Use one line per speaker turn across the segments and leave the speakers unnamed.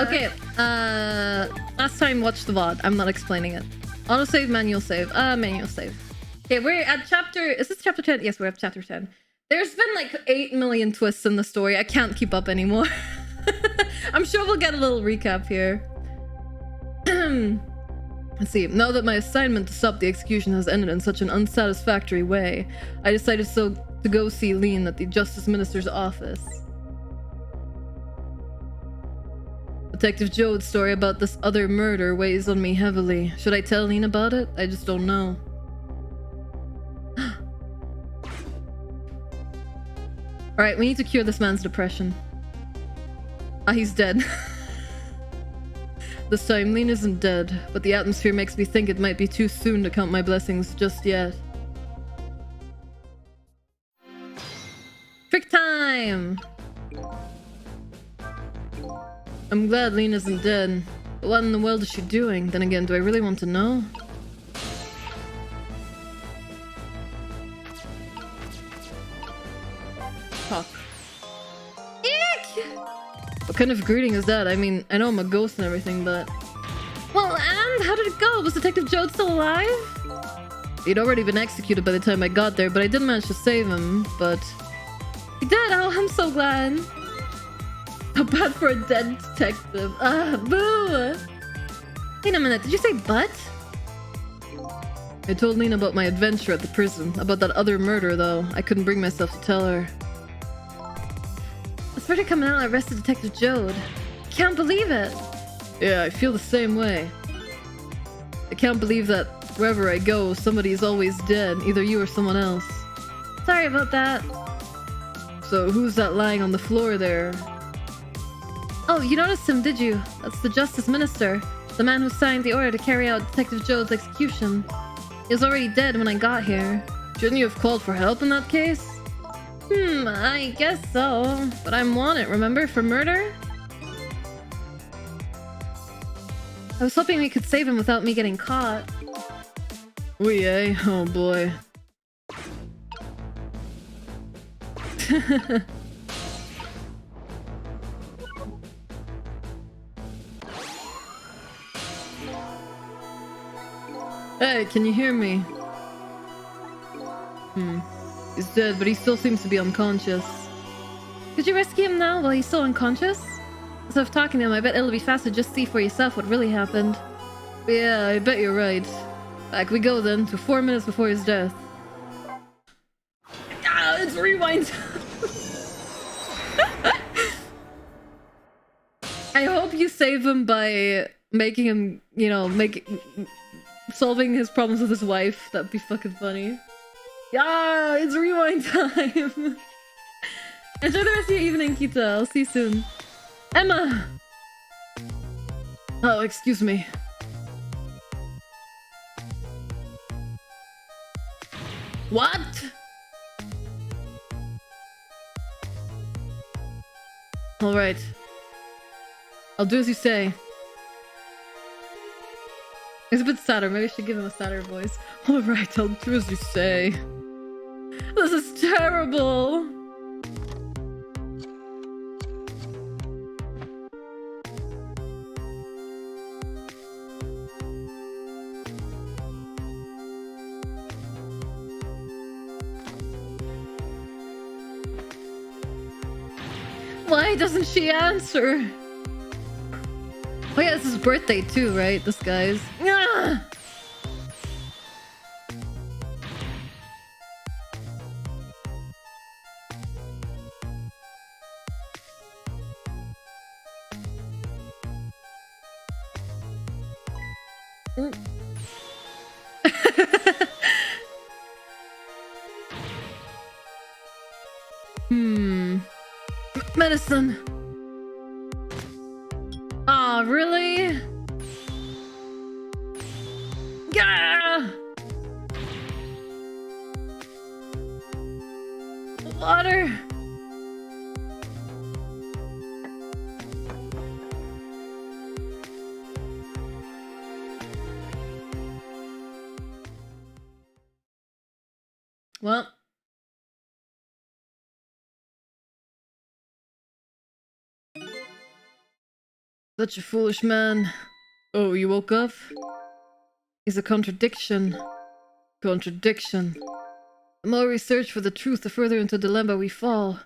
Okay, last time watch the VOD. I'm not explaining it. Autosave, manual save. Manual save. Okay, we're at chapter... Is this chapter 10? Yes, we're at chapter 10. There's been like 8 million twists in the story. I can't keep up anymore. I'm sure we'll get a little recap here. Let's see. Now that my assignment to stop the execution has ended in such an unsatisfactory way, I decided to go see Lean at the Justice Minister's office. Detective Jode's story about this other murder weighs on me heavily. Should I tell Lean about it? I just don't know. Alright, we need to cure this man's depression. Ah, he's dead. This time, Lean isn't dead, but the atmosphere makes me think it might be too soon to count my blessings just yet. Trick time! I'm glad Lean isn't dead, but what in the world is she doing? Then again, do I really want to know? Talk. Eek! What kind of greeting is that? I mean, I know I'm a ghost and everything, but... Well, and how did it go? Was Detective Jode still alive? He'd already been executed by the time I got there, but I did manage to save him, but... He did! Oh, I'm so glad! How bad for a dead detective. Boo! Wait a minute, did you say but? I told Lean about my adventure at the prison. About that other murder, though. I couldn't bring myself to tell her. The Spirit coming out arrested Detective Jode. Can't believe it! Yeah, I feel the same way. I can't believe that wherever I go, somebody's always dead. Either you or someone else. Sorry about that. So, who's that lying on the floor there? Oh, you noticed him, did you? That's the Justice Minister. The man who signed the order to carry out Detective Jode's execution. He was already dead when I got here. Shouldn't you have called for help in that case? I guess so. But I'm wanted, remember? For murder? I was hoping we could save him without me getting caught. We, eh? Oh boy. Hey, can you hear me? He's dead, but he still seems to be unconscious. Could you rescue him now while he's still unconscious? Instead of talking to him, I bet it'll be faster to just see for yourself what really happened. But yeah, I bet you're right. Back we go then, to 4 minutes before his death. Ah, it's rewind! I hope you save him by making him, you know, solving his problems with his wife. That'd be fucking funny. Yeah, it's rewind time. Enjoy the rest of your evening, Kita. I'll see you soon. Emma! Oh, excuse me. What? Alright. I'll do as you say. He's a bit sadder. Maybe I should give him a sadder voice. Alright, I'll do as you say. This is terrible! Why doesn't she answer? Oh yeah, it's his birthday too, right? This guy's. Ah! Medicine. Aw, really? Gah! Water. Well. Such a foolish man. Oh, you woke up? He's a contradiction. Contradiction. The more we search for the truth, the further into dilemma we fall.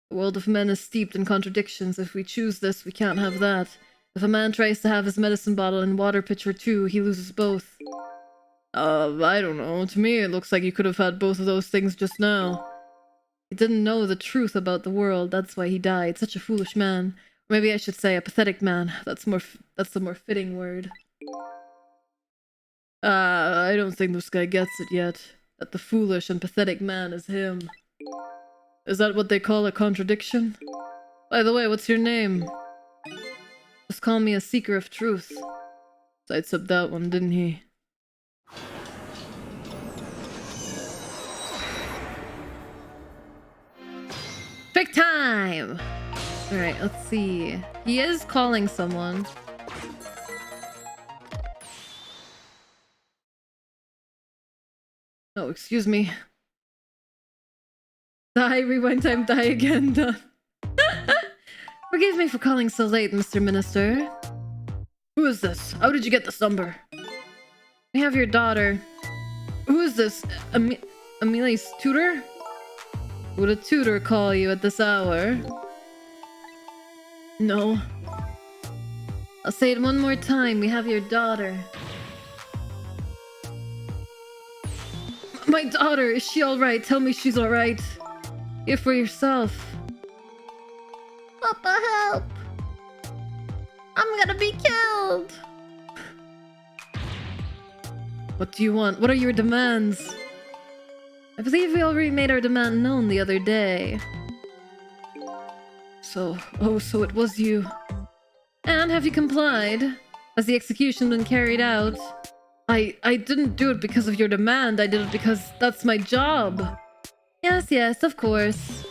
The world of men is steeped in contradictions. If we choose this, we can't have that. If a man tries to have his medicine bottle and water pitcher too, he loses both. I don't know. To me, it looks like you could have had both of those things just now. He didn't know the truth about the world. That's why he died. Such a foolish man. Or maybe I should say a pathetic man. That's the more fitting word. I don't think this guy gets it yet. That the foolish and pathetic man is him. Is that what they call a contradiction? By the way, what's your name? Just call me a seeker of truth. Sidestepped that one, didn't he? Trick time! Alright, let's see. He is calling someone. Oh, excuse me. Die, rewind time, die again, done. Forgive me for calling so late, Mr. Minister. Who is this? How did you get this number? We have your daughter. Who is this? Amelia's tutor? Would a tutor call you at this hour? No. I'll say it one more time. We have your daughter. My daughter, is she alright? Tell me she's alright. Hear for yourself. Papa, help! I'm gonna be killed! What do you want? What are your demands? I believe we already made our demand known the other day. So it was you. And have you complied? Has the execution been carried out? I didn't do it because of your demand. I did it because that's my job. Yes, of course.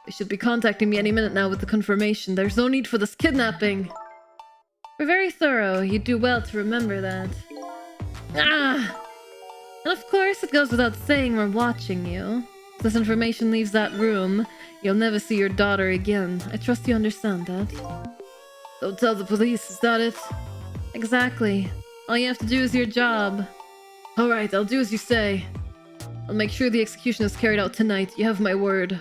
They should be contacting me any minute now with the confirmation. There's no need for this kidnapping. We're very thorough. You do well to remember that. Ah! And of course, it goes without saying we're watching you. If this information leaves that room, you'll never see your daughter again. I trust you understand that. Don't tell the police, is that it? Exactly. All you have to do is your job. Alright, I'll do as you say. I'll make sure the execution is carried out tonight. You have my word.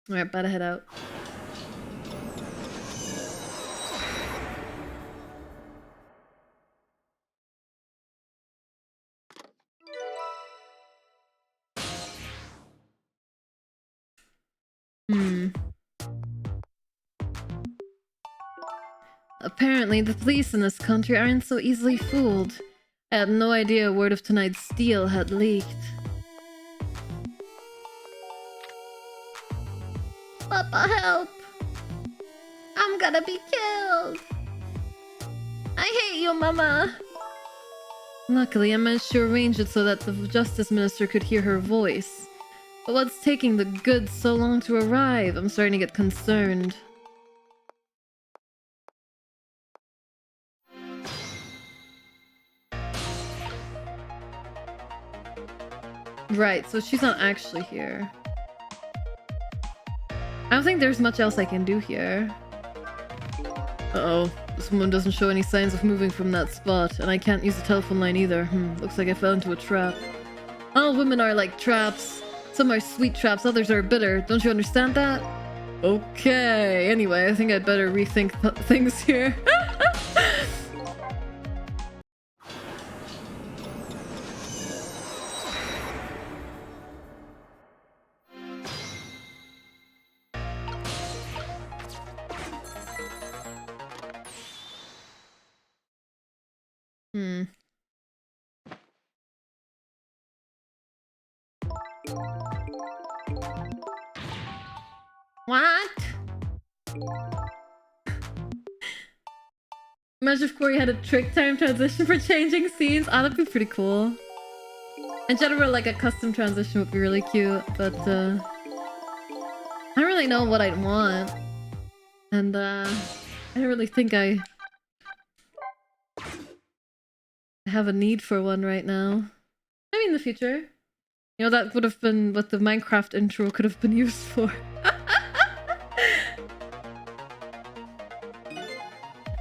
Alright, better head out. Apparently, the police in this country aren't so easily fooled. I had no idea word of tonight's steal had leaked. Papa, help! I'm gonna be killed! I hate you, Mama! Luckily, I managed to arrange it so that the Justice Minister could hear her voice. But what's taking the goods so long to arrive? I'm starting to get concerned. Right, so she's not actually here. I don't think there's much else I can do here. Uh-oh. This woman doesn't show any signs of moving from that spot, and I can't use the telephone line either. Looks like I fell into a trap. All women are like traps. Some are sweet traps, others are bitter. Don't you understand that? Okay. Anyway, I think I'd better rethink things here. What? Imagine if Kori had a trick time transition for changing scenes. Oh, that'd be pretty cool. In general, like a custom transition would be really cute, but I don't really know what I'd want. And I don't really think I have a need for one right now. Maybe in the future. You know, that would have been what the Minecraft intro could have been used for.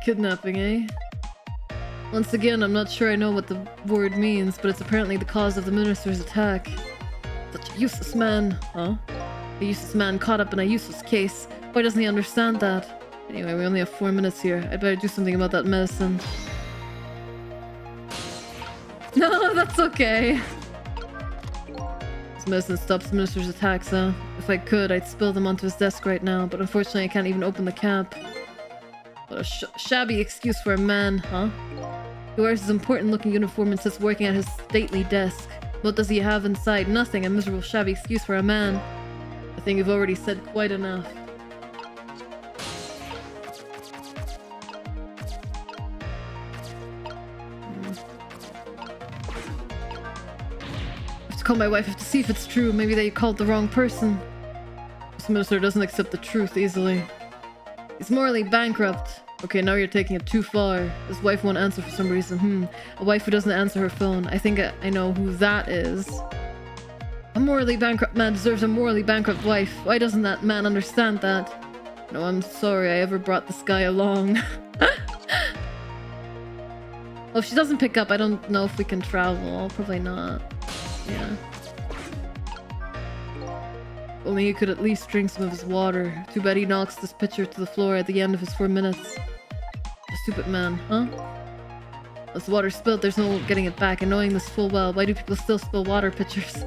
Kidnapping, eh? Once again, I'm not sure I know what the word means, but it's apparently the cause of the minister's attack. Such a useless man, huh? A useless man caught up in a useless case. Why doesn't he understand that? Anyway, we only have 4 minutes here. I'd better do something about that medicine. No, that's okay. This medicine stops the minister's attacks, huh? If I could, I'd spill them onto his desk right now, but unfortunately I can't even open the cap. What a shabby excuse for a man, huh? He wears his important-looking uniform and sits working at his stately desk. What does he have inside? Nothing. A miserable, shabby excuse for a man. I think you've already said quite enough. I have to call my wife to see if it's true. Maybe they called the wrong person. This minister doesn't accept the truth easily. He's morally bankrupt. Okay, now you're taking it too far. His wife won't answer for some reason. A wife who doesn't answer her phone. I think I know who that is. A morally bankrupt man deserves a morally bankrupt wife. Why doesn't that man understand that? No, I'm sorry I ever brought this guy along. Well, if she doesn't pick up, I don't know if we can travel. Probably not. Yeah. Only he could at least drink some of his water. Too bad he knocks this pitcher to the floor at the end of his 4 minutes. A stupid man, huh? As the water spilled, there's no getting it back. And knowing this full well, why do people still spill water pitchers?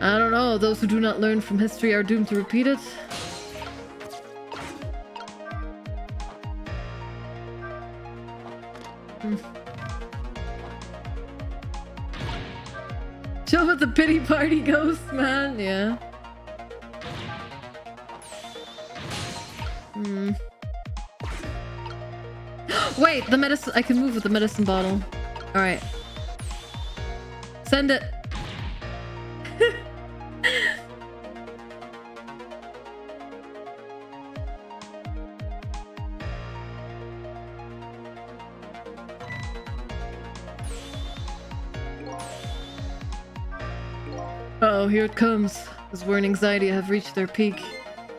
I don't know. Those who do not learn from history are doomed to repeat it. Show what the pity party ghost, man. Yeah. Wait, the medicine. I can move with the medicine bottle. All right. Send it. Uh-oh, here it comes. His war and anxiety have reached their peak.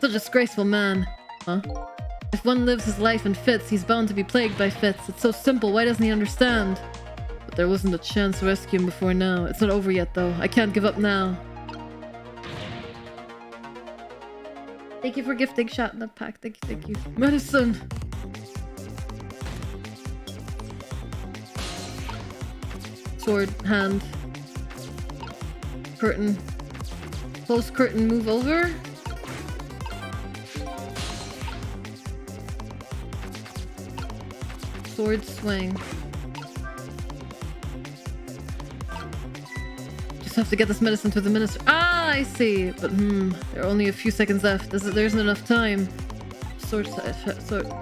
Such a disgraceful man. Huh? If one lives his life in fits, he's bound to be plagued by fits. It's so simple, why doesn't he understand? But there wasn't a chance to rescue him before now. It's not over yet, though. I can't give up now. Thank you for gifting shot in the pack. Thank you, thank you. Medicine! Sword, hand. Curtain. Close curtain, move over. Sword swing. Just have to get this medicine to the minister. Ah, I see. But there are only a few seconds left. There isn't enough time. Short-sighted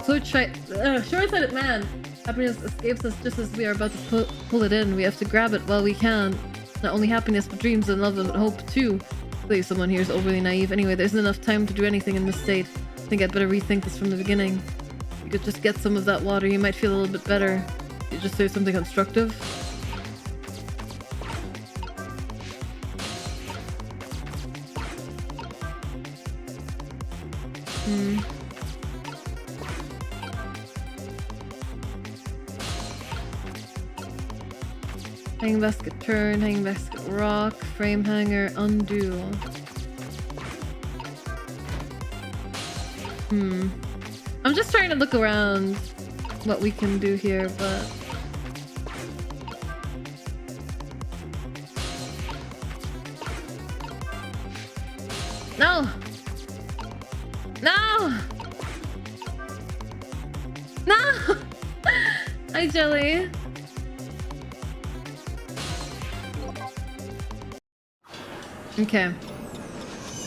man. Happiness escapes us just as we are about to pull it in. We have to grab it while we can. Not only happiness, but dreams and love and hope too. Please, someone here is overly naive. Anyway, there isn't enough time to do anything in this state. I think I'd better rethink this from the beginning. You could just get some of that water, you might feel a little bit better. You just say something constructive. Hanging basket turn, hanging basket rock, frame hanger, undo. I'm just trying to look around what we can do here, but... No! No! No! Hi, Jelly. Okay.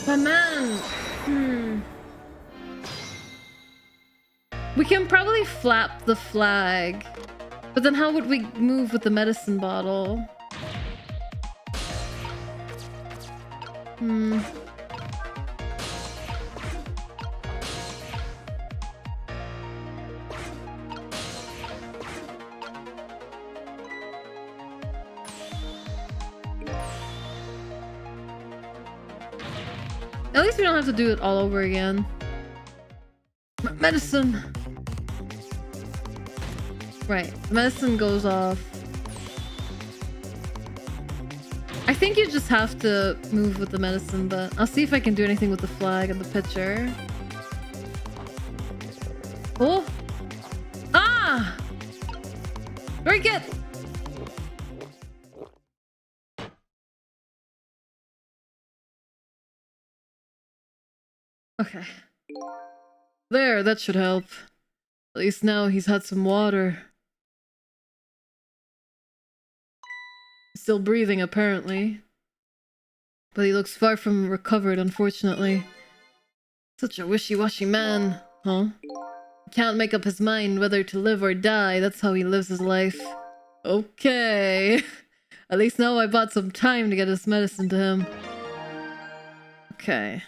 But man! We can probably flap the flag. But then how would we move with the medicine bottle? At least we don't have to do it all over again. Medicine! Right. Medicine goes off. I think you just have to move with the medicine, but I'll see if I can do anything with the flag and the pitcher. Oh! Ah! Very good! Okay. There, that should help. At least now he's had some water. Still breathing, apparently. But he looks far from recovered, unfortunately. Such a wishy-washy man, huh? Can't make up his mind whether to live or die. That's how he lives his life. Okay. At least now I bought some time to get his medicine to him. Okay.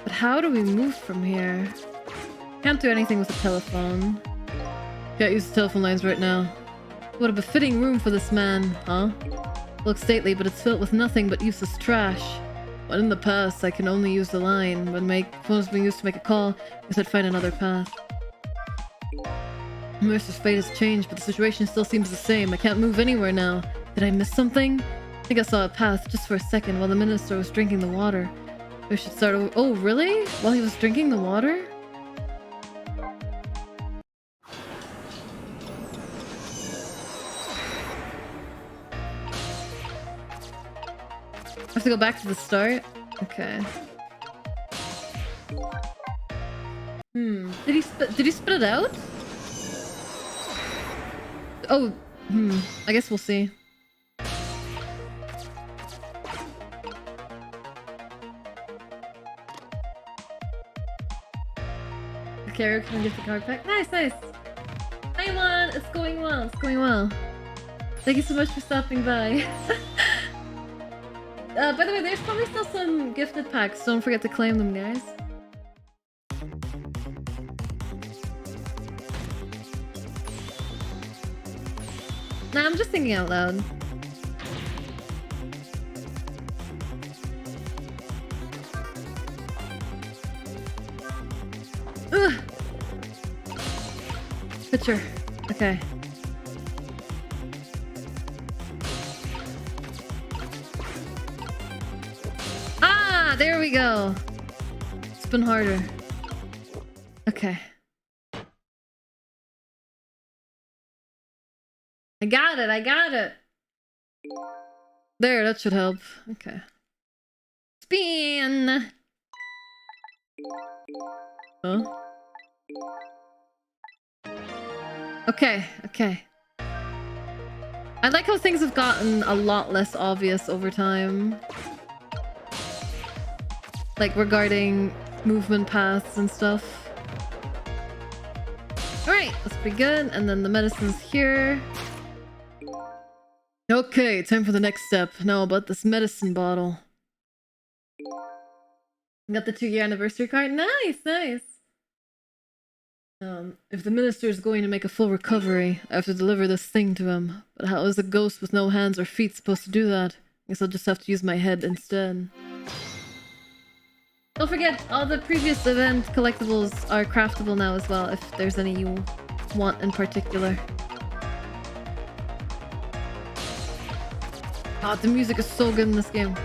But how do we move from here? Can't do anything with the telephone. Can't use the telephone lines right now. What a befitting room for this man, huh? Looks stately, but it's filled with nothing but useless trash. When in the past, I can only use the line. When my phone's being used to make a call, I guess I'd find another path. Mercer's fate has changed, but the situation still seems the same. I can't move anywhere now. Did I miss something? I think I saw a path just for a second while the minister was drinking the water. We should start over. Oh, really? While he was drinking the water? I have to go back to the start? Okay. Did he spit it out? Oh, I guess we'll see. Okay, can I get the card back? Nice, nice. Hi, Juan. It's going well. It's going well. Thank you so much for stopping by. By the way, there's probably still some gifted packs. Don't forget to claim them, guys. Nah, I'm just thinking out loud. Ugh. Picture. Okay. Ah, there we go. Spin harder. Okay. I got it, I got it. There, that should help. Okay. Spin! Huh? Okay, okay. I like how things have gotten a lot less obvious over time. Like regarding movement paths and stuff. Alright, that's pretty good. And then the medicine's here. Okay, time for the next step. Now about this medicine bottle. Got the 2-year anniversary card. Nice, nice. If the minister is going to make a full recovery, I have to deliver this thing to him. But how is a ghost with no hands or feet supposed to do that? I guess I'll just have to use my head instead. Don't forget, all the previous event collectibles are craftable now as well, if there's any you want in particular. Oh, the music is so good in this game.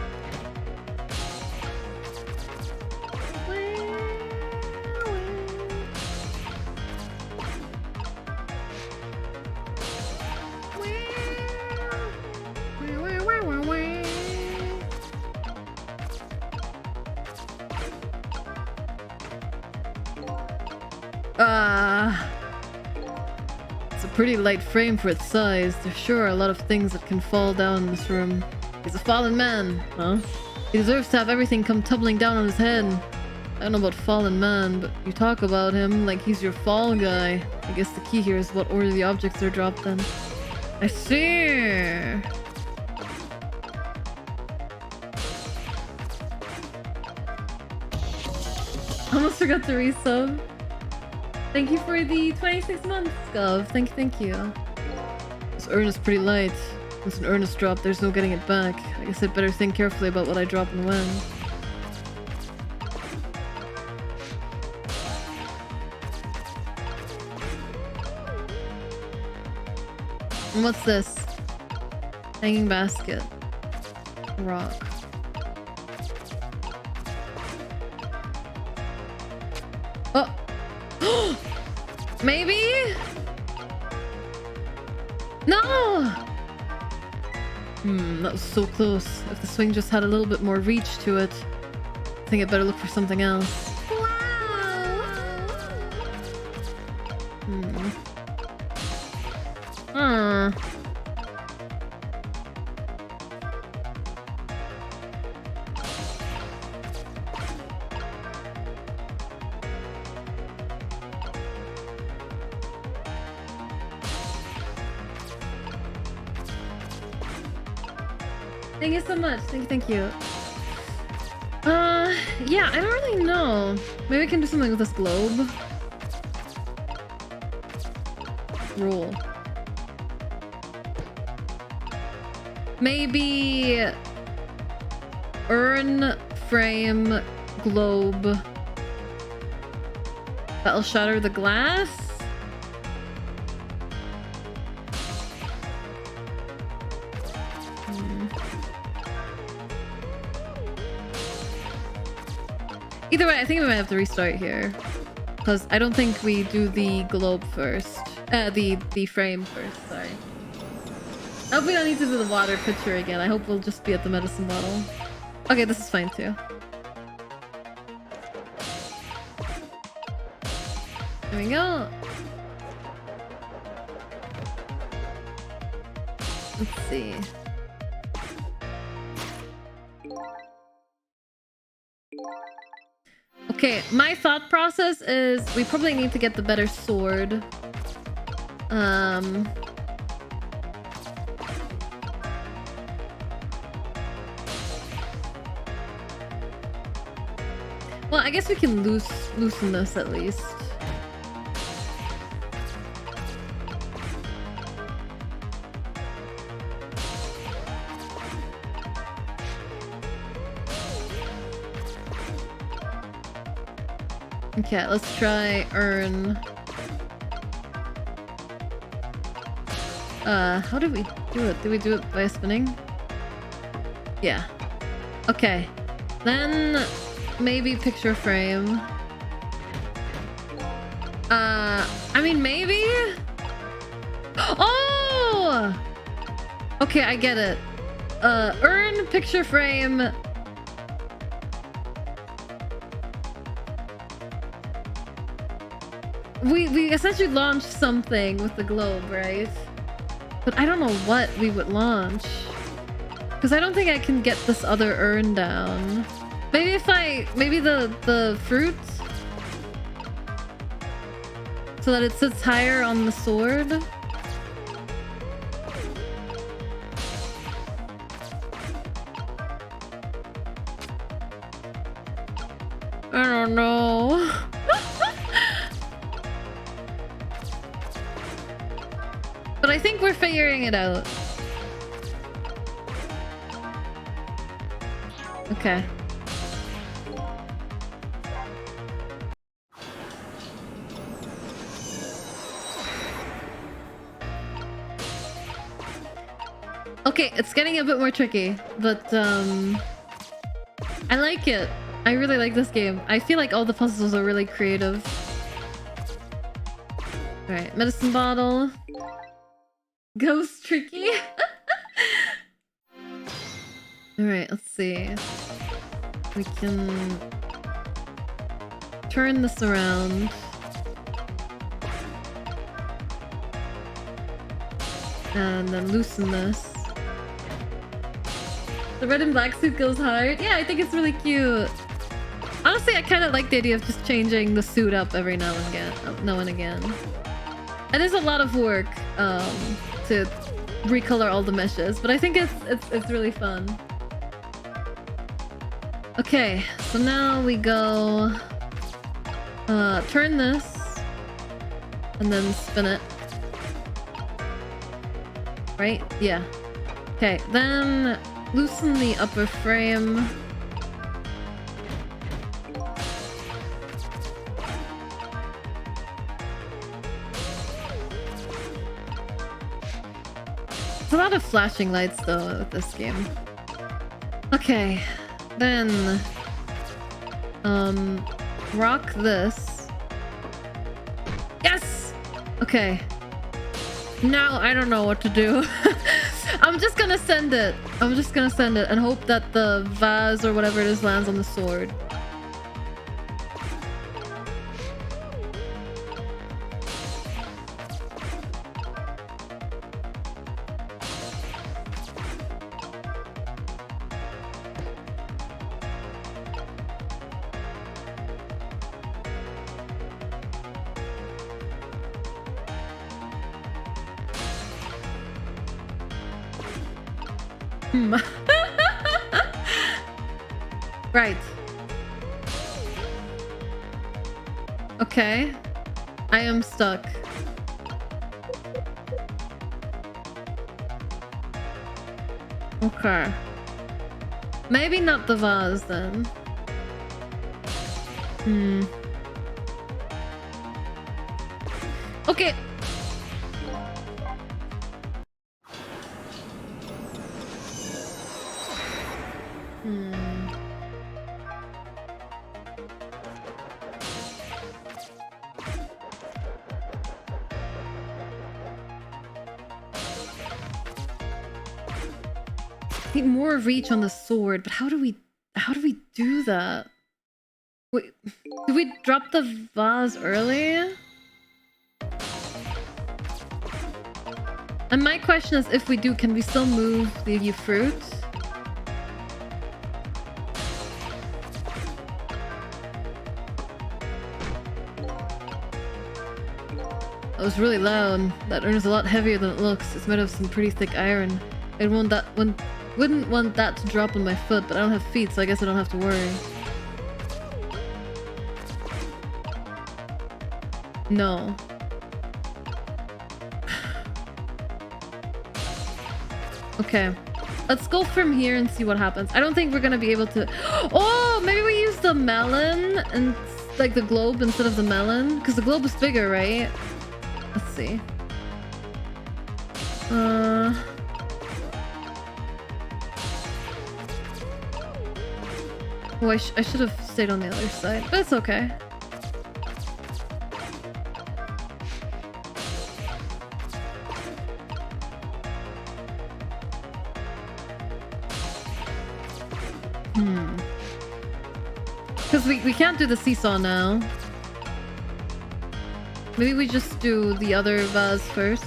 It's a pretty light frame for its size. There sure are a lot of things that can fall down in this room. He's a fallen man, huh? He deserves to have everything come tumbling down on his head. I don't know about fallen man, but you talk about him like he's your fall guy. I guess the key here is what order the objects are dropped in. I see. Almost forgot to resub. Thank you for the 26 months, Gov. Thank you. This urn is pretty light. Once an urn is dropped, there's no getting it back. I guess I'd better think carefully about what I drop and when. And what's this? Hanging basket. Rock. Oh! Maybe? No! That was so close. If the swing just had a little bit more reach to it, I think I'd better look for something else. Thank you so much. Thank you. Yeah, I don't really know. Maybe I can do something with this globe. Roll. Maybe urn, frame, globe. That'll shatter the glass? Either way, I think we might have to restart here. Because I don't think we do the globe first. The frame first, sorry. I hope we don't need to do the water pitcher again. I hope we'll just be at the medicine bottle. Okay, this is fine too. There we go. Let's see. Okay, my thought process is we probably need to get the better sword. Well, I guess we can loosen this at least. Okay, let's try urn. How did we do it? Did we do it by spinning? Yeah. Okay. Then maybe picture frame. I mean maybe? Oh! Okay, I get it. Urn, picture frame. We essentially launched something with the globe, right? But I don't know what we would launch. Because I don't think I can get this other urn down. Maybe if maybe the fruit? So that it sits higher on the sword? I don't know. But I think we're figuring it out. Okay. Okay, it's getting a bit more tricky, but I like it. I really like this game. I feel like all the puzzles are really creative. Alright, medicine bottle. Ghost tricky. Alright, let's see. We can turn this around. And then loosen this. The red and black suit goes hard. Yeah, I think it's really cute. Honestly, I kind of like the idea of just changing the suit up every now and again. And there's a lot of work to recolor all the meshes, but I think it's really fun. Okay, so now we go turn this and then spin it. Right? Yeah. Okay, then loosen the upper frame. There's a lot of flashing lights though with this game. Okay, then rock this. Yes! Okay. Now I don't know what to do. I'm just gonna send it. I'm just gonna send it and hope that the vase or whatever it is lands on the sword. Right. Okay. I am stuck. Okay. Maybe not the vase then. Okay. Need more reach on the sword, but how do we do that? Wait, did we drop the vase early? And my question is, if we do, can we still move the fruit? That was really loud. That urn is a lot heavier than it looks. It's made of some pretty thick iron. I wouldn't want that to drop on my foot, but I don't have feet, so I guess I don't have to worry. No. Okay. Let's go from here and see what happens. I don't think we're gonna be able to... Oh! Maybe we use the melon and like the globe instead of the melon? Because the globe is bigger, right? Let's see. Oh, I should have stayed on the other side, but it's okay. Because we can't do the seesaw now. Maybe we just do the other vase first.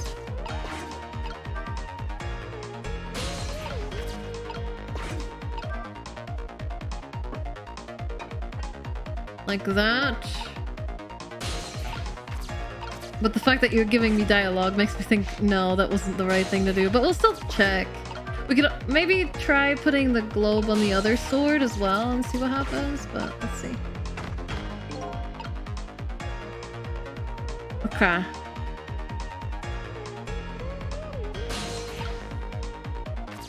Like that. But the fact that you're giving me dialogue makes me think, no, that wasn't the right thing to do. But we'll still check. We could maybe try putting the globe on the other sword as well and see what happens, but let's see. Okay.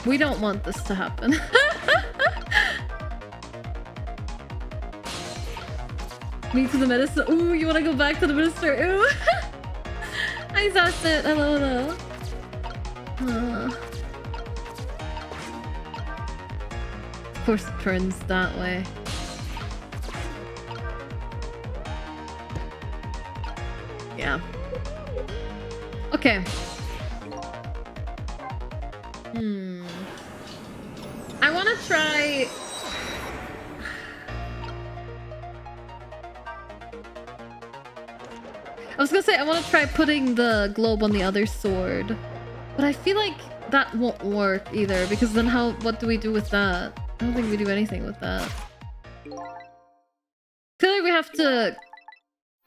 We don't want this to happen. Me to the minister. Ooh, you want to go back to the minister? Ooh. I sassed it. Hello. Of course it turns that way. Yeah. Okay. I want to try... I was gonna say I want to try putting the globe on the other sword, but I feel like that won't work either, because then what do we do with that? I don't think we do anything with that. I feel like we have to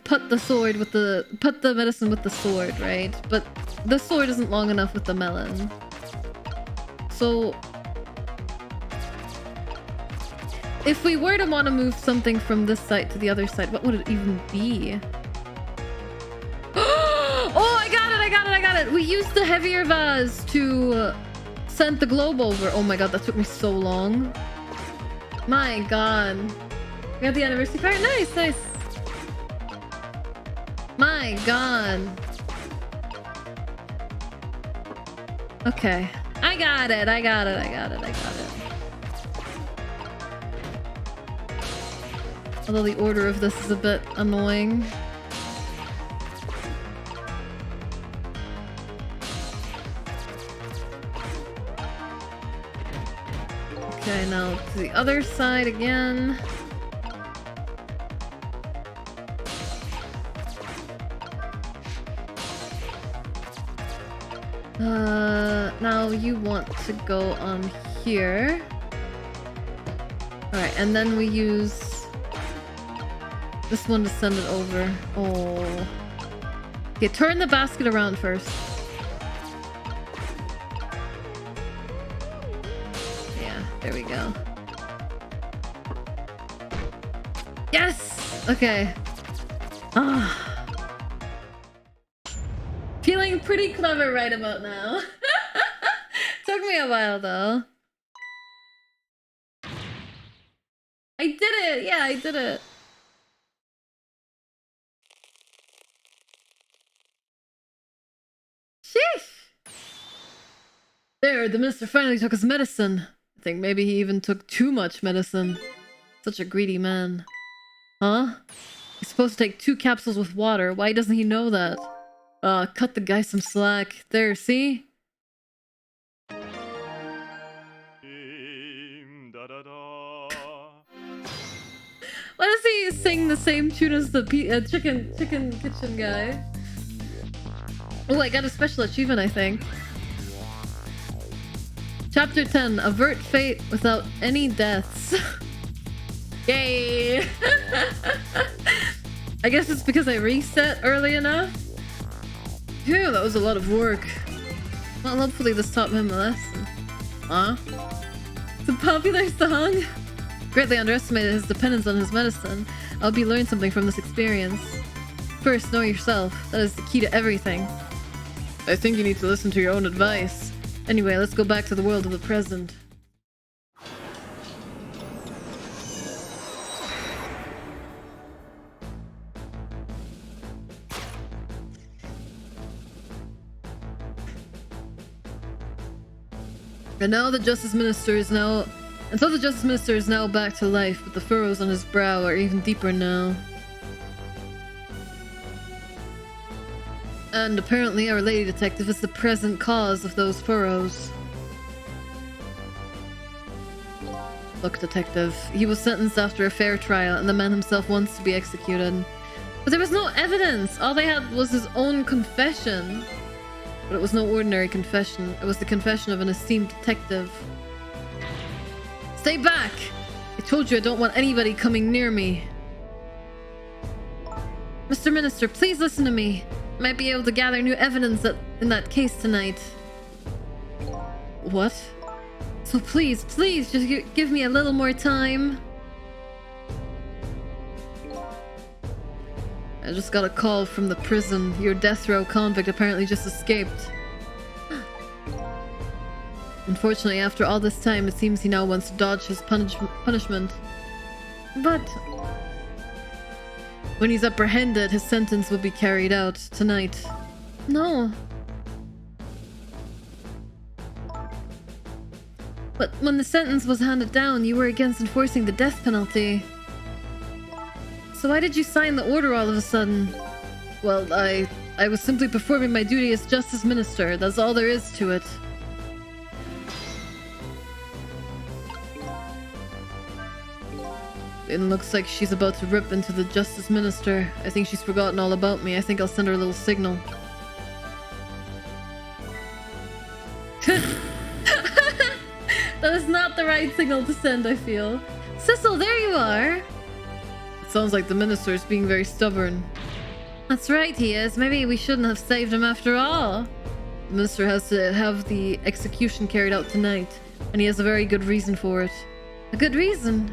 put the medicine with the sword, right? But the sword isn't long enough with the melon. So if we were to want to move something from this side to the other side, what would it even be? we used the heavier vase to send the globe over. Oh my god, that took me so long. My god. We got the anniversary card? Nice, nice. My god. Okay. I got it. Although the order of this is a bit annoying. Okay, now to the other side again. Now you want to go on here. Alright, and then we use this one to send it over. Oh. Okay, turn the basket around first. Yeah, there we go. Yes! Okay. Ah. Feeling pretty clever right about now. Took me a while though. I did it! Yeah, I did it. Sheesh! There, the minister finally took his medicine. I think maybe he even took too much medicine. Such a greedy man. Huh? He's supposed to take 2 capsules with water. Why doesn't he know that? Cut the guy some slack. There, see? Why does he sing the same tune as the chicken kitchen guy? Oh, I got a special achievement, I think. Chapter 10. Avert fate without any deaths. Yay! I guess it's because I reset early enough. Phew, that was a lot of work. Well, hopefully this taught him a lesson. Huh? It's a popular song. Greatly underestimated his dependence on his medicine. I hope you learned something from this experience. First, know yourself. That is the key to everything. I think you need to listen to your own advice. Anyway, let's go back to the world of the present. And now the Justice Minister is now... Until the Justice Minister is now back to life, but the furrows on his brow are even deeper now. And apparently our lady detective is the present cause of those furrows. Look, detective, he was sentenced after a fair trial, and the man himself wants to be executed. But there was no evidence! All they had was his own confession. But it was no ordinary confession. It was the confession of an esteemed detective. Stay back! I told you I don't want anybody coming near me. Mr. Minister, please listen to me. I might be able to gather new evidence in that case tonight. What? So please, please, just give me a little more time. I just got a call from the prison. Your death row convict apparently just escaped. Unfortunately, after all this time, it seems he now wants to dodge his punishment. But when he's apprehended, his sentence will be carried out tonight. No. But when the sentence was handed down, you were against enforcing the death penalty. So why did you sign the order all of a sudden? Well, I was simply performing my duty as Justice Minister. That's all there is to it. It looks like she's about to rip into the Justice Minister. I think she's forgotten all about me. I think I'll send her a little signal. That is not the right signal to send, I feel. Cecil, there you are! It sounds like the Minister is being very stubborn. That's right, he is. Maybe we shouldn't have saved him after all. The Minister has to have the execution carried out tonight, and he has a very good reason for it. A good reason?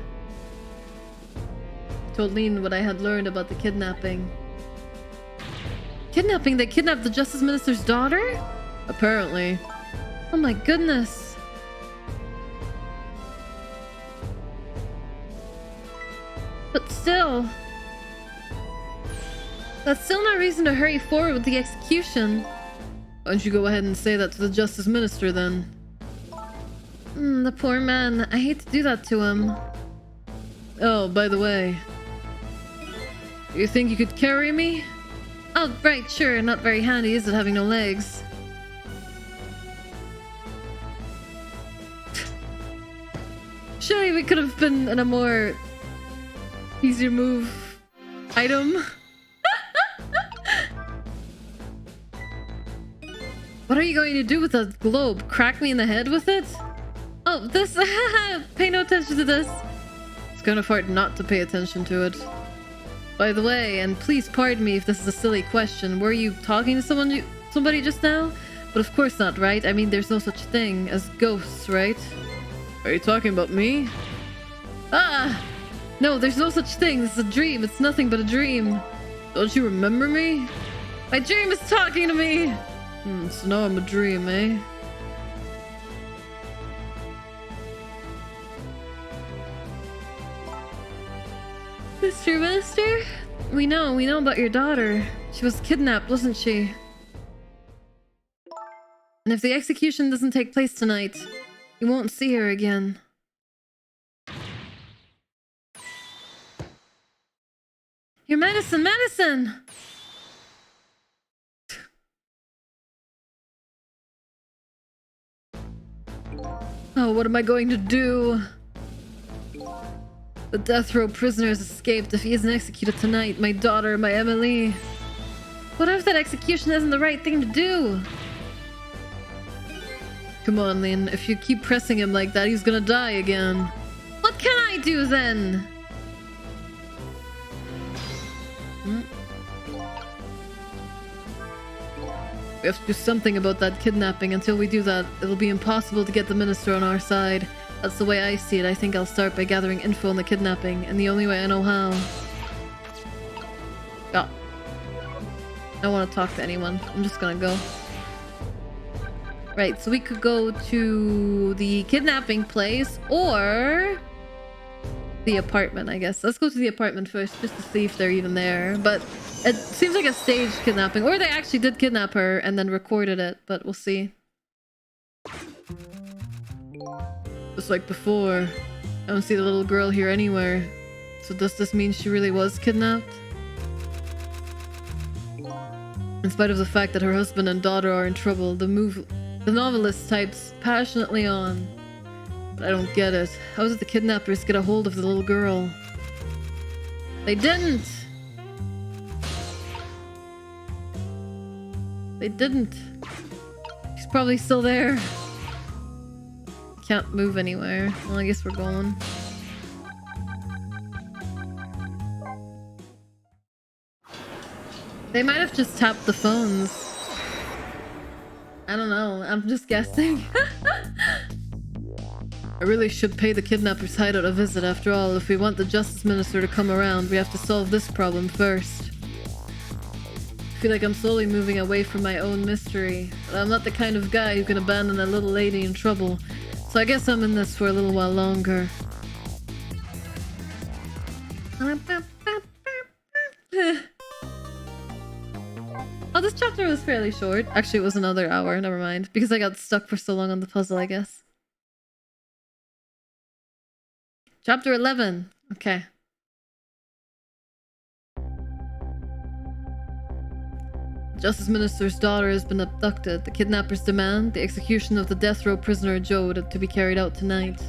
I told Lean what I had learned about the kidnapping. Kidnapping? They kidnapped the Justice Minister's daughter? Apparently. Oh my goodness. But still... That's still no reason to hurry forward with the execution. Why don't you go ahead and say that to the Justice Minister then? The poor man. I hate to do that to him. Oh, by the way. You think you could carry me? Oh, right, sure. Not very handy, is it, having no legs? Surely we could have been in a more easier move item. What are you going to do with that globe? Crack me in the head with it? Oh, this... Pay no attention to this. It's kind of hard not to pay attention to it. By the way, and please pardon me if this is a silly question, were you talking to somebody just now? But of course not, right? I mean, there's no such thing as ghosts, right? Are you talking about me? Ah! No, there's no such thing. This is a dream. It's nothing but a dream. Don't you remember me? My dream is talking to me! So now I'm a dream, eh? Mr. Minister? We know about your daughter. She was kidnapped, wasn't she? And if the execution doesn't take place tonight, you won't see her again. Your medicine! Medicine! Oh, what am I going to do? The death row prisoner has escaped. If he isn't executed tonight, my daughter, my Emily. What if that execution isn't the right thing to do? Come on, Lynn. If you keep pressing him like that, he's gonna die again. What can I do then? We have to do something about that kidnapping. Until we do that, it'll be impossible to get the minister on our side. That's the way I see it. I think I'll start by gathering info on the kidnapping, and the only way I know how. Yeah. I don't want to talk to anyone. I'm just gonna go. Right, so we could go to the kidnapping place or the apartment, I guess. Let's go to the apartment first, just to see if they're even there. But it seems like a staged kidnapping, or they actually did kidnap her and then recorded it, but we'll see. Just like before, I don't see the little girl here anywhere. So does this mean she really was kidnapped? In spite of the fact that her husband and daughter are in trouble, the novelist types passionately on. But I don't get it. How did the kidnappers get a hold of the little girl? They didn't! They didn't. She's probably still there. Can't move anywhere. Well, I guess we're going. They might have just tapped the phones. I don't know. I'm just guessing. I really should pay the kidnappers' hideout a visit. After all, if we want the Justice Minister to come around, we have to solve this problem first. I feel like I'm slowly moving away from my own mystery. But I'm not the kind of guy who can abandon a little lady in trouble. So I guess I'm in this for a little while longer. Oh, this chapter was fairly short. Actually, it was another hour. Never mind. Because I got stuck for so long on the puzzle, I guess. Chapter 11. Okay. Justice Minister's daughter has been abducted. The kidnappers demand the execution of the death row prisoner Jode to be carried out tonight.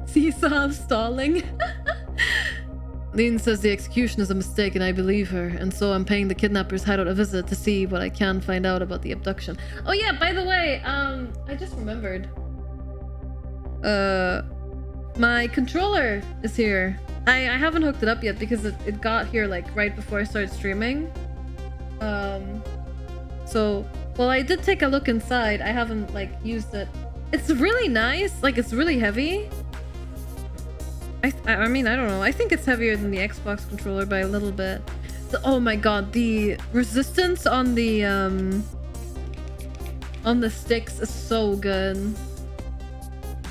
Seesaw stalling. Lean says the execution is a mistake and I believe her, and so I'm paying the kidnappers hideout a visit to see what I can find out about the abduction. Oh yeah, by the way, I just remembered. My controller is here. I haven't hooked it up yet because it got here like right before I started streaming. So, well, I did take a look inside. I haven't like used it. It's really nice. Like, it's really heavy. I mean, I don't know. I think it's heavier than the Xbox controller by a little bit. Oh my god, the resistance on the sticks is so good.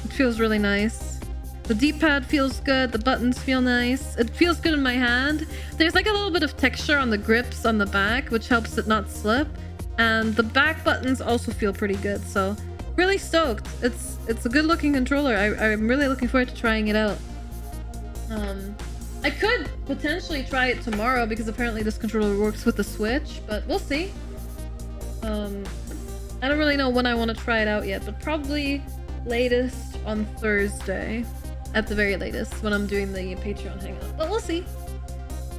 It feels really nice. The D-pad feels good, the buttons feel nice. It feels good in my hand. There's like a little bit of texture on the grips on the back, which helps it not slip. And the back buttons also feel pretty good, so really stoked. It's a good looking controller. I'm really looking forward to trying it out. I could potentially try it tomorrow because apparently this controller works with the Switch, but we'll see. I don't really know when I want to try it out yet, but probably latest on Thursday. At the very latest, when I'm doing the Patreon hangout. But we'll see.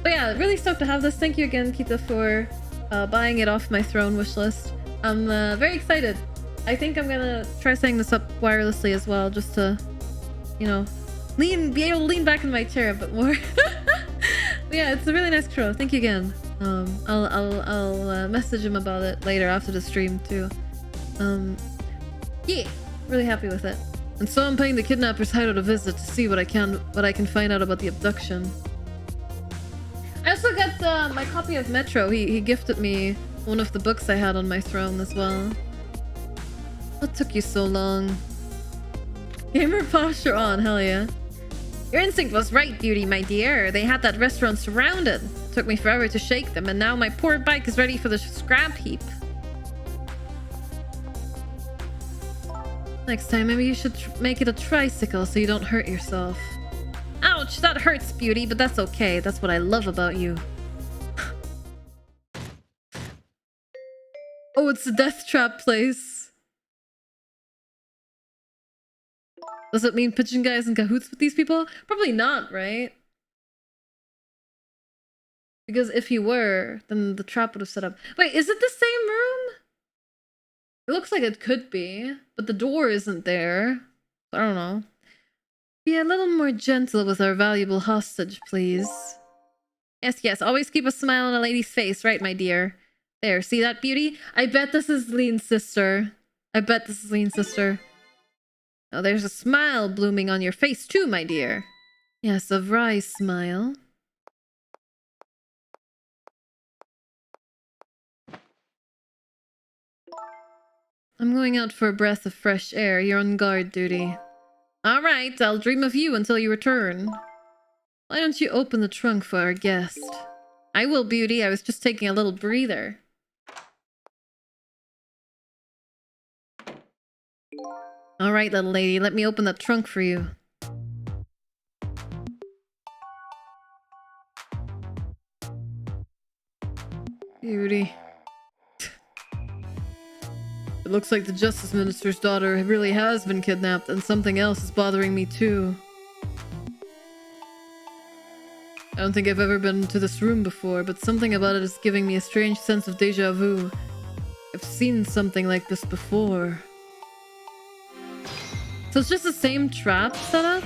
But yeah, really stoked to have this. Thank you again, Kita, for buying it off my throne wishlist. I'm very excited. I think I'm gonna try setting this up wirelessly as well, just to, you know, be able to lean back in my chair a bit more. But yeah, it's a really nice controller. Thank you again. I'll message him about it later after the stream too. Yeah, really happy with it. And so I'm paying the kidnapper's hideout a visit to see what I can find out about the abduction. I also got my copy of Metro. He gifted me one of the books I had on my throne as well. What took you so long? Gamer posture on, hell yeah. Your instinct was right, Beauty, my dear. They had that restaurant surrounded. It took me forever to shake them, and now my poor bike is ready for the scrap heap. Next time, maybe you should make it a tricycle so you don't hurt yourself. Ouch, that hurts, Beauty, but that's okay. That's what I love about you. Oh, it's a death trap place. Does it mean Pigeon Guy's in cahoots with these people? Probably not, right? Because if he were, then the trap would have set up. Wait, is it the same room? It looks like it could be, but the door isn't there. I don't know. Be a little more gentle with our valuable hostage, please. Yes, yes, always keep a smile on a lady's face, right, my dear? There, see that, Beauty? I bet this is Lean's sister. I bet this is Lean's sister. Oh, there's a smile blooming on your face too, my dear. Yes, a wry smile. I'm going out for a breath of fresh air. You're on guard duty. All right, I'll dream of you until you return. Why don't you open the trunk for our guest? I will, Beauty. I was just taking a little breather. All right, little lady. Let me open that trunk for you. Beauty. It looks like the Justice Minister's daughter really has been kidnapped, and something else is bothering me too. I don't think I've ever been to this room before, but something about it is giving me a strange sense of déjà vu. I've seen something like this before. So it's just the same trap setup?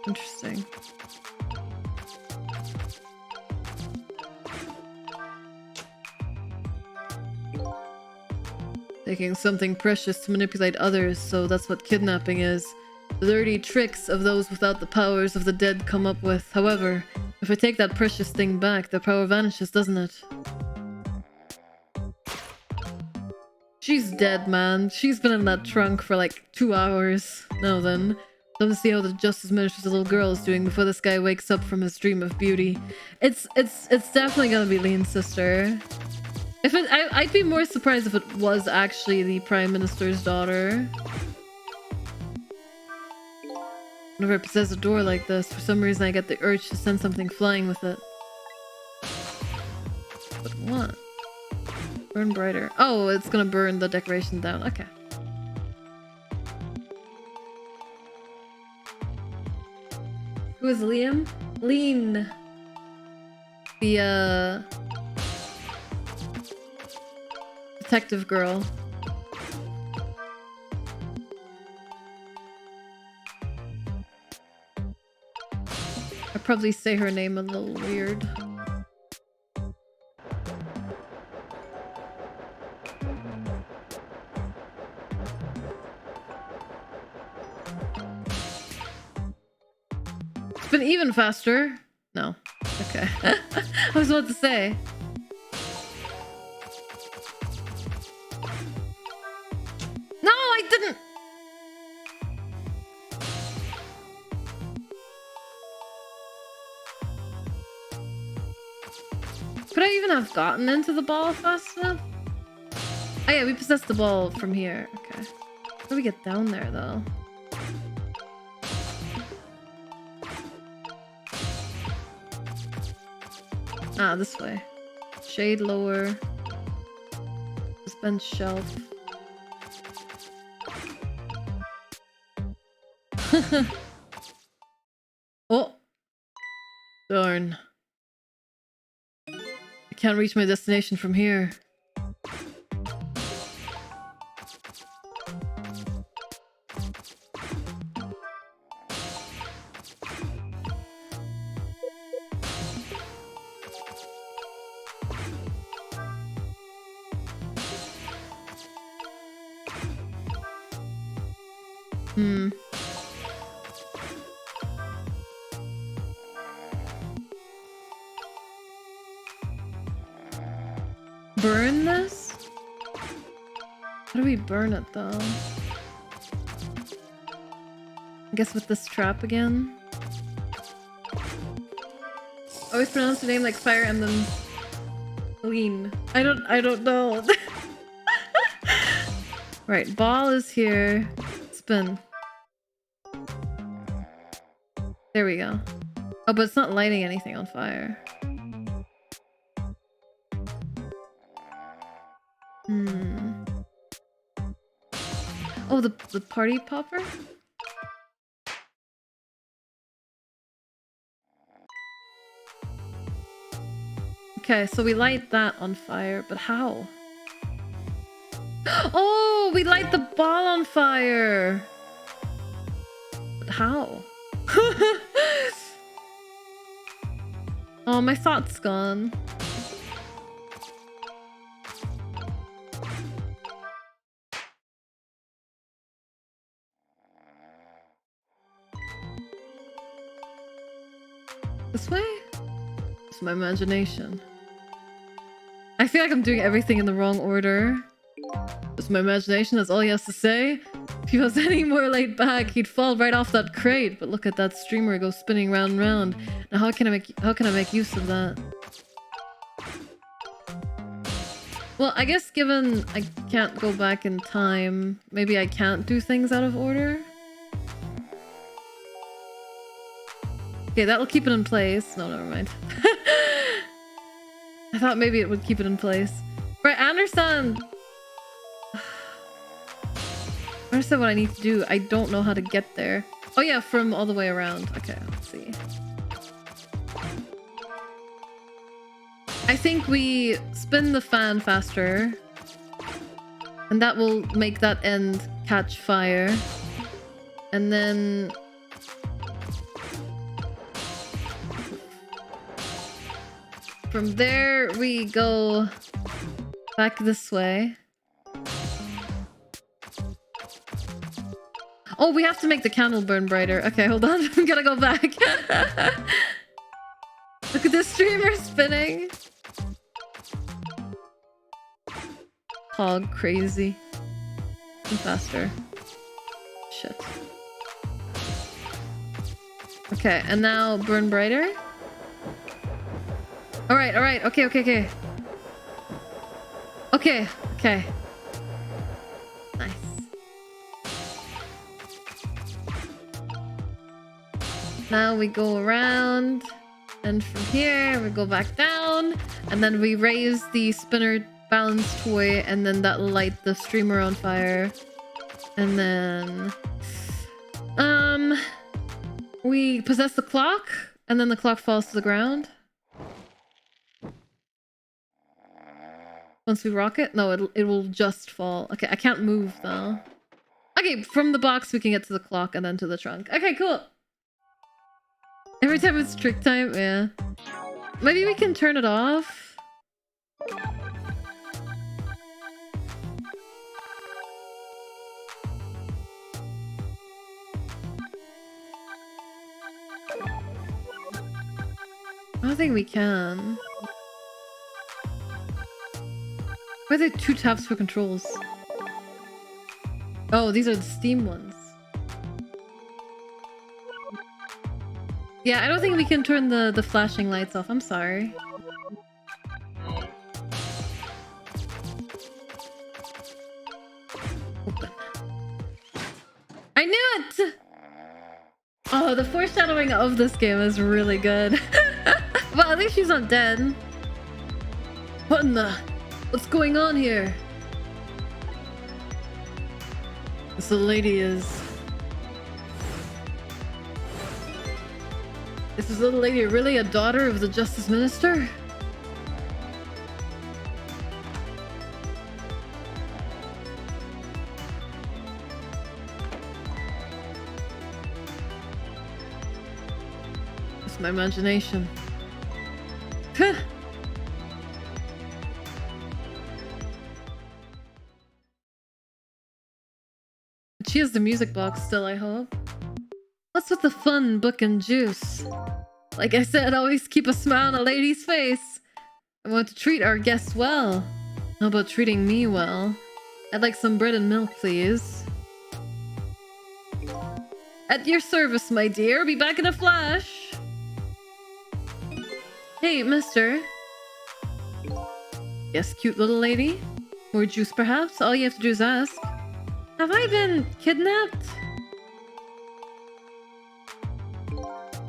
Interesting. Taking something precious to manipulate others, so that's what kidnapping is. The dirty tricks of those without the powers of the dead come up with. However, if I take that precious thing back, the power vanishes, doesn't it? She's dead, man. She's been in that trunk for like 2 hours. Now then, time to see how the Justice Minister's little girl is doing before this guy wakes up from his dream of beauty. It's definitely gonna be Lean's sister. If it, I'd be more surprised if it was actually the Prime Minister's daughter. Whenever I possess a door like this, for some reason I get the urge to send something flying with it. But what? Burn brighter. Oh, it's gonna burn the decoration down. Okay. Who is Liam? Lean. The, detective girl. I probably say her name a little weird. It's been even faster. No. Okay. I was about to say. No, I didn't. Could I even have gotten into the ball fast enough? Oh yeah, we possessed the ball from here. Okay. How do we get down there though? Ah, this way. Shade lower. This bench shelf. Oh! Darn. I can't reach my destination from here. Burn this? How do we burn it though? I guess with this trap again. Always pronounce the name like Fire Emblem. Lean. I don't know. Right, ball is here. Spin. There we go. Oh, but it's not lighting anything on fire. Oh, the party popper? Okay, so we light that on fire, but how? Oh, we light the ball on fire! But how? Oh, my thought's gone. This way? It's my imagination. I feel like I'm doing everything in the wrong order. It's my imagination, that's all he has to say. If he was any more laid back, he'd fall right off that crate. But look at that streamer go spinning round and round. Now how can I make use of that? Well, I guess given I can't go back in time, maybe I can't do things out of order. Okay, that'll keep it in place. No, never mind. I thought maybe it would keep it in place. Right, I understand. I understand what I need to do. I don't know how to get there. Oh yeah, from all the way around. Okay, let's see. I think we spin the fan faster. And that will make that end catch fire. And then... from there, we go back this way. Oh, we have to make the candle burn brighter. Okay, hold on. I'm gonna go back. Look at this streamer spinning. Hog crazy. And faster. Shit. Okay, and now burn brighter. Alright, alright. Okay, okay, okay. Okay, okay. Nice. Now we go around. And from here, we go back down. And then we raise the spinner balance toy. And then that'll light the streamer on fire. And then... we possess the clock. And then the clock falls to the ground. Once we rock it? No, it will just fall. Okay, I can't move though. Okay, from the box we can get to the clock and then to the trunk. Okay, cool. Every time it's trick time, yeah. Maybe we can turn it off. I don't think we can. Why are there 2 tabs for controls? Oh, these are the Steam ones. Yeah, I don't think we can turn the flashing lights off. I'm sorry. Open. I knew it! Oh, the foreshadowing of this game is really good. Well, at least she's not dead. What in the... What's going on here? This little lady is... Is this little lady really a daughter of the Justice Minister? It's my imagination. Huh. She has the music box still, I hope. What's with the fun, book, and juice? Like I said, always keep a smile on a lady's face. I want to treat our guests well. How about treating me well? I'd like some bread and milk, please. At your service, my dear. Be back in a flash. Hey, mister. Yes, cute little lady? More juice, perhaps? All you have to do is ask. Have I been kidnapped?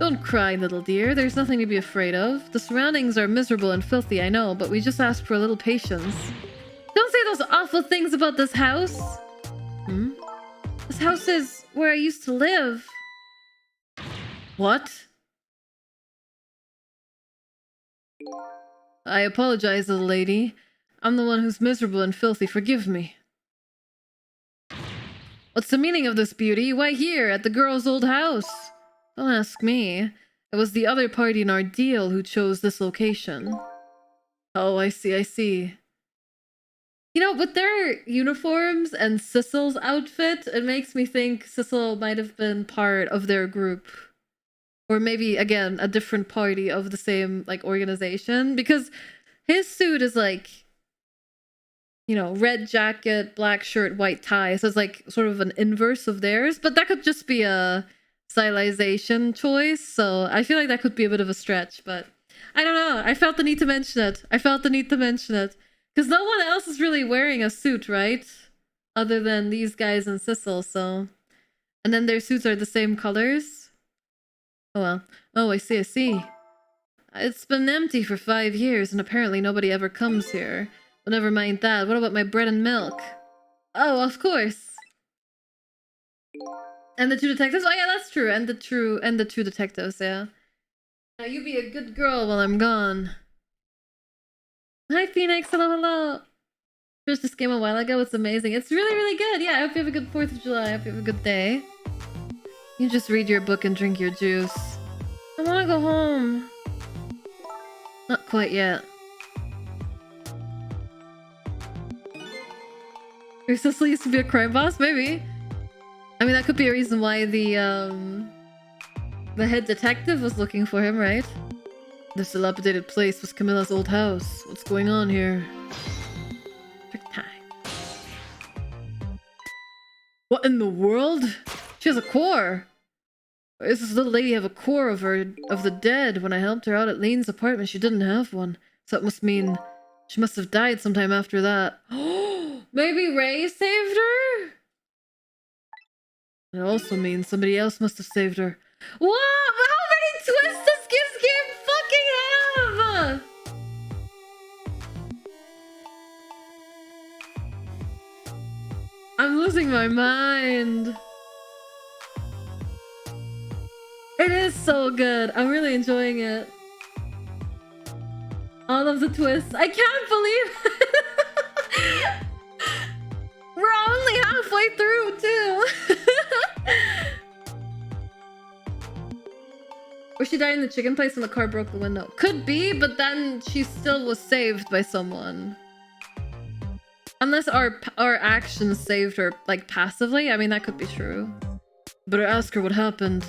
Don't cry, little dear. There's nothing to be afraid of. The surroundings are miserable and filthy, I know, but we just asked for a little patience. Don't say those awful things about this house. Hmm? This house is where I used to live. What? I apologize, little lady. I'm the one who's miserable and filthy. Forgive me. What's the meaning of this, beauty? Why here, at the girl's old house? Don't ask me. It was the other party in our deal who chose this location. Oh, I see, I see. You know, with their uniforms and Sissel's outfit, it makes me think Sissel might have been part of their group. Or maybe, again, a different party of the same, like, organization. Because his suit is, like, you know, red jacket, black shirt, white tie. So it's, like, sort of an inverse of theirs. But that could just be a stylization choice. So I feel like that could be a bit of a stretch. But I don't know. I felt the need to mention it. Because no one else is really wearing a suit, right? Other than these guys and Sissel, so... And then their suits are the same colors. Oh well. Oh, I see. It's been empty for 5 years, and apparently nobody ever comes here. But never mind that. What about my bread and milk? Oh, of course. And the 2 detectives? Oh yeah, that's true. And the 2 detectives, yeah. Now you be a good girl while I'm gone. Hi, Phoenix. Hello. Finished this game a while ago. It's amazing. It's really, really good. Yeah, I hope you have a good 4th of July. I hope you have a good day. You just read your book and drink your juice. I want to go home. Not quite yet. Your sister used to be a crime boss? Maybe. I mean, that could be a reason why the head detective was looking for him, right? This dilapidated place was Camilla's old house. What's going on here? Trick time. What in the world? She has a core. Or does this little lady have a core of the dead? When I helped her out at Lean's apartment, she didn't have one. So it must mean she must have died sometime after that. Maybe Ray saved her? It also means somebody else must have saved her. What? How many twists does this game fucking have? I'm losing my mind. It is so good. I'm really enjoying it. All of the twists. I can't believe it. We're only halfway through, too. Or she died in the chicken place when the car broke the window. Could be, but then she still was saved by someone. Unless our actions saved her, like, passively. I mean, that could be true. Better ask her what happened.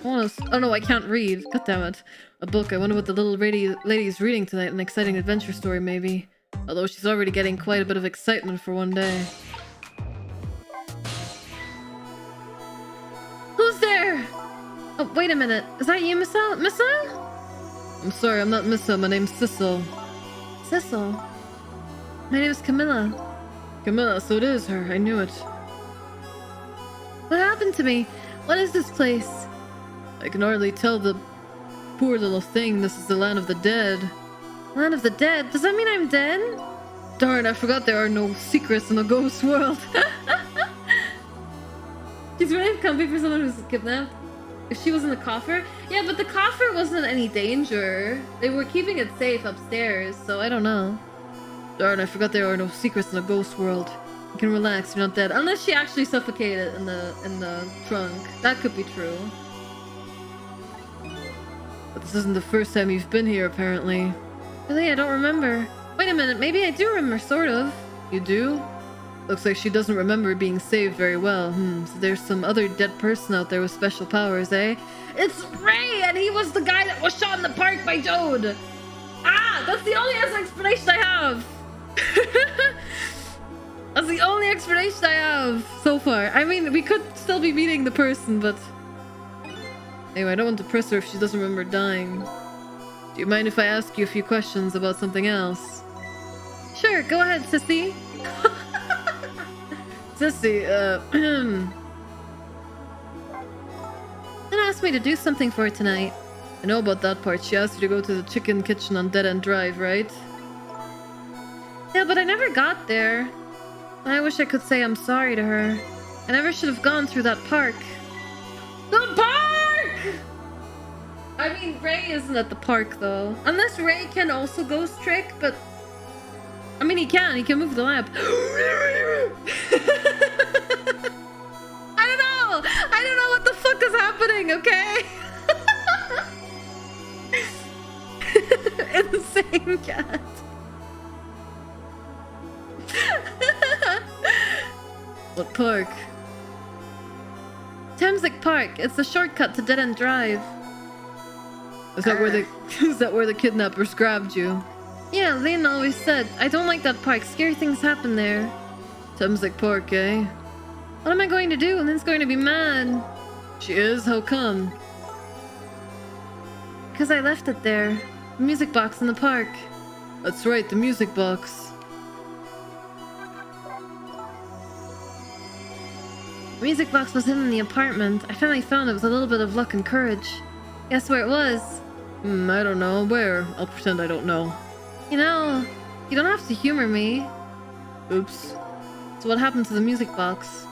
Oh no, I can't read. God damn it. A book. I wonder what the little lady's reading tonight. An exciting adventure story, maybe. Although she's already getting quite a bit of excitement for one day. Who's there? Oh, wait a minute. Is that you, Missa? Missa? I'm sorry, I'm not Missa. My name's Sissel. Sissel? My name is Camilla. Camilla, so it is her. I knew it. What happened to me? What is this place? I can hardly tell the poor little thing. This is the land of the dead. Land of the dead? Does that mean I'm dead? Darn, I forgot there are no secrets in the ghost world. She's really comfy for someone who's kidnapped. If she was in the coffer? Yeah, but the coffer wasn't in any danger. They were keeping it safe upstairs, so I don't know. Darn, I forgot there are no secrets in the ghost world. You can relax, you're not dead. Unless she actually suffocated in the trunk. That could be true. But this isn't the first time you've been here, apparently. Really? I don't remember. Wait a minute, maybe I do remember, sort of. You do? Looks like she doesn't remember being saved very well. So there's some other dead person out there with special powers, eh? It's Ray, and he was the guy that was shot in the park by Jode! Ah! That's the only explanation I have! That's the only explanation I have so far. I mean, we could still be meeting the person, but... Anyway, I don't want to press her if she doesn't remember dying. Do you mind if I ask you a few questions about something else? Sure, go ahead, sissy. Sissy, Then asked me to do something for her tonight. I know about that part. She asked you to go to the chicken kitchen on Dead End Drive, right? Yeah, but I never got there. I wish I could say I'm sorry to her. I never should have gone through that park. The park! I mean, Ray isn't at the park, though. Unless Ray can also ghost trick, but... I mean, he can move the lamp. I don't know what the fuck is happening, okay? Insane cat. What park? Thameslink Park. It's the shortcut to Dead End Drive. Is that where the kidnappers grabbed you? Yeah, Lynn always said, I don't like that park. Scary things happen there. Thameslink Park, eh? What am I going to do? Lynn's going to be mad. She is? How come? Because I left it there. The music box in the park. That's right, the music box. The music box was in the apartment. I finally found it with a little bit of luck and courage. Guess where it was? I don't know. Where? I'll pretend I don't know. You know, you don't have to humor me. Oops. So what happened to the music box?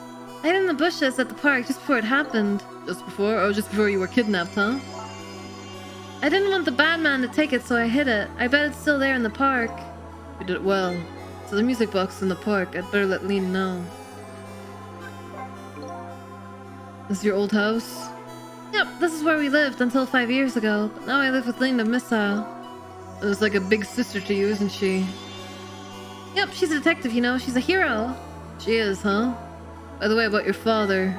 I hid in the bushes at the park just before it happened. Just before? Oh, just before you were kidnapped, huh? I didn't want the bad man to take it, so I hid it. I bet it's still there in the park. You did well. So the music box is in the park. I'd better let Lean know. This is your old house? Yep, this is where we lived until 5 years ago. But now I live with Linda Missile. It's like a big sister to you, isn't she? Yep, she's a detective, you know. She's a hero. She is, huh? By the way, about your father.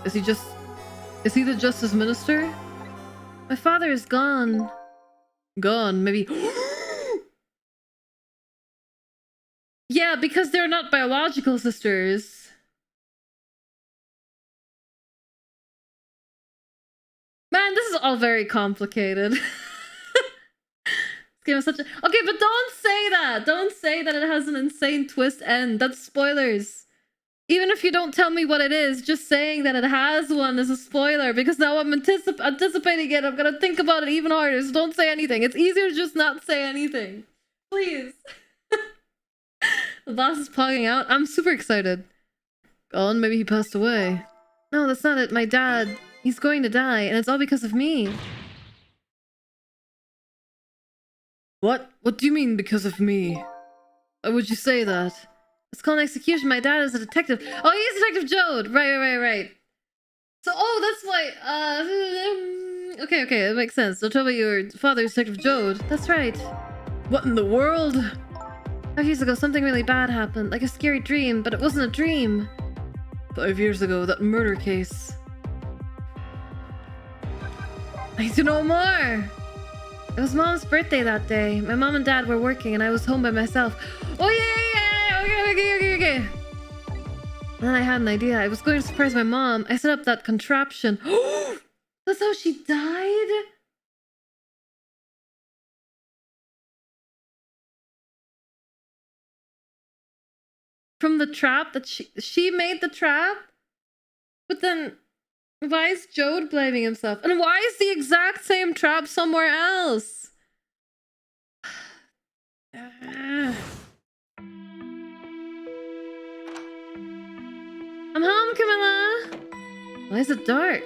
Is he the Justice Minister? My father is gone. Gone, maybe... Yeah, because they're not biological sisters. Man, this is all very complicated. This game is such a... Okay, but don't say that! Don't say that it has an insane twist end. That's spoilers. Even if you don't tell me what it is, just saying that it has one is a spoiler, because now I'm anticipating it. I'm gonna think about it even harder, so don't say anything. It's easier to just not say anything. Please. The boss is pogging out. I'm super excited. Gone? Maybe he passed away. No, that's not it. My dad... He's going to die, and it's all because of me. What? What do you mean, because of me? Why would you say that? It's called an execution. My dad is a detective. Oh, he's Detective Jode! Right. So, oh, that's why, Okay, that makes sense. So tell me your father's Detective Jode. That's right. What in the world? 5 years ago, something really bad happened. Like a scary dream, but it wasn't a dream. 5 years ago, that murder case. I need to know more. It was Mom's birthday that day. My mom and dad were working and I was home by myself. Oh yeah. Okay. And then I had an idea. I was going to surprise my mom. I set up that contraption. That's how she died? From the trap that she made the trap? But then why is Jode blaming himself? And why is the exact same trap somewhere else? I'm home, Camilla. Why is it dark?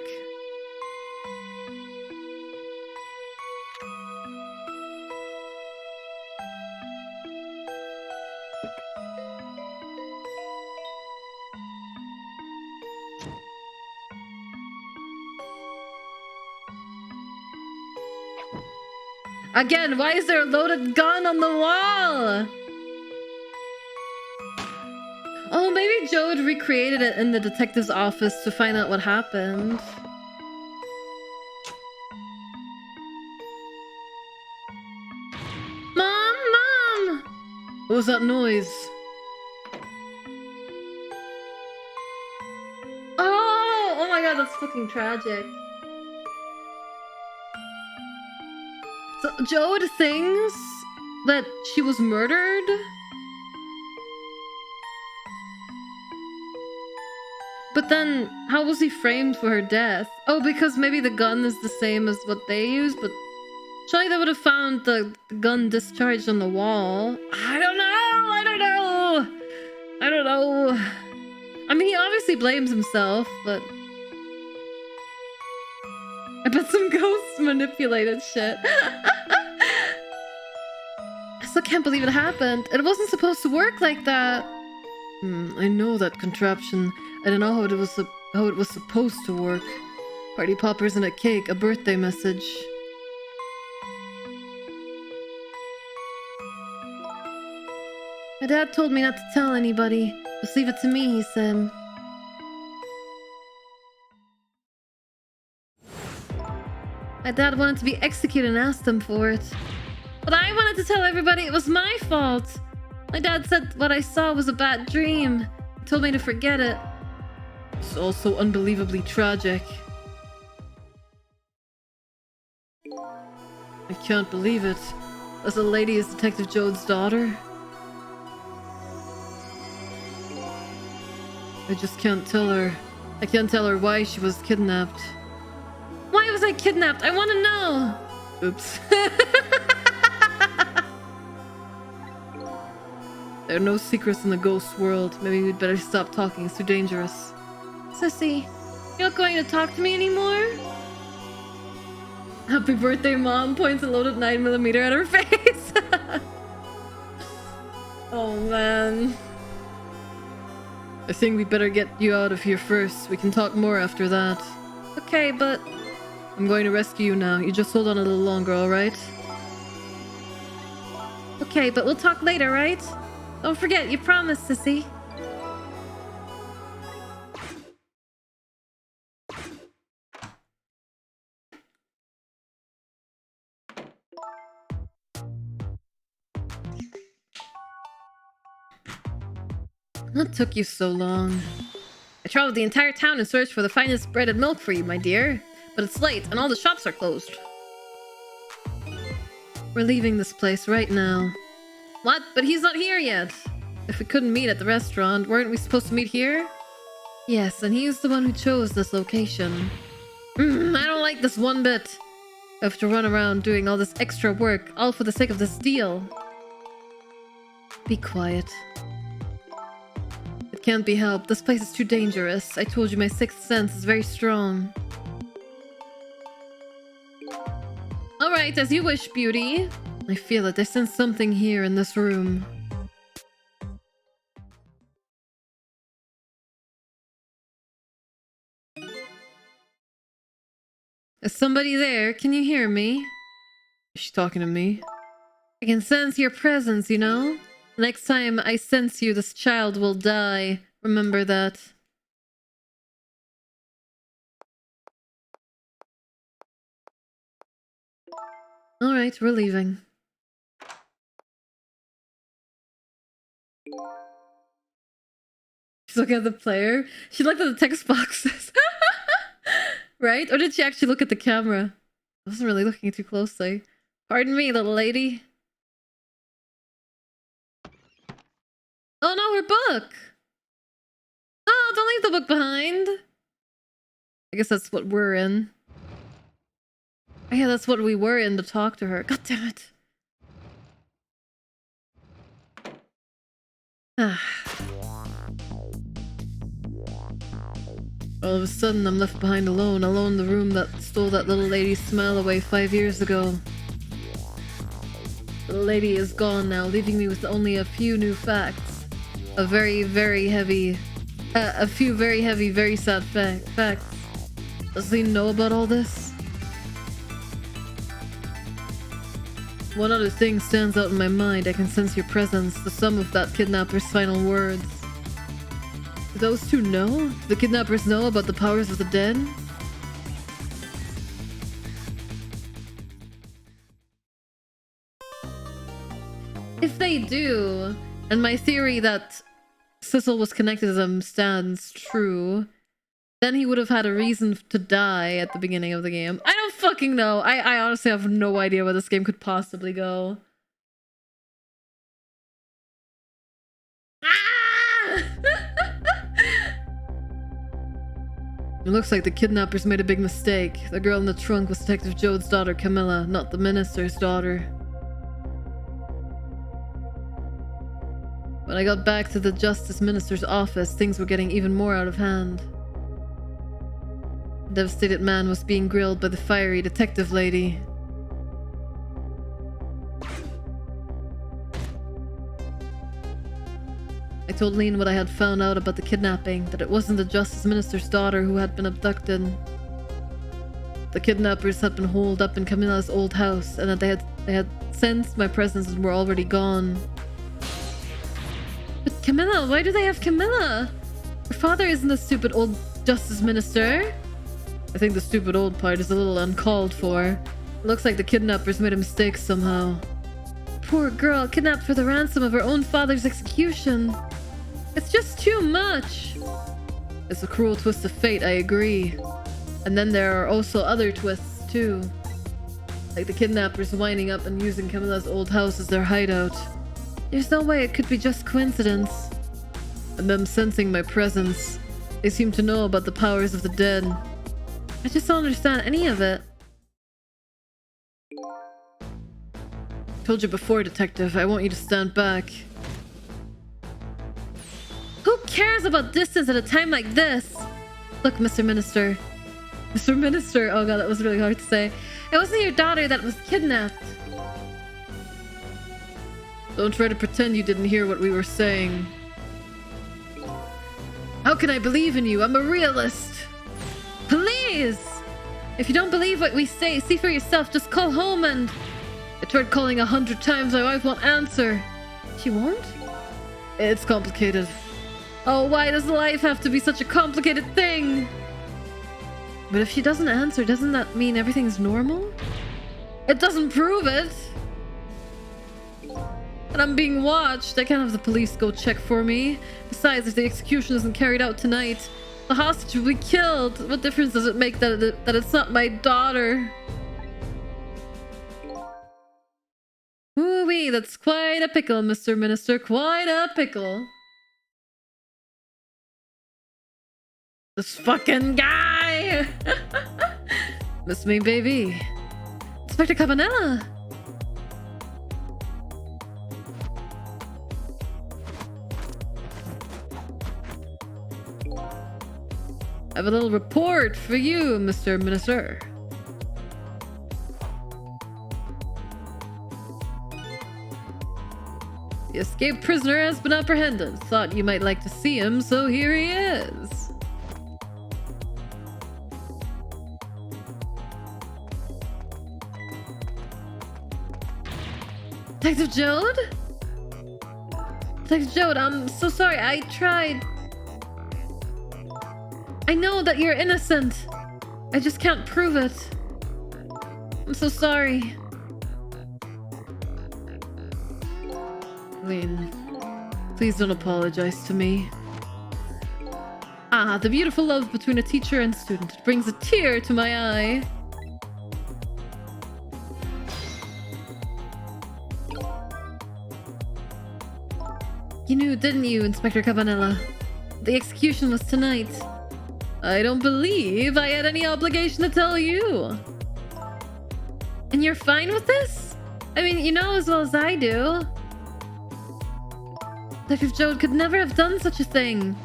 Again, why is there a loaded gun on the wall? Oh, maybe Jode recreated it in the detective's office to find out what happened. Mom! What was that noise? Oh my god, that's fucking tragic. So Jode thinks that she was murdered? But then, how was he framed for her death? Oh, because maybe the gun is the same as what they used, but surely they would have found the gun discharged on the wall. I don't know! I mean, he obviously blames himself, but I bet some ghosts manipulated shit. I still can't believe it happened. It wasn't supposed to work like that. I know that contraption. I don't know how it was supposed to work. Party poppers and a cake, a birthday message. My dad told me not to tell anybody. Just leave it to me, he said. My dad wanted to be executed and asked him for it. But I wanted to tell everybody it was my fault. My dad said what I saw was a bad dream. He told me to forget it. It's also unbelievably tragic. I can't believe it. This lady is Detective Jode's daughter. I just can't tell her. I can't tell her why she was kidnapped. Why was I kidnapped? I want to know. Oops. There are no secrets in the ghost world. Maybe we'd better stop talking. It's too dangerous. Sissy, you're not going to talk to me anymore? Happy birthday, Mom. Points a loaded 9mm at her face. Oh, man. I think we better get you out of here first. We can talk more after that. Okay, but... I'm going to rescue you now. You just hold on a little longer, alright? Okay, but we'll talk later, right? Don't forget, you promised, Sissy. What took you so long? I traveled the entire town in search for the finest bread and milk for you, my dear. But it's late, and all the shops are closed. We're leaving this place right now. What? But he's not here yet. If we couldn't meet at the restaurant, weren't we supposed to meet here? Yes, and he's the one who chose this location. I don't like this one bit. I have to run around doing all this extra work, all for the sake of this deal. Be quiet. It can't be helped. This place is too dangerous. I told you my sixth sense is very strong. Alright, as you wish, beauty. I feel it. I sense something here in this room. Is somebody there? Can you hear me? Is she talking to me? I can sense your presence, you know? Next time I sense you, this child will die. Remember that. Alright, we're leaving. She's looking at the player. She looked at the text boxes. Right? Or did she actually look at the camera? I wasn't really looking too closely. Pardon me, little lady. Oh no, her book! Oh, don't leave the book behind! I guess that's what we're in. Oh, yeah, that's what we were in to talk to her. God damn it. All of a sudden, I'm left behind alone in the room that stole that little lady's smile away 5 years ago. The lady is gone now, leaving me with only a few new facts. A few very heavy, very sad facts. Does he know about all this? One other thing stands out in my mind. I can sense your presence, the sum of that kidnapper's final words. Do those two know? Do the kidnappers know about the powers of the dead? If they do, and my theory that Sissel was connected to them stands true, then he would have had a reason to die at the beginning of the game. I don't fucking know. I honestly have no idea where this game could possibly go. Ah! It looks like the kidnappers made a big mistake. The girl in the trunk was Detective Jode's daughter, Camilla, not the minister's daughter. When I got back to the Justice Minister's office, things were getting even more out of hand. The devastated man was being grilled by the fiery detective lady. I told Lean what I had found out about the kidnapping, that it wasn't the Justice Minister's daughter who had been abducted. The kidnappers had been holed up in Camilla's old house, and that they had sensed my presence and were already gone. But Camilla, why do they have Camilla? Her father isn't the stupid old Justice Minister. I think the stupid old part is a little uncalled for. It looks like the kidnappers made a mistake somehow. Poor girl, kidnapped for the ransom of her own father's execution. It's just too much. It's a cruel twist of fate, I agree. And then there are also other twists too. Like the kidnappers winding up and using Camilla's old house as their hideout. There's no way it could be just coincidence. And them sensing my presence. They seem to know about the powers of the dead. I just don't understand any of it. Told you before, Detective, I want you to stand back. Who cares about distance at a time like this? Look, Mr. Minister. Mr. Minister, oh god, that was really hard to say. It wasn't your daughter that was kidnapped. Don't try to pretend you didn't hear what we were saying. How can I believe in you? I'm a realist. Please! If you don't believe what we say, see for yourself. Just call home and... I tried calling 100 times. My wife won't answer. She won't? It's complicated. Oh, why does life have to be such a complicated thing? But if she doesn't answer, doesn't that mean everything's normal? It doesn't prove it. And I'm being watched. I can't have the police go check for me. Besides, if the execution isn't carried out tonight, the hostage will be killed. What difference does it make that it's not my daughter? Ooh-wee, that's quite a pickle, Mr. Minister. Quite a pickle. This fucking guy! Miss me, baby. Inspector Cabanela! I have a little report for you, Mr. Minister. The escaped prisoner has been apprehended. Thought you might like to see him, so here he is. Detective Jode? Detective Jode, I'm so sorry. I tried. I know that you're innocent. I just can't prove it. I'm so sorry. Lynn, please don't apologize to me. Ah, the beautiful love between a teacher and student. It brings a tear to my eye. You knew, didn't you, Inspector Cabanela? The execution was tonight. I don't believe I had any obligation to tell you. And you're fine with this? I mean, you know as well as I do. Detective Joad could never have done such a thing.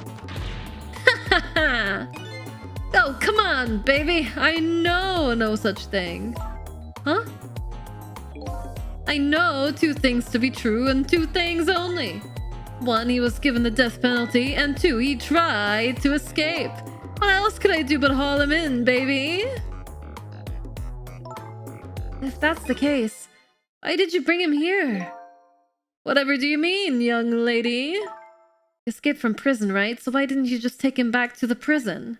Oh, come on, baby. I know no such thing. Huh? I know two things to be true and two things only. One, he was given the death penalty, and two, he tried to escape. What else could I do but haul him in, baby? If that's the case, why did you bring him here? Whatever do you mean, young lady? You escaped from prison, right? So why didn't you just take him back to the prison?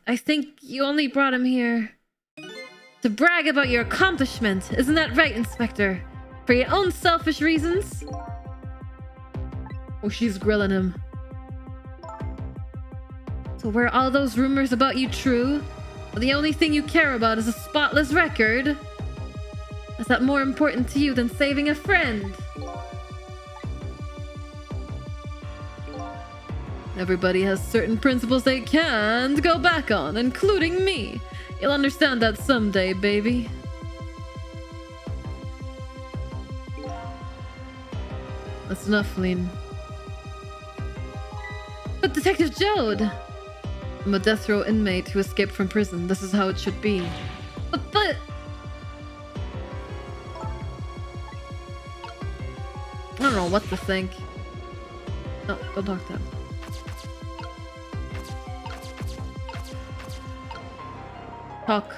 I think you only brought him here to brag about your accomplishment. Isn't that right, Inspector? For your own selfish reasons? Oh, she's grilling him. So were all those rumors about you true? Well, the only thing you care about is a spotless record? Is that more important to you than saving a friend? Everybody has certain principles they can't go back on, including me. You'll understand that someday, baby. That's enough, Lean. But Detective Joad! I'm a death row inmate who escaped from prison. This is how it should be. But... I don't know what to think. No, don't talk to him. Talk.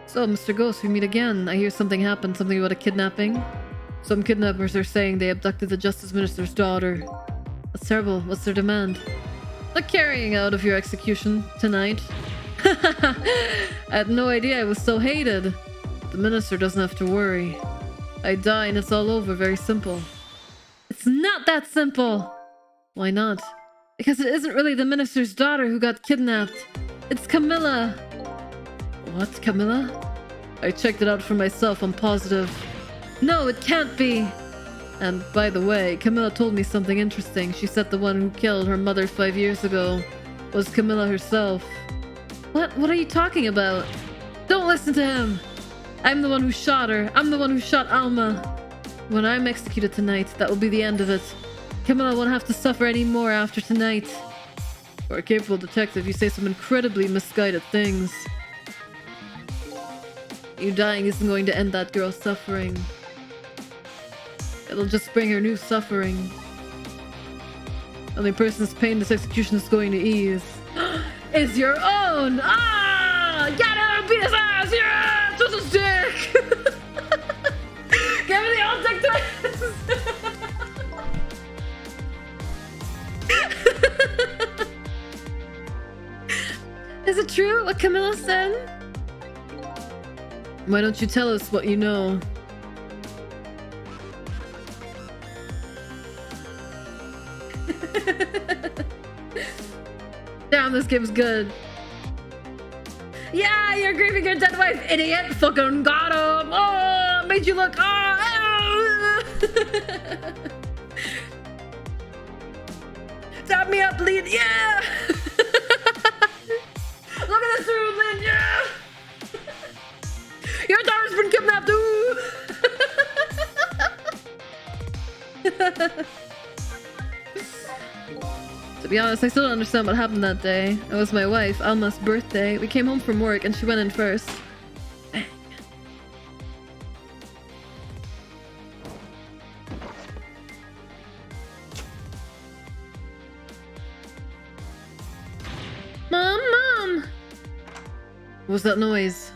So, Mr. Ghost, we meet again. I hear something happened. Something about a kidnapping. Some kidnappers are saying they abducted the Justice Minister's daughter. That's terrible. What's their demand? The carrying out of your execution tonight. I had no idea I was so hated. The minister doesn't have to worry. I die and it's all over. Very simple. It's not that simple. Why not? Because it isn't really the minister's daughter who got kidnapped. It's Camilla. What, Camilla? I checked it out for myself. I'm positive. No, it can't be. And by the way, Camilla told me something interesting. She said the one who killed her mother 5 years ago was Camilla herself. What? What are you talking about? Don't listen to him. I'm the one who shot her. I'm the one who shot Alma. When I'm executed tonight, that will be the end of it. Camilla won't have to suffer any more after tonight. For a capable detective, you say some incredibly misguided things. You dying isn't going to end that girl's suffering. It'll just bring her new suffering. The only person's pain this execution is going to ease is your own! Ah! Get him! Beat his ass! Yeah! Twist his dick! Give me the old dick twist! Is it true what Camilla said? Why don't you tell us what you know? Damn, this game's good. Yeah, you're grieving your dead wife, idiot! Fucking got him! Oh, made you look... Oh! Tap me up, Lynn! Yeah! Look at this room, Lynn! Yeah! Your daughter's been kidnapped! Ooh! To be honest, I still don't understand what happened that day. It was my wife, Alma's birthday. We came home from work and she went in first. Bang. Mom, Mom! What was that noise?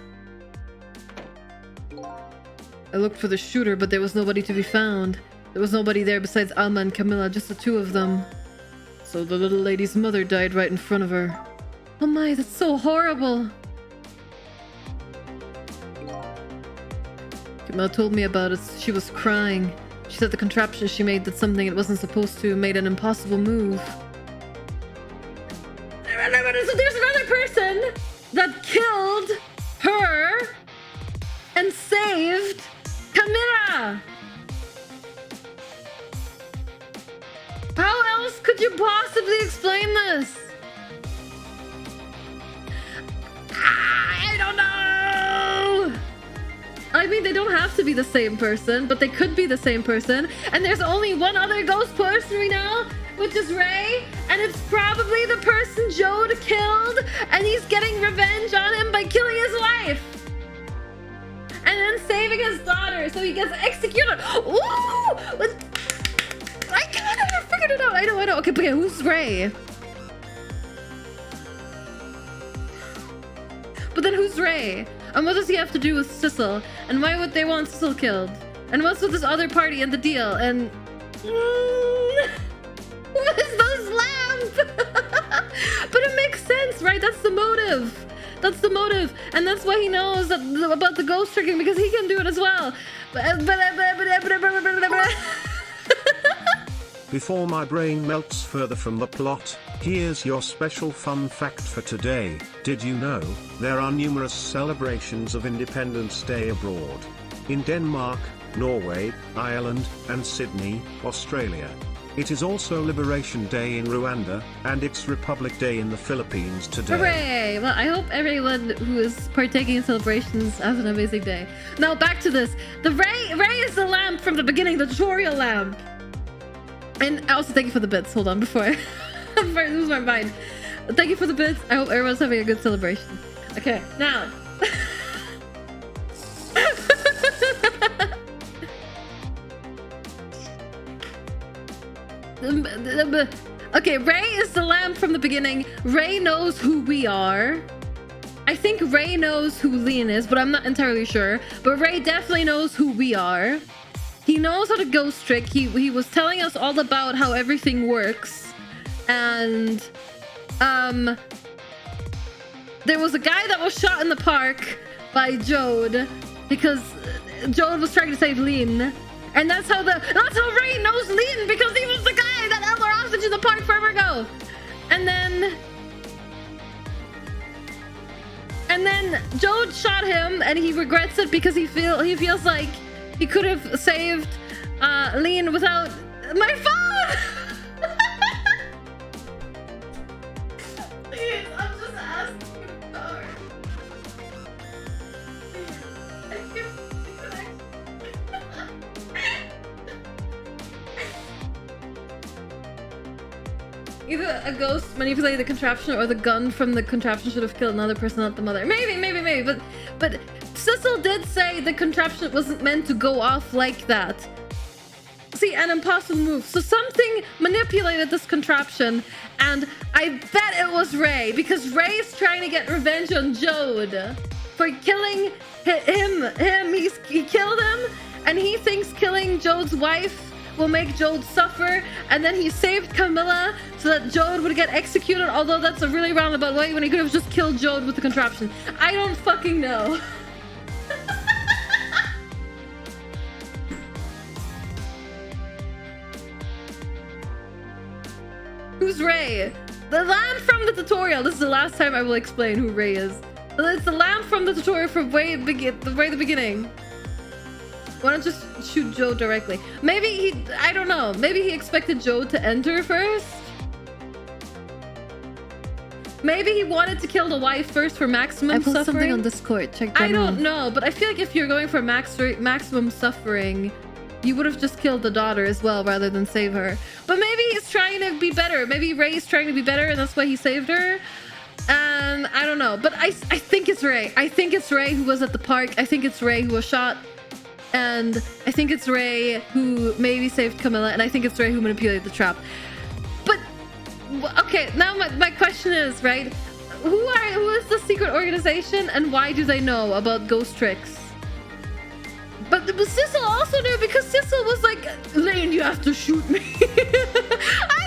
I looked for the shooter, but there was nobody to be found. There was nobody there besides Alma and Camilla, just the two of them. So the little lady's mother died right in front of her. Oh my, that's so horrible. Camilla told me about it. She was crying. She said the contraption she made did something it wasn't supposed to, made an impossible move. So there's another person that killed her and saved Camilla. How else could you possibly explain this? I don't know. I mean, they don't have to be the same person, but they could be the same person. And there's only one other ghost person we know, which is Ray, and it's probably the person Jode killed, and he's getting revenge on him by killing his wife and then saving his daughter, so he gets executed. Ooh! I never figured it out. I know. Okay, but who's Ray? But then who's Ray? And what does he have to do with Sissel? And why would they want Sissel killed? And what's with this other party and the deal? And what is this lamp? But it makes sense, right? That's the motive. That's the motive. And that's why he knows that, about the ghost tricking, because he can do it as well.
Before my brain melts further from the plot, here's your special fun fact for today. Did you know, there are numerous celebrations of Independence Day abroad? In Denmark, Norway, Ireland, and Sydney, Australia. It is also Liberation Day in Rwanda, and it's Republic Day in the Philippines today.
Hooray! Well, I hope everyone who is partaking in celebrations has an amazing day. Now, back to this. The Ray is the lamp from the beginning, the tutorial lamp. And also, thank you for the bits. Hold on, before I lose my mind. Thank you for the bits. I hope everyone's having a good celebration. Okay, now. Okay, Ray is the lamp from the beginning. Ray knows who we are. I think Ray knows who Lean is, but I'm not entirely sure. But Ray definitely knows who we are. He knows how to ghost trick. He was telling us all about how everything works. And there was a guy that was shot in the park by Jode because Jode was trying to save Lean. And that's how Ray knows Lean, because he was the guy that held her hostage in the park forever ago. And then Jode shot him, and he regrets it because he feels like he could have saved Lean without my phone. Please, I'm just asking. Sorry. Either a ghost manipulated the contraption, or the gun from the contraption should have killed another person, not the mother. Maybe. But Sissel did say the contraption wasn't meant to go off like that. See, an impossible move. So something manipulated this contraption, and I bet it was Ray, because Ray's trying to get revenge on Jode for killing him. He killed him, and he thinks killing Jode's wife will make Jode suffer, and then he saved Camilla so that Jode would get executed, although that's a really roundabout way when he could have just killed Jode with the contraption. I don't fucking know. Who's Ray? The lamp from the tutorial. This is the last time I will explain who Ray is. It's the lamp from the tutorial from way the beginning. Why don't just shoot Jode directly? Maybe I don't know. Maybe he expected Jode to enter first? Maybe he wanted to kill the wife first for maximum suffering? I put something on Discord. Check that out. I don't know, but I feel like if you're going for maximum suffering, you would have just killed the daughter as well rather than save her. But maybe he's trying to be better. Maybe Ray's trying to be better and that's why he saved her. I don't know. But I think it's Ray. I think it's Ray who was at the park. I think it's Ray who was shot. And I think it's Ray who maybe saved Camilla, and I think it's Ray who manipulated the trap. But okay, now my question is, right? Who is the secret organization, and why do they know about ghost tricks? But Sissel also knew, because Sissel was like, Lane, you have to shoot me. I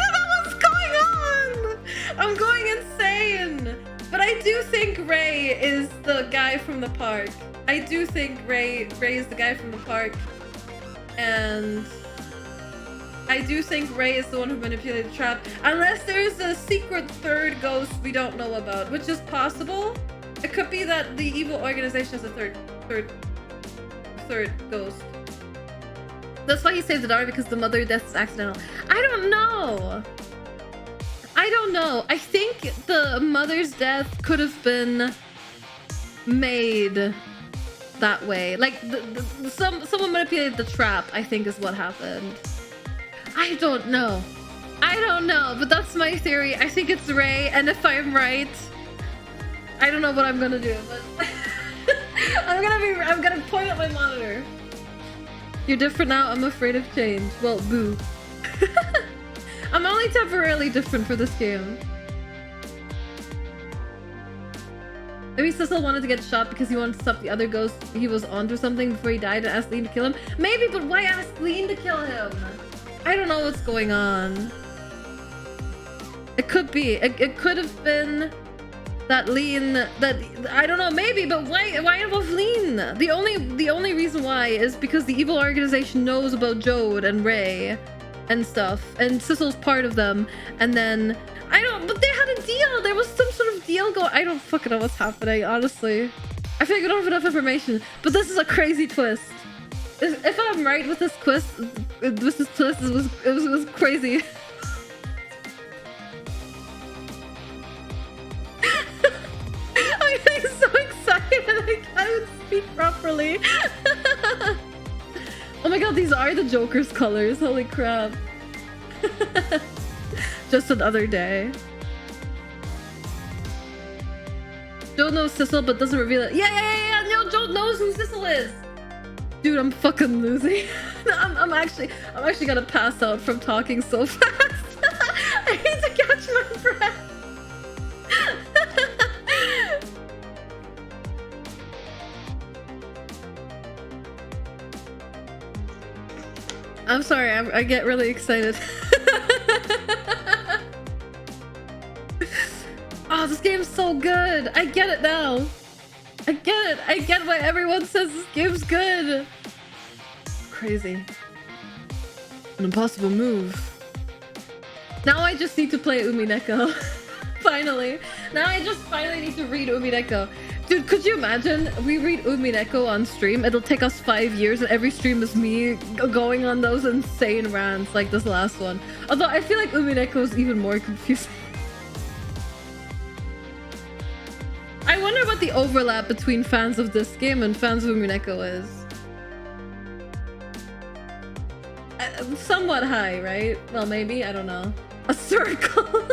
don't know what's going on. I'm going insane. But I do think Ray is the guy from the park. I do think Ray is the guy from the park, and I do think Ray is the one who manipulated the trap. Unless there's a secret third ghost we don't know about, which is possible. It could be that the evil organization has a third ghost. That's why he saved the daughter, because the mother death is accidental. I don't know. I don't know. I think the mother's death could have been made that way. Like someone manipulated the trap, I think is what happened. I don't know. I don't know, but that's my theory. I think it's Ray, and if I'm right, I don't know what I'm gonna do, but I'm gonna point at my monitor. You're different now, I'm afraid of change. Well, boo. I'm only temporarily different for this game. Maybe Cecil wanted to get shot because he wanted to stop the other ghost he was onto something before he died and asked Lean to kill him. Maybe, but why ask Lean to kill him? I don't know what's going on. It could be. It could have been that Lean, that I don't know, maybe, but why involve Lean? The only reason why is because the evil organization knows about Jode and Ray and stuff, and Cecil's part of them, and then but they had a deal. There was some sort of deal going. I don't fucking know what's happening, honestly. I feel like we don't have enough information, but this is a crazy twist. If I'm right with this twist, it was crazy. I'm getting so excited I can't even speak properly. Oh my god, these are the Joker's colors. Holy crap. Just another day. Joe knows Cecil but doesn't reveal it. Yeah. No, Joe knows who Cecil is. Dude, I'm fucking losing. I'm actually gonna pass out from talking so fast. I need to catch my breath. I'm sorry, I get really excited. Oh, this game's so good. I get it now. I get it. I get why everyone says this game's good. Crazy. An impossible move. Now I just need to play Umineko. Finally. Now I just finally need to read Umineko. Dude, could you imagine? We read Umineko on stream. It'll take us 5 years and every stream is me going on those insane rants like this last one. Although I feel like Umineko is even more confusing. I wonder what the overlap between fans of this game and fans of Umineko is. Somewhat high, right? Well, maybe. I don't know. A circle.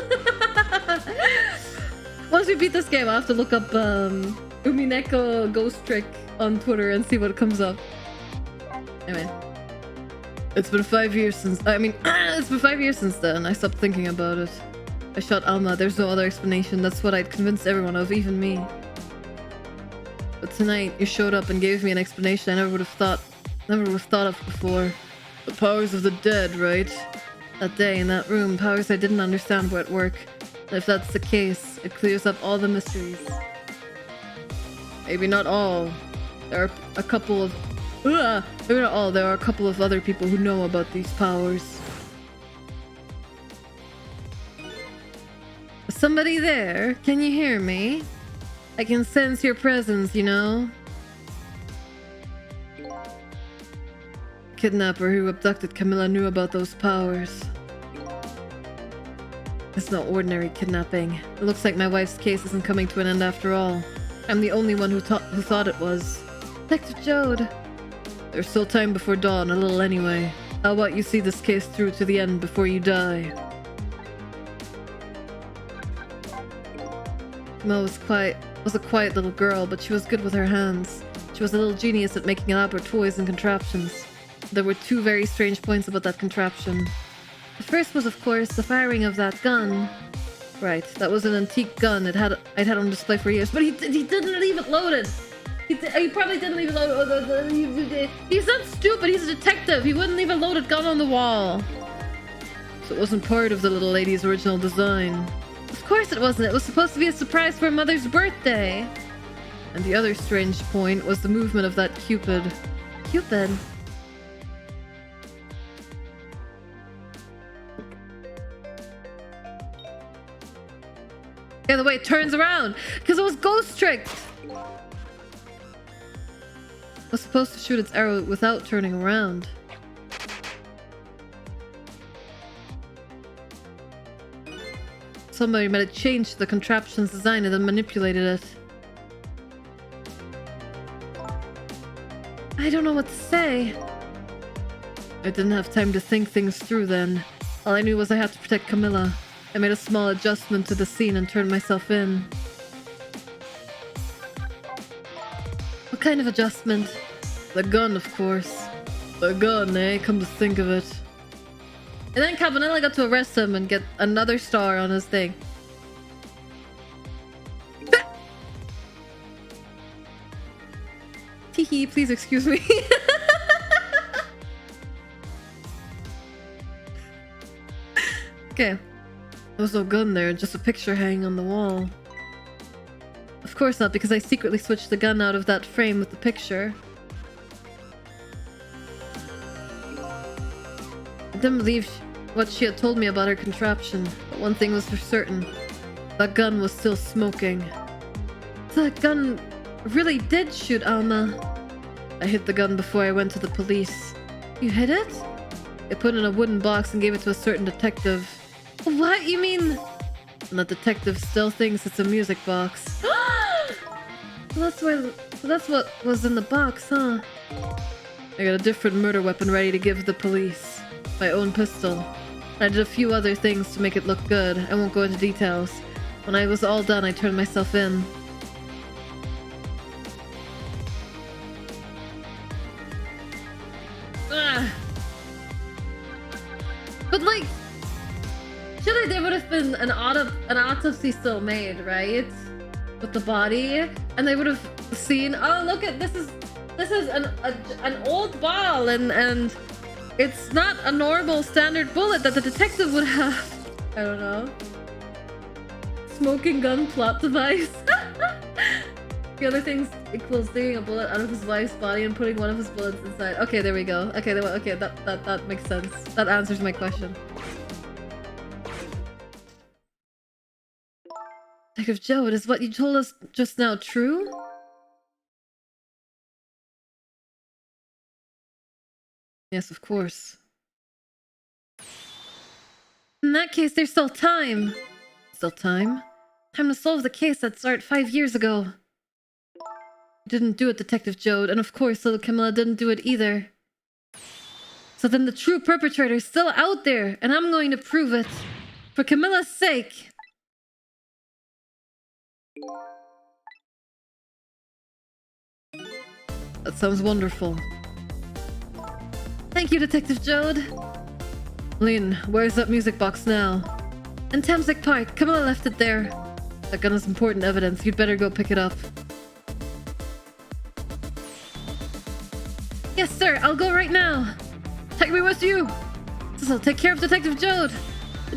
Once we beat this game, I'll have to look up Umineko Ghost Trick on Twitter and see what comes up. Anyway. It's been 5 years since... it's been 5 years since then. I stopped thinking about it. I shot Alma. There's no other explanation. That's what I'd convinced everyone of, even me. But tonight, you showed up and gave me an explanation I never would have thought of before. The powers of the dead, right? That day in that room, powers I didn't understand were at work. And if that's the case, it clears up all the mysteries. Maybe not all. There are a couple of... maybe not all. There are a couple of other people who know about these powers. Somebody there? Can you hear me? I can sense your presence, you know? The kidnapper who abducted Camilla knew about those powers. It's no ordinary kidnapping. It looks like my wife's case isn't coming to an end after all. I'm the only one who thought it was. Detective Jode. There's still time before dawn, a little anyway. How about you see this case through to the end before you die? Mo was a quiet little girl, but she was good with her hands. She was a little genius at making elaborate toys and contraptions. There were two very strange points about that contraption. The first was, of course, the firing of that gun. Right, that was an antique gun I'd had on display for years, but he didn't leave it loaded. He probably didn't leave it loaded. He's not stupid, he's a detective. He wouldn't leave a loaded gun on the wall. So it wasn't part of the little lady's original design. Of course it wasn't. It was supposed to be a surprise for her mother's birthday. And the other strange point was the movement of that Cupid. Cupid? Yeah, the way it turns around. Because it was ghost tricked. It was supposed to shoot its arrow without turning around. Somebody might have changed the contraption's design and then manipulated it. I don't know what to say. I didn't have time to think things through then. All I knew was I had to protect Camilla. I made a small adjustment to the scene and turned myself in. What kind of adjustment? The gun, of course. The gun, eh? Come to think of it. And then Cabanela got to arrest him and get another star on his thing. Teehee, please excuse me. Okay. There was no gun there, just a picture hanging on the wall. Of course not, because I secretly switched the gun out of that frame with the picture. I didn't believe what she had told me about her contraption, but one thing was for certain. That gun was still smoking. That gun really did shoot Alma. I hid the gun before I went to the police. You hid it? I put it in a wooden box and gave it to a certain detective. What? You mean... And the detective still thinks it's a music box. That's what was in the box, huh? I got a different murder weapon ready to give the police. My own pistol. I did a few other things to make it look good. I won't go into details. When I was all done, I turned myself in. But like, surely there would have been an autopsy still made, right? With the body, and they would have seen, oh look at this is an old bottle, and it's not a normal standard bullet that the detective would have. I don't know. Smoking gun plot device. The other things equals digging a bullet out of his wife's body and putting one of his bullets inside. Okay, there we go. Okay, okay, that makes sense. That answers my question. Detective Joe, is what you told us just now true? Yes, of course. In that case, there's still time. Still time? Time to solve the case that started 5 years ago. You didn't do it, Detective Jode, and of course little Camilla didn't do it either. So then the true perpetrator is still out there, and I'm going to prove it. For Camilla's sake. That sounds wonderful. Thank you, Detective Jode. Lynn, where's that music box now? In Tamsic Park. Camilla left it there. That gun is important evidence. You'd better go pick it up. Yes, sir. I'll go right now. Take me with you. I'll take care of Detective Jode.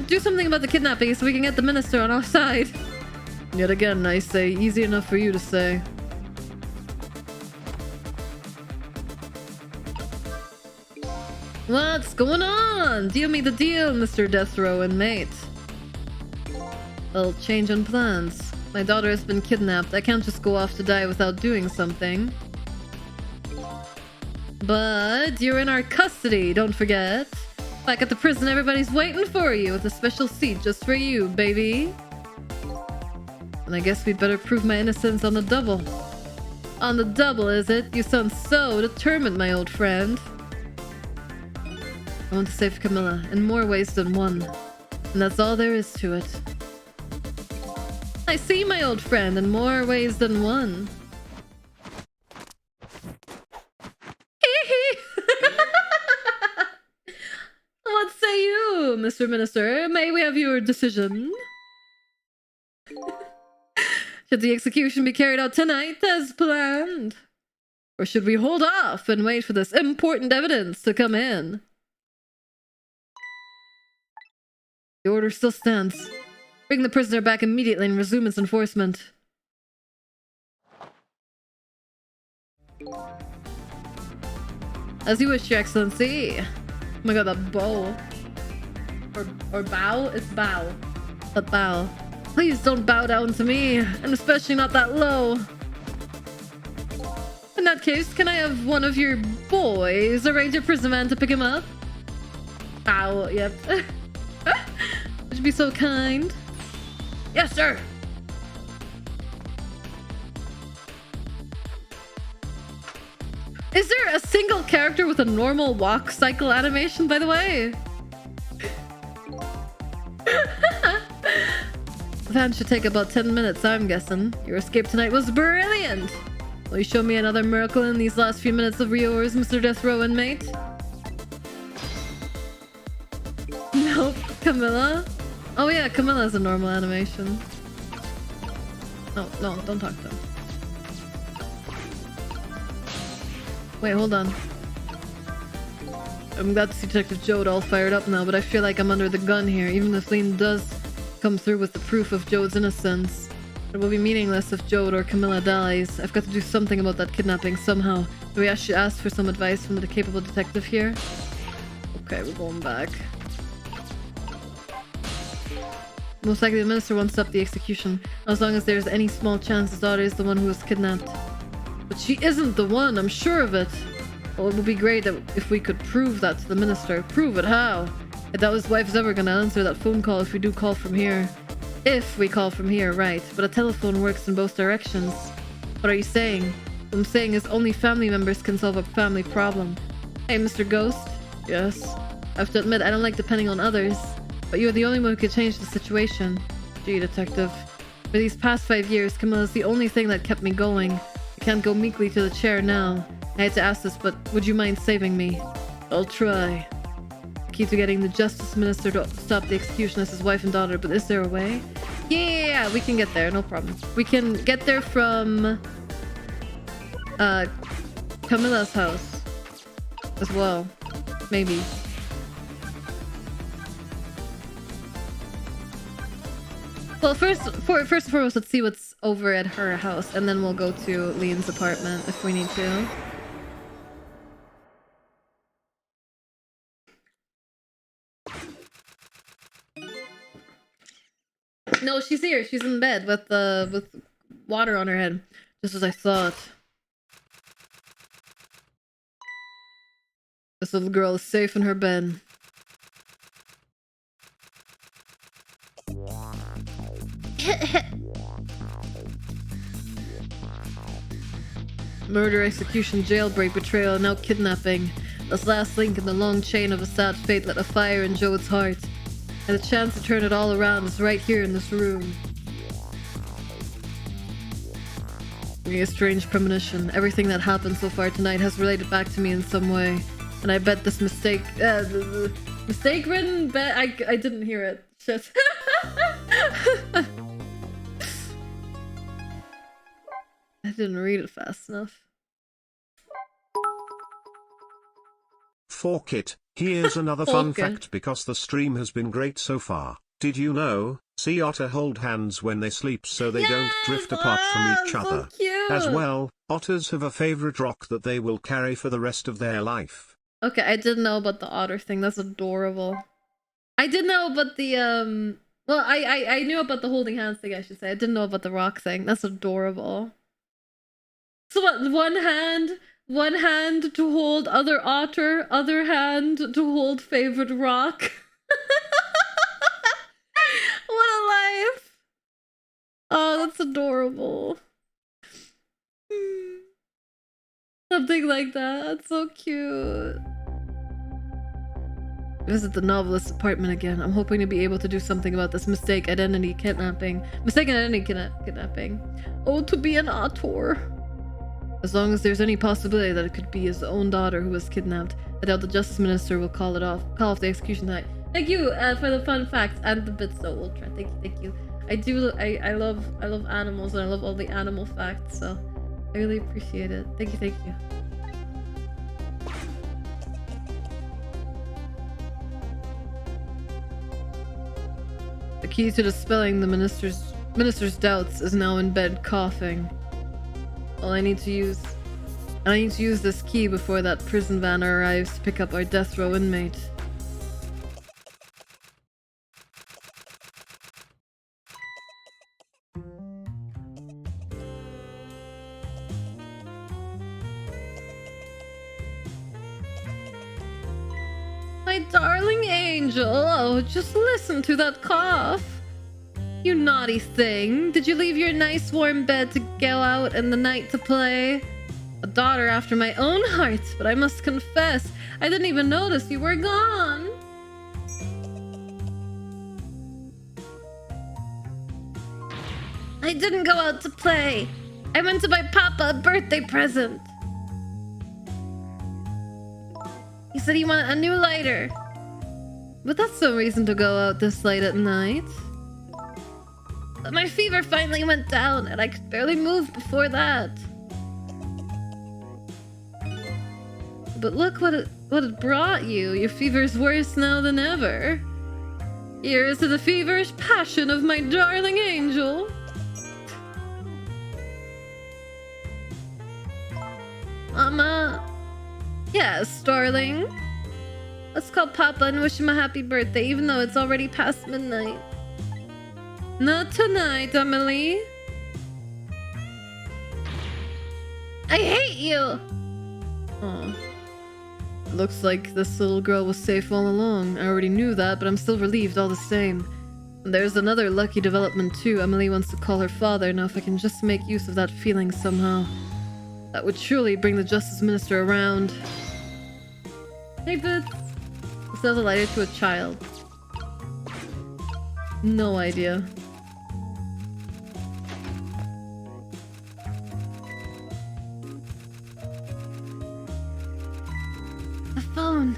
Do something about the kidnapping so we can get the minister on our side. Yet again, I say, easy enough for you to say. What's going on? Deal me the deal, Mr. Death Row inmate. Well, change in plans. My daughter has been kidnapped. I can't just go off to die without doing something. But you're in our custody, don't forget. Back at the prison, everybody's waiting for you with a special seat just for you, baby. And I guess we'd better prove my innocence on the double. On the double, is it? You sound so determined, my old friend. I want to save Camilla in more ways than one. And that's all there is to it. I see, my old friend, in more ways than one. What say you, Mr. Minister? May we have your decision? Should the execution be carried out tonight as planned? Or should we hold off and wait for this important evidence to come in? The order still stands. Bring the prisoner back immediately and resume its enforcement. As you wish, Your Excellency. Oh my god, that bow. Or bow? It's bow. That bow. Please don't bow down to me, and especially not that low. In that case, can I have one of your boys arrange a prison van to pick him up? Ow, yep. Would you be so kind? Yes, sir! Is there a single character with a normal walk cycle animation, by the way? The van should take about 10 minutes, I'm guessing. Your escape tonight was brilliant! Will you show me another miracle in these last few minutes of yours, Mr. Death Row inmate? Nope. Camilla? Oh yeah, Camilla's a normal animation. No, don't talk to him. Wait, hold on. I'm glad to see Detective Jode all fired up now, but I feel like I'm under the gun here. Even if Lean does come through with the proof of Jode's innocence, it will be meaningless if Jode or Camilla dies. I've got to do something about that kidnapping somehow. Do we actually ask for some advice from the capable detective here? Okay, we're going back. Most likely the minister won't stop the execution, as long as there's any small chance his daughter is the one who was kidnapped. But she isn't the one, I'm sure of it. Well, it would be great that if we could prove that to the minister. Prove it? How? I doubt his wife's ever gonna answer that phone call if we do call from here. If we call from here, right. But a telephone works in both directions. What are you saying? What I'm saying is only family members can solve a family problem. Hey, Mr. Ghost? Yes? I have to admit, I don't like depending on others. But you're the only one who could change the situation. Gee, detective. For these past 5 years, Camilla's the only thing that kept me going. I can't go meekly to the chair now. I had to ask this, but would you mind saving me? I'll try. The key to getting the justice minister to stop the execution is his wife and daughter, but is there a way? Yeah, we can get there, no problem. We can get there from Camilla's house as well. Maybe. Well, first and foremost, let's see what's over at her house, and then we'll go to Lean's apartment if we need to. No, she's here. She's in bed with water on her head, just as I thought. This little girl is safe in her bed. Murder, execution, jailbreak, betrayal, now kidnapping. This last link in the long chain of a sad fate lit a fire in Jode's heart. And the chance to turn it all around is right here in this room. A strange premonition. Everything that happened so far tonight has related back to me in some way. And I bet this mistake-ridden bet I didn't hear it. Shit. I didn't read it fast enough.
Fork it. Here's another fun fact because the stream has been great so far. Did you know, sea otter hold hands when they sleep so they don't drift apart from each other?
So cute.
As well, otters have a favorite rock that they will carry for the rest of their life.
Okay, I didn't know about the otter thing. That's adorable. I did know about the well, I knew about the holding hands thing, I should say. I didn't know about the rock thing. That's adorable. So what, one hand to hold other otter, other hand to hold favorite rock. What a life. Oh, that's adorable. Something like that. That's so cute. Visit the novelist's apartment again. I'm hoping to be able to do something about this mistaken identity kidnapping. Oh, to be an otter. As long as there's any possibility that it could be his own daughter who was kidnapped, I doubt the justice minister will call off the execution tonight. Thank you for the fun facts and the bits so ultra. Thank you. I love animals and I love all the animal facts, so I really appreciate it. Thank you. The key to dispelling the minister's doubts is now in bed coughing. Well, I need to use this key before that prison van arrives to pick up our death row inmate. darling angel. Oh, just listen to that cough. You naughty thing. Did you leave your nice warm bed to go out in the night to play? A daughter after my own heart, but I must confess, I didn't even notice you were gone. I didn't go out to play. I went to buy Papa a birthday present. He said he wanted a new lighter. But that's no reason to go out this late at night. But my fever finally went down and I could barely move before that. But look what it brought you. Your fever's worse now than ever. Here's to the feverish passion of my darling angel. Mama. Yes, darling. Let's call Papa and wish him a happy birthday, even though it's already past midnight. Not tonight, Emily. I hate you! Oh. Looks like this little girl was safe all along. I already knew that, but I'm still relieved all the same. And there's another lucky development too. Emily wants to call her father. Now if I can just make use of that feeling somehow, that would surely bring the Justice Minister around. Hey, Boots. Sells a lighter to a child. No idea. The phone.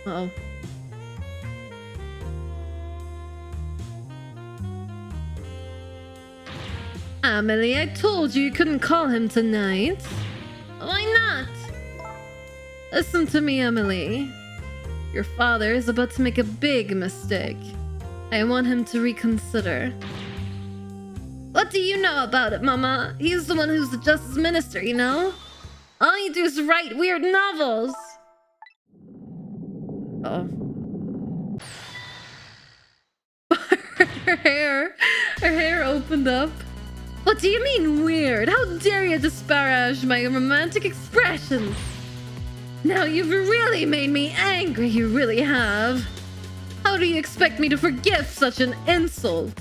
Uh-oh. Emily, I told you couldn't call him tonight. Why not? Listen to me, Emily. Your father is about to make a big mistake. I want him to reconsider. What do you know about it, Mama? He's the one who's the Justice Minister, you know? All you do is write weird novels. Oh. Her hair opened up. What do you mean weird? How dare you disparage my romantic expressions? Now you've really made me angry, you really have. How do you expect me to forgive such an insult?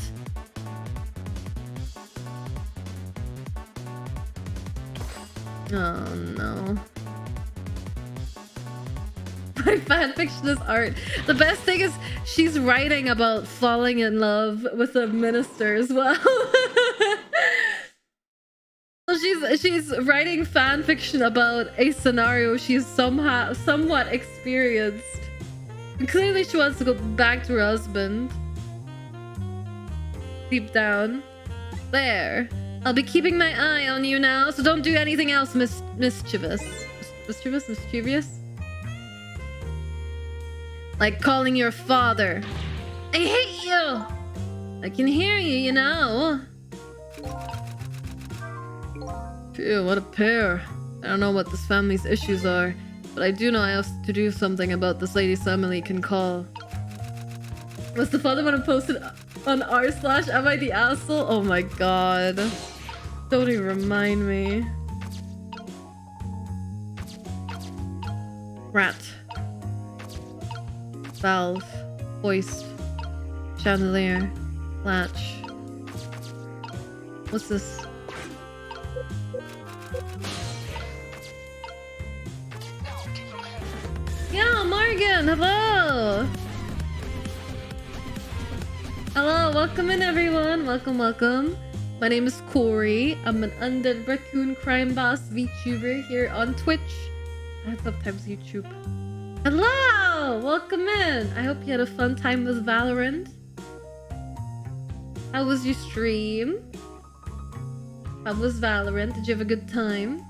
Oh no. My fanfiction is art. The best thing is she's writing about falling in love with a minister as well. She's writing fan fiction about a scenario she's somewhat experienced. And clearly she wants to go back to her husband. Deep down. There. I'll be keeping my eye on you now, so don't do anything else mischievous. Mischievous? Like calling your father. I hate you! I can hear you, you know. Phew, what a pair. I don't know what this family's issues are, but I do know I have to do something about this lady so Emily can call. Was the father one posted on r/am I the asshole? Oh my god. Don't even remind me. Rat. Valve. Hoist. Chandelier. Latch. What's this? Yeah, Morgan! Hello! Hello, welcome in everyone. Welcome. My name is Kori. I'm an undead raccoon crime boss VTuber here on Twitch. I sometimes YouTube. Hello! Welcome in! I hope you had a fun time with Valorant. How was your stream? How was Valorant? Did you have a good time?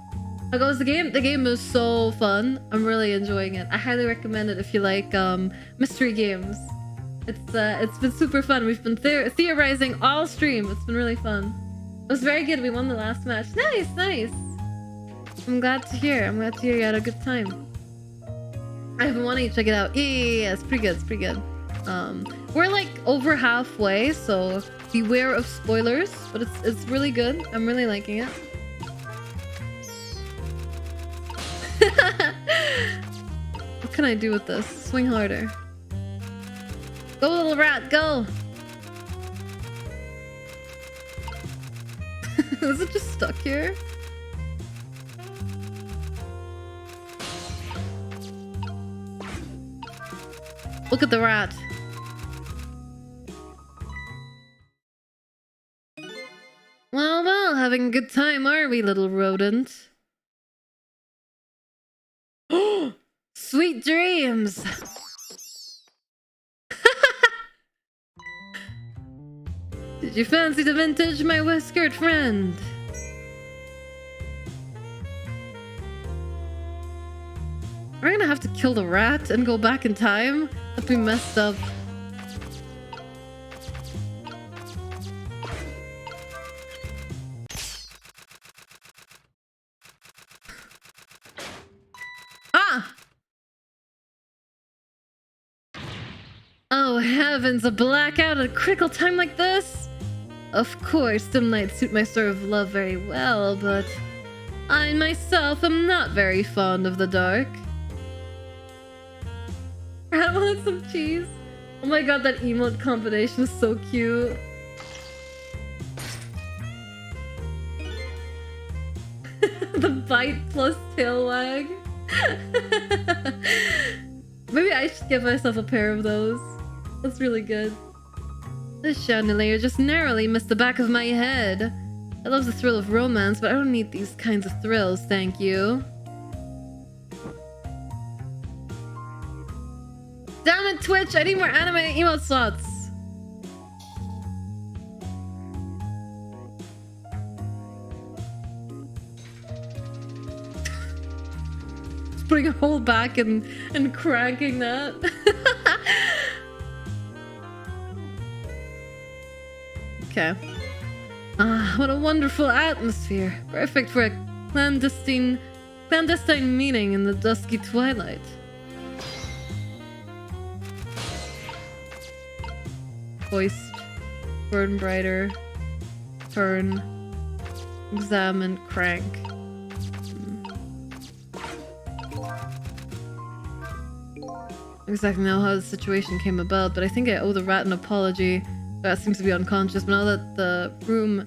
How goes the game? The game is so fun. I'm really enjoying it. I highly recommend it if you like mystery games. It's been super fun. We've been theorizing all stream. It's been really fun. It was very good. We won the last match. Nice. I'm glad to hear. You had a good time. I haven't won it. Check it out. Yeah. It's pretty good. We're like over halfway, so beware of spoilers. But it's really good. I'm really liking it. What can I do with this? Swing harder. Go, little rat, go! Is it just stuck here? Look at the rat. Well, well, having a good time, are we, little rodent? Sweet dreams! Did you fancy the vintage, my whiskered friend? Are we gonna have to kill the rat and go back in time? That'd be messed up. Ah! Oh heavens, a blackout at a critical time like this? Of course, dim lights suit my sort of love very well, but I myself am not very fond of the dark. I want some cheese. Oh my god, that emote combination is so cute. The bite plus tail wag. Maybe I should give myself a pair of those. That's really good. This chandelier just narrowly missed the back of my head. I love the thrill of romance, but I don't need these kinds of thrills, thank you. Damn it, Twitch! I need more anime emote slots! Just putting a hole back and cranking that. Okay. Ah, what a wonderful atmosphere. Perfect for a clandestine meeting in the dusky twilight. Hoist, burn brighter, turn, examine, crank. I don't exactly know how the situation came about, but I think I owe the rat an apology. The rat seems to be unconscious, but now that the room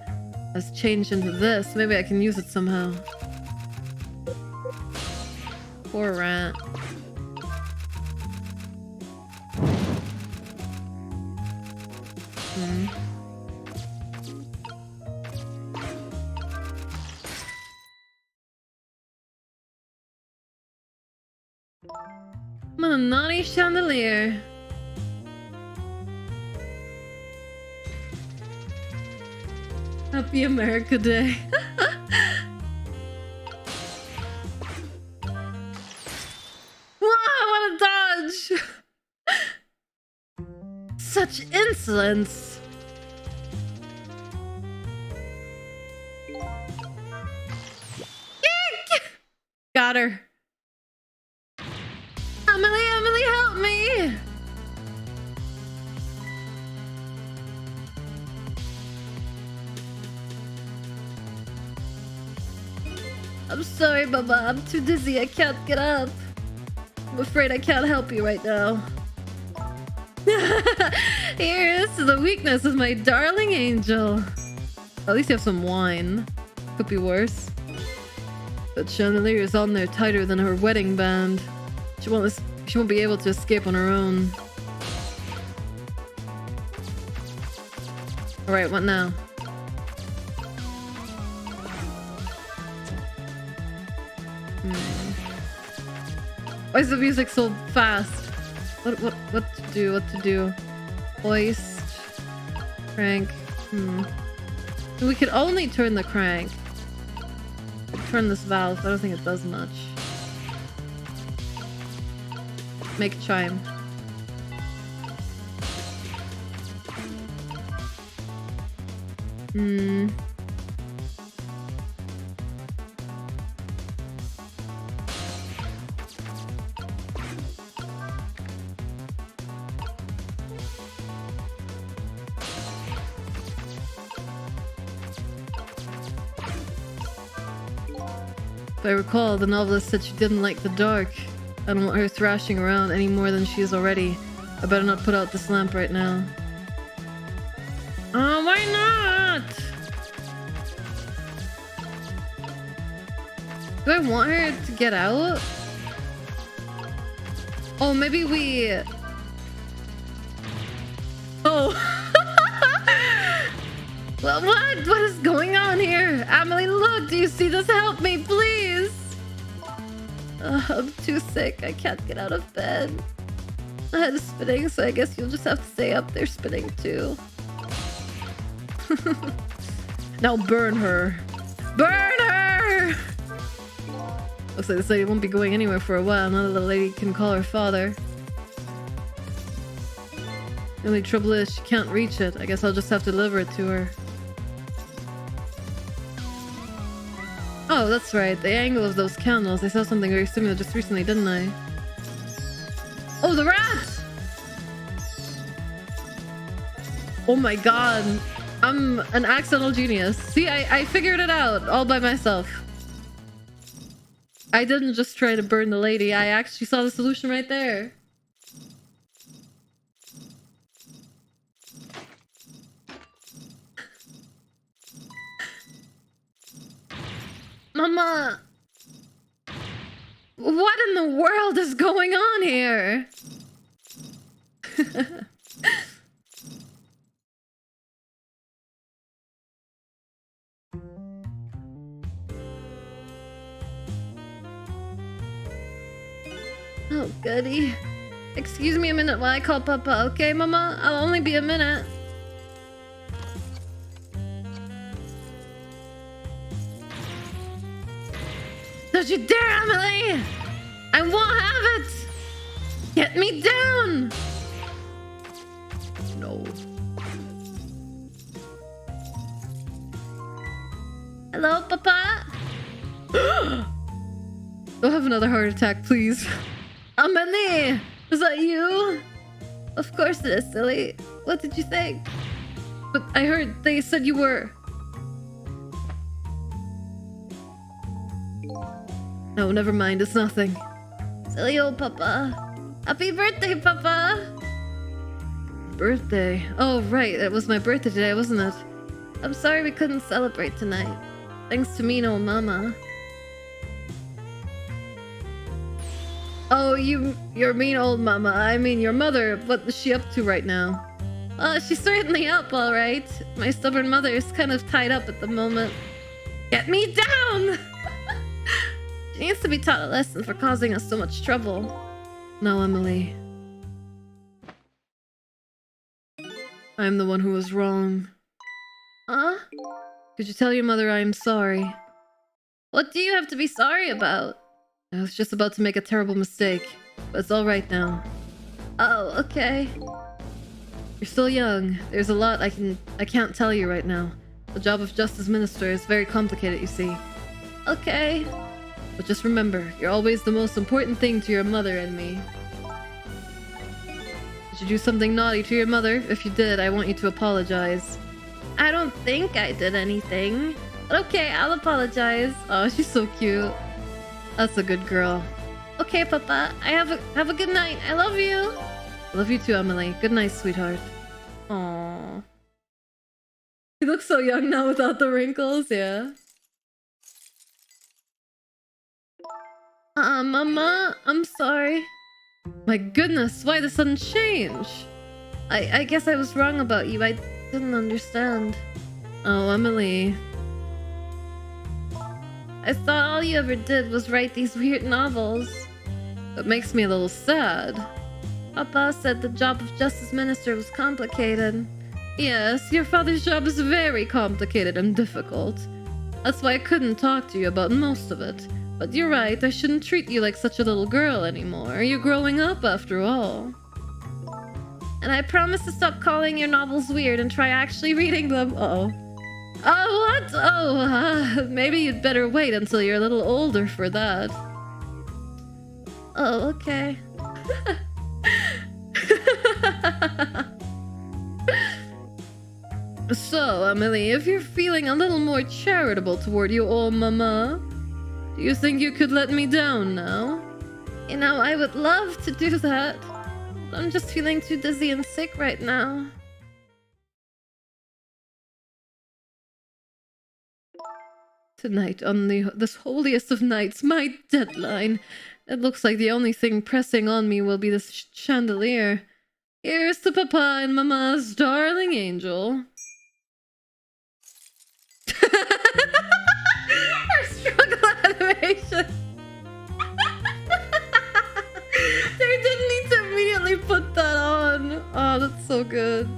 has changed into this, maybe I can use it somehow. Poor rat. I'm a naughty chandelier. Happy America Day. Wow, what a dodge! Such insolence! Eek! Got her. Emily, help me! I'm sorry, Baba. I'm too dizzy. I can't get up. I'm afraid I can't help you right now. Here is the weakness of my darling angel. At least you have some wine. Could be worse. But chandelier is on there tighter than her wedding band. She won't be able to escape on her own. Alright, what now? Why is the music so fast? What to do? Hoist. Crank. We could only turn the crank. Turn this valve, I don't think it does much. Make a chime. If I recall, the novelist said she didn't like the dark. I don't want her thrashing around any more than she is already. I better not put out this lamp right now. Oh, why not? Do I want her to get out? Oh, maybe we... Oh. Well, what? What is going on here? Emily, look, do you see this? Help me, please. I'm too sick. I can't get out of bed. My head is spinning, so I guess you'll just have to stay up there spinning too. Now burn her. Burn her! Looks like this lady won't be going anywhere for a while. Now that the lady can call her father. The only trouble is she can't reach it. I guess I'll just have to deliver it to her. Oh, that's right. The angle of those candles. I saw something very similar just recently, didn't I? Oh, the rat! Oh my god. I'm an accidental genius. See, I figured it out all by myself. I didn't just try to burn the lady. I actually saw the solution right there. Mama! What in the world is going on here? Oh, goody. Excuse me a minute while I call Papa, okay, Mama? I'll only be a minute. Don't you dare, Emily! I won't have it! Get me down! No. Hello, Papa? Don't have another heart attack, please. Emily! Is that you? Of course it is, silly. What did you think? But I heard they said you were... No, never mind. It's nothing. Silly old Papa. Happy birthday, Papa! Birthday? Oh, right. It was my birthday today, wasn't it? I'm sorry we couldn't celebrate tonight. Thanks to mean old Mama. Oh, your mean old Mama. I mean your mother. What is she up to right now? She's certainly up, all right. My stubborn mother is kind of tied up at the moment. Get me down! She needs to be taught a lesson for causing us so much trouble. No, Emily. I'm the one who was wrong. Huh? Could you tell your mother I am sorry? What do you have to be sorry about? I was just about to make a terrible mistake, but it's all right now. Oh, okay. You're still young. There's a lot I can't tell you right now. The job of Justice Minister is very complicated, you see. Okay. But just remember, you're always the most important thing to your mother and me. Did you do something naughty to your mother? If you did, I want you to apologize. I don't think I did anything. But okay, I'll apologize. Oh, she's so cute. That's a good girl. Okay, Papa. Have a good night. I love you. I love you too, Emily. Good night, sweetheart. Aww. He looks so young now without the wrinkles, yeah. Mama, I'm sorry. My goodness, why the sudden change? I guess I was wrong about you. I didn't understand. Oh, Emily. I thought all you ever did was write these weird novels. It makes me a little sad. Papa said the job of Justice Minister was complicated. Yes, your father's job is very complicated and difficult. That's why I couldn't talk to you about most of it. But you're right, I shouldn't treat you like such a little girl anymore. You're growing up after all. And I promise to stop calling your novels weird and try actually reading them. Uh-oh. Oh, what? Oh, maybe you'd better wait until you're a little older for that. Oh, okay. So, Emily, if you're feeling a little more charitable toward your old mama, Do you think you could let me down now? You know, I would love to do that. But I'm just feeling too dizzy and sick right now. Tonight, on this holiest of nights, my deadline. It looks like the only thing pressing on me will be this chandelier. Here's to Papa and Mama's darling angel. Her struggle animation. They didn't need to immediately put that on. Oh, that's so good.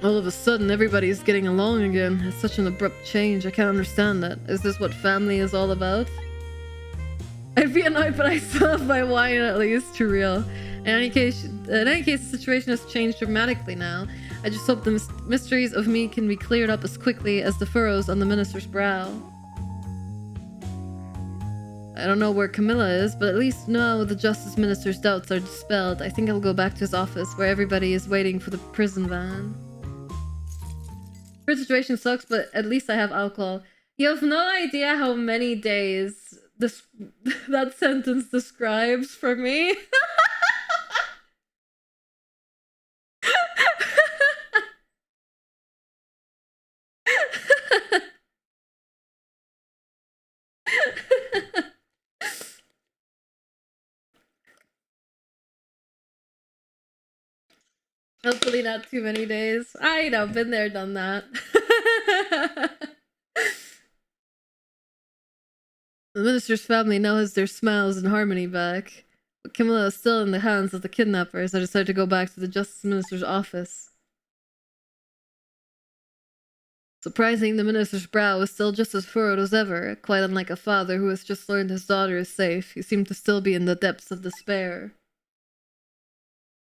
All of a sudden, everybody's getting along again. It's such an abrupt change. I can't understand that. Is this what family is all about? I'd be annoyed, but I still have my wine at least, to real. In any case, the situation has changed dramatically now. I just hope the mysteries of me can be cleared up as quickly as the furrows on the minister's brow. I don't know where Camilla is, but at least now the Justice Minister's doubts are dispelled. I think I'll go back to his office, where everybody is waiting for the prison van. Her situation sucks, but at least I have alcohol. You have no idea how many days that sentence describes for me. Hopefully not too many days. I know, been there, done that. The minister's family now has their smiles and harmony back. But Camilla is still in the hands of the kidnappers. I decided to go back to the Justice Minister's office. Surprising, the minister's brow was still just as furrowed as ever, quite unlike a father who has just learned his daughter is safe. He seemed to still be in the depths of despair.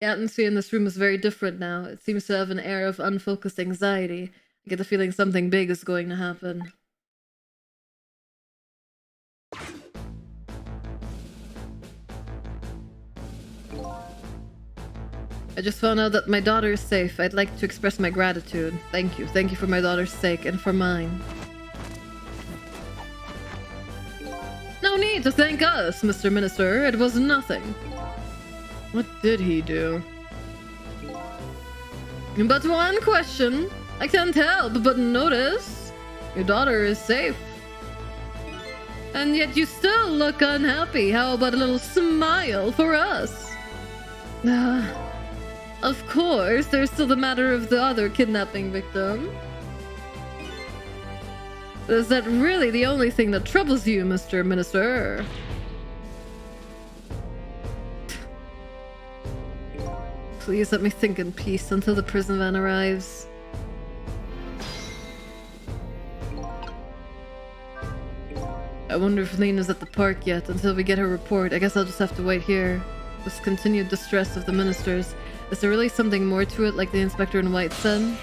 The atmosphere in this room is very different now. It seems to have an air of unfocused anxiety. I get the feeling something big is going to happen. I just found out that my daughter is safe. I'd like to express my gratitude. Thank you. Thank you for my daughter's sake and for mine. No need to thank us, Mr. Minister. It was nothing. What did he do? But one question. I can't help but notice. Your daughter is safe. And yet you still look unhappy. How about a little smile for us? Of course, there's still the matter of the other kidnapping victim. Is that really the only thing that troubles you, Mr. Minister? Please let me think in peace until the prison van arrives. I wonder if Nina's at the park yet. Until we get her report, I guess I'll just have to wait here. This continued distress of the ministers. Is there really something more to it, like the inspector in white said?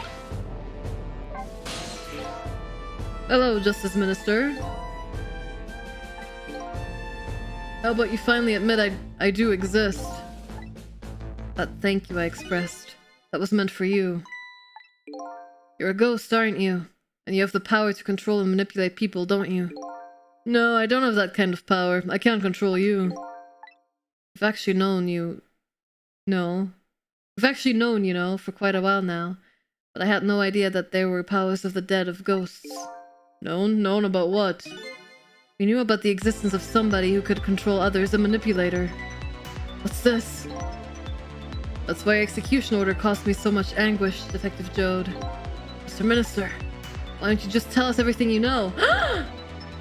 Hello, Justice Minister. How about you finally admit I do exist? That thank you I expressed. That was meant for you. You're a ghost, aren't you? And you have the power to control and manipulate people, don't you? No, I don't have that kind of power. I can't control you. I've actually known you... No. I've actually known, you know, for quite a while now. But I had no idea that there were powers of the dead, of ghosts. Known? Known about what? We knew about the existence of somebody who could control others, a manipulator. What's this? That's why execution order caused me so much anguish, Detective Jode. Mr. Minister, why don't you just tell us everything you know?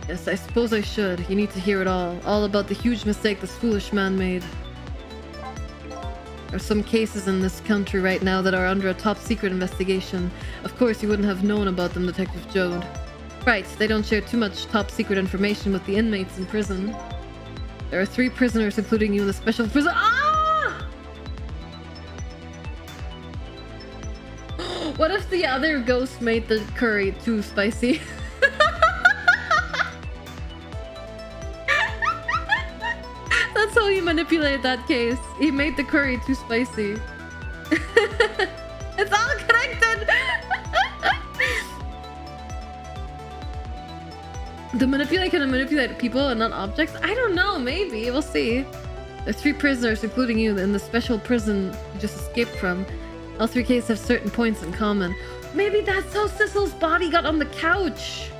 Yes, I suppose I should. You need to hear it all. All about the huge mistake this foolish man made. There are some cases in this country right now that are under a top-secret investigation. Of course, you wouldn't have known about them, Detective Jode. Right, they don't share too much top-secret information with the inmates in prison. There are 3 prisoners, including you, in the special prison— Ah! What if the other ghost made the curry too spicy? That's how he manipulated that case. He made the curry too spicy. It's all connected! The manipulate can manipulate people and not objects? I don't know, maybe. We'll see. There's 3 prisoners, including you, in the special prison you just escaped from. All 3 cases have certain points in common. Maybe that's how Sissel's body got on the couch.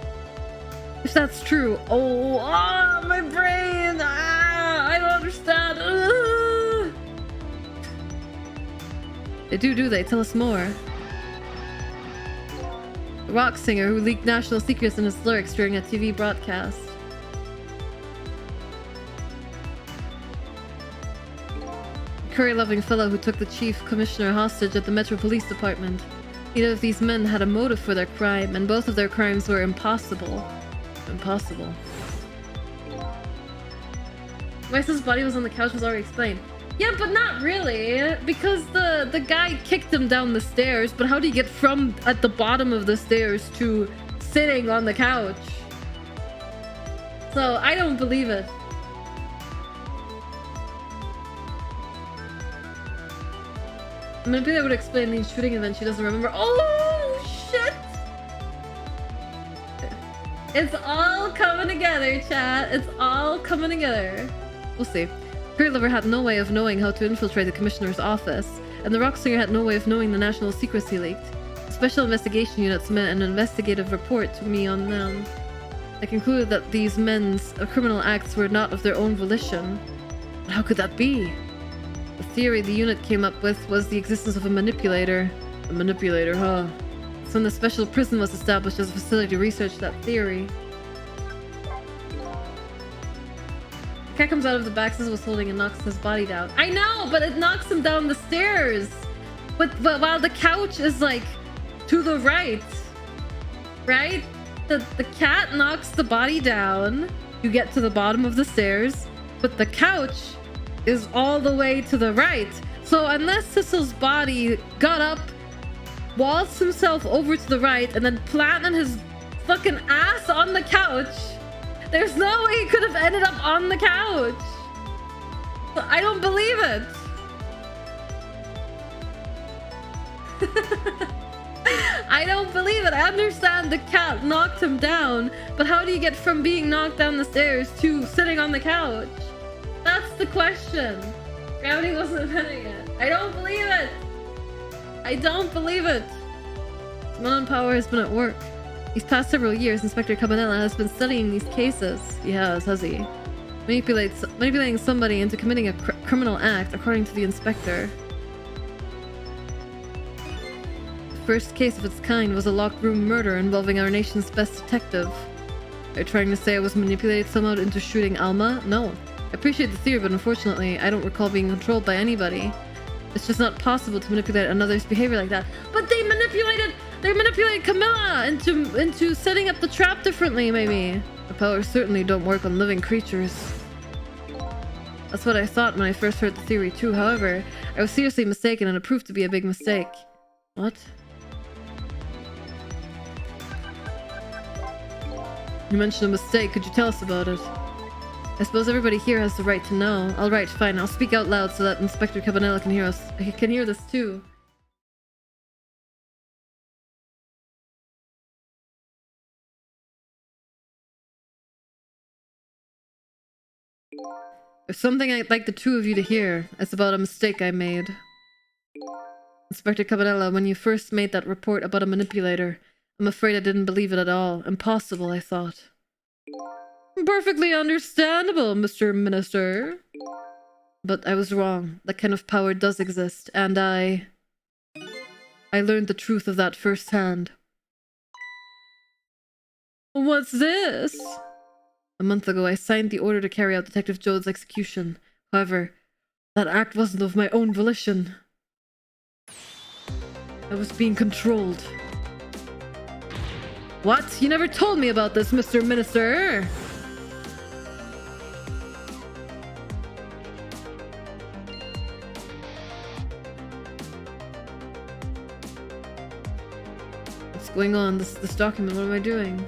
If that's true. Oh, my brain! I don't understand. They do they? Tell us more. The rock singer who leaked national secrets in his lyrics during a TV broadcast. Curry-loving fellow who took the chief commissioner hostage at the Metro Police Department. Neither of these men had a motive for their crime, and both of their crimes were impossible. Impossible. Why his body was on the couch was already explained. Yeah, but not really, because the guy kicked him down the stairs, but how do you get from at the bottom of the stairs to sitting on the couch? So, I don't believe it. Maybe that would explain the shooting event she doesn't remember. Oh, shit! It's all coming together, chat. It's all coming together. We'll see. Lover had no way of knowing how to infiltrate the commissioner's office, and the rock singer had no way of knowing the national secrecy leaked. The special investigation unit submitted an investigative report to me on them. I concluded that these men's criminal acts were not of their own volition. But how could that be? The theory the unit came up with was the existence of a manipulator. A manipulator, huh? So when the special prison was established as a facility to research that theory. The cat comes out of the back, Sizzle was holding and knocks his body down. I know, but it knocks him down the stairs. But while the couch is like to the right, right? The cat knocks the body down. You get to the bottom of the stairs, but the couch is all the way to the right. So unless Sissel's body got up, waltzed himself over to the right, and then planted his fucking ass on the couch, there's no way he could have ended up on the couch. So I don't believe it. I don't believe it. I understand the cat knocked him down, but how do you get from being knocked down the stairs to sitting on the couch? That's the question. Gravity wasn't inventing it. I don't believe it. I don't believe it. Simon Power has been at work. These past several years, Inspector Cabanella has been studying these cases. He has he? Manipulating somebody into committing a criminal act, according to the inspector. The first case of its kind was a locked room murder involving our nation's best detective. Are you trying to say I was manipulated somehow into shooting Alma? No. I appreciate the theory, but unfortunately, I don't recall being controlled by anybody. It's just not possible to manipulate another's behavior like that. But they manipulated Camilla into setting up the trap differently, maybe. The powers certainly don't work on living creatures. That's what I thought when I first heard the theory too. However, I was seriously mistaken and it proved to be a big mistake. What? You mentioned a mistake. Could you tell us about it? I suppose everybody here has the right to know. Alright, fine. I'll speak out loud so that Inspector Cabanella can hear us. He can hear this too. There's something I'd like the two of you to hear. It's about a mistake I made. Inspector Cabanella, when you first made that report about a manipulator, I'm afraid I didn't believe it at all. Impossible, I thought. Perfectly understandable, Mr. Minister. But I was wrong. That kind of power does exist, and I learned the truth of that firsthand. What's this? A month ago, I signed the order to carry out Detective Jode's execution. However, that act wasn't of my own volition. I was being controlled. What? You never told me about this, Mr. Minister! What's going on? This document, what am I doing?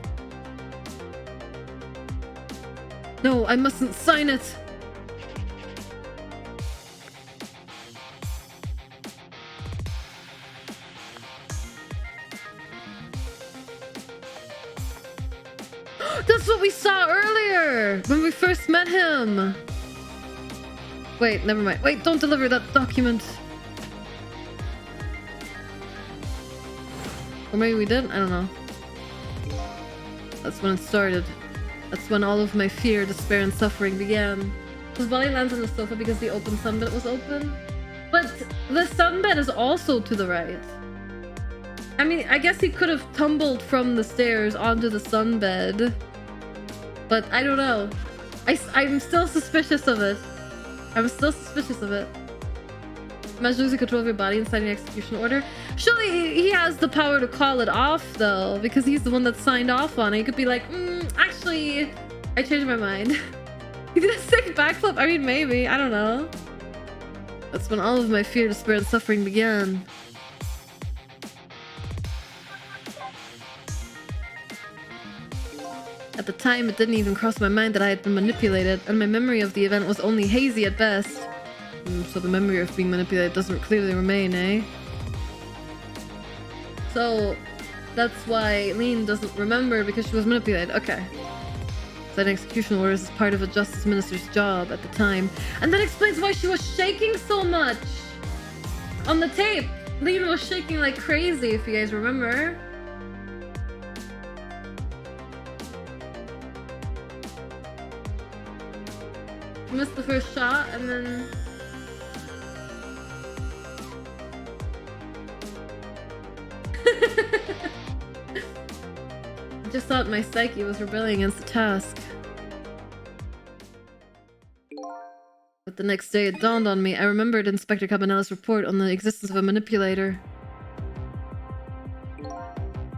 No, I mustn't sign it! That's what we saw earlier when we first met him. Wait, never mind. Wait, don't deliver that document. Or maybe we didn't? I don't know. That's when it started. That's when all of my fear, despair, and suffering began. His body lands on the sofa because the open sunbed was open. But the sunbed is also to the right. I mean, I guess he could have tumbled from the stairs onto the sunbed. But I don't know. I'm still suspicious of it. I'm still suspicious of it. Imagine losing control of your body and signing an execution order. Surely he has the power to call it off, though, because he's the one that signed off on it. He could be like, actually, I changed my mind. He did a sick backflip. I mean, maybe. I don't know. That's when all of my fear, despair, and suffering began. At the time, it didn't even cross my mind that I had been manipulated, and my memory of the event was only hazy at best. So the memory of being manipulated doesn't clearly remain, eh? So that's why Lean doesn't remember, because she was manipulated. Okay. Signing execution orders is part of a justice minister's job at the time. And that explains why she was shaking so much! On the tape, Lean was shaking like crazy, if you guys remember. Missed the first shot, and then... I just thought my psyche was rebelling against the task. But the next day it dawned on me. I remembered Inspector Cabanella's report on the existence of a manipulator.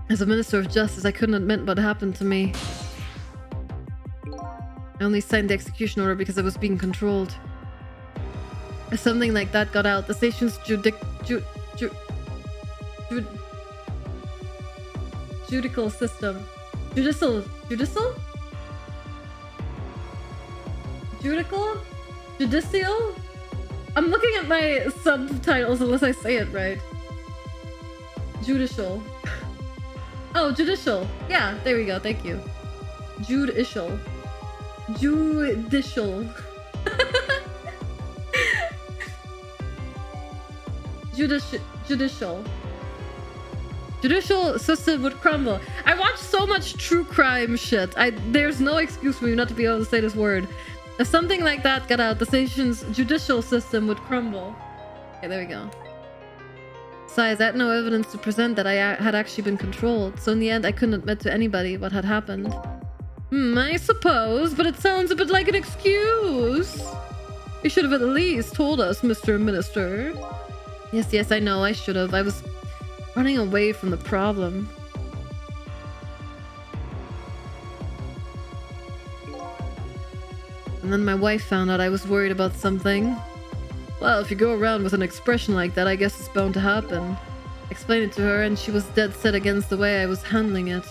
As a Minister of Justice, I couldn't admit what happened to me. I only signed the execution order because I was being controlled. If something like that got out, the station's judicial system. Judicial? I'm looking at my subtitles unless I say it right. Judicial. Oh, judicial. Yeah, there we go. Thank you. Judicial. Judicial system would crumble. I watch so much true crime shit. There's no excuse for me not to be able to say this word. If something like that got out, the station's judicial system would crumble. Okay, there we go. Besides, I had no evidence to present that I had actually been controlled, so in the end I couldn't admit to anybody what had happened. I suppose, but it sounds a bit like an excuse. You should have at least told us, Mr. Minister. Yes, I know, I should have. I was running away from the problem. And then my wife found out I was worried about something. Well, if you go around with an expression like that, I guess it's bound to happen. I explained it to her, and she was dead set against the way I was handling it.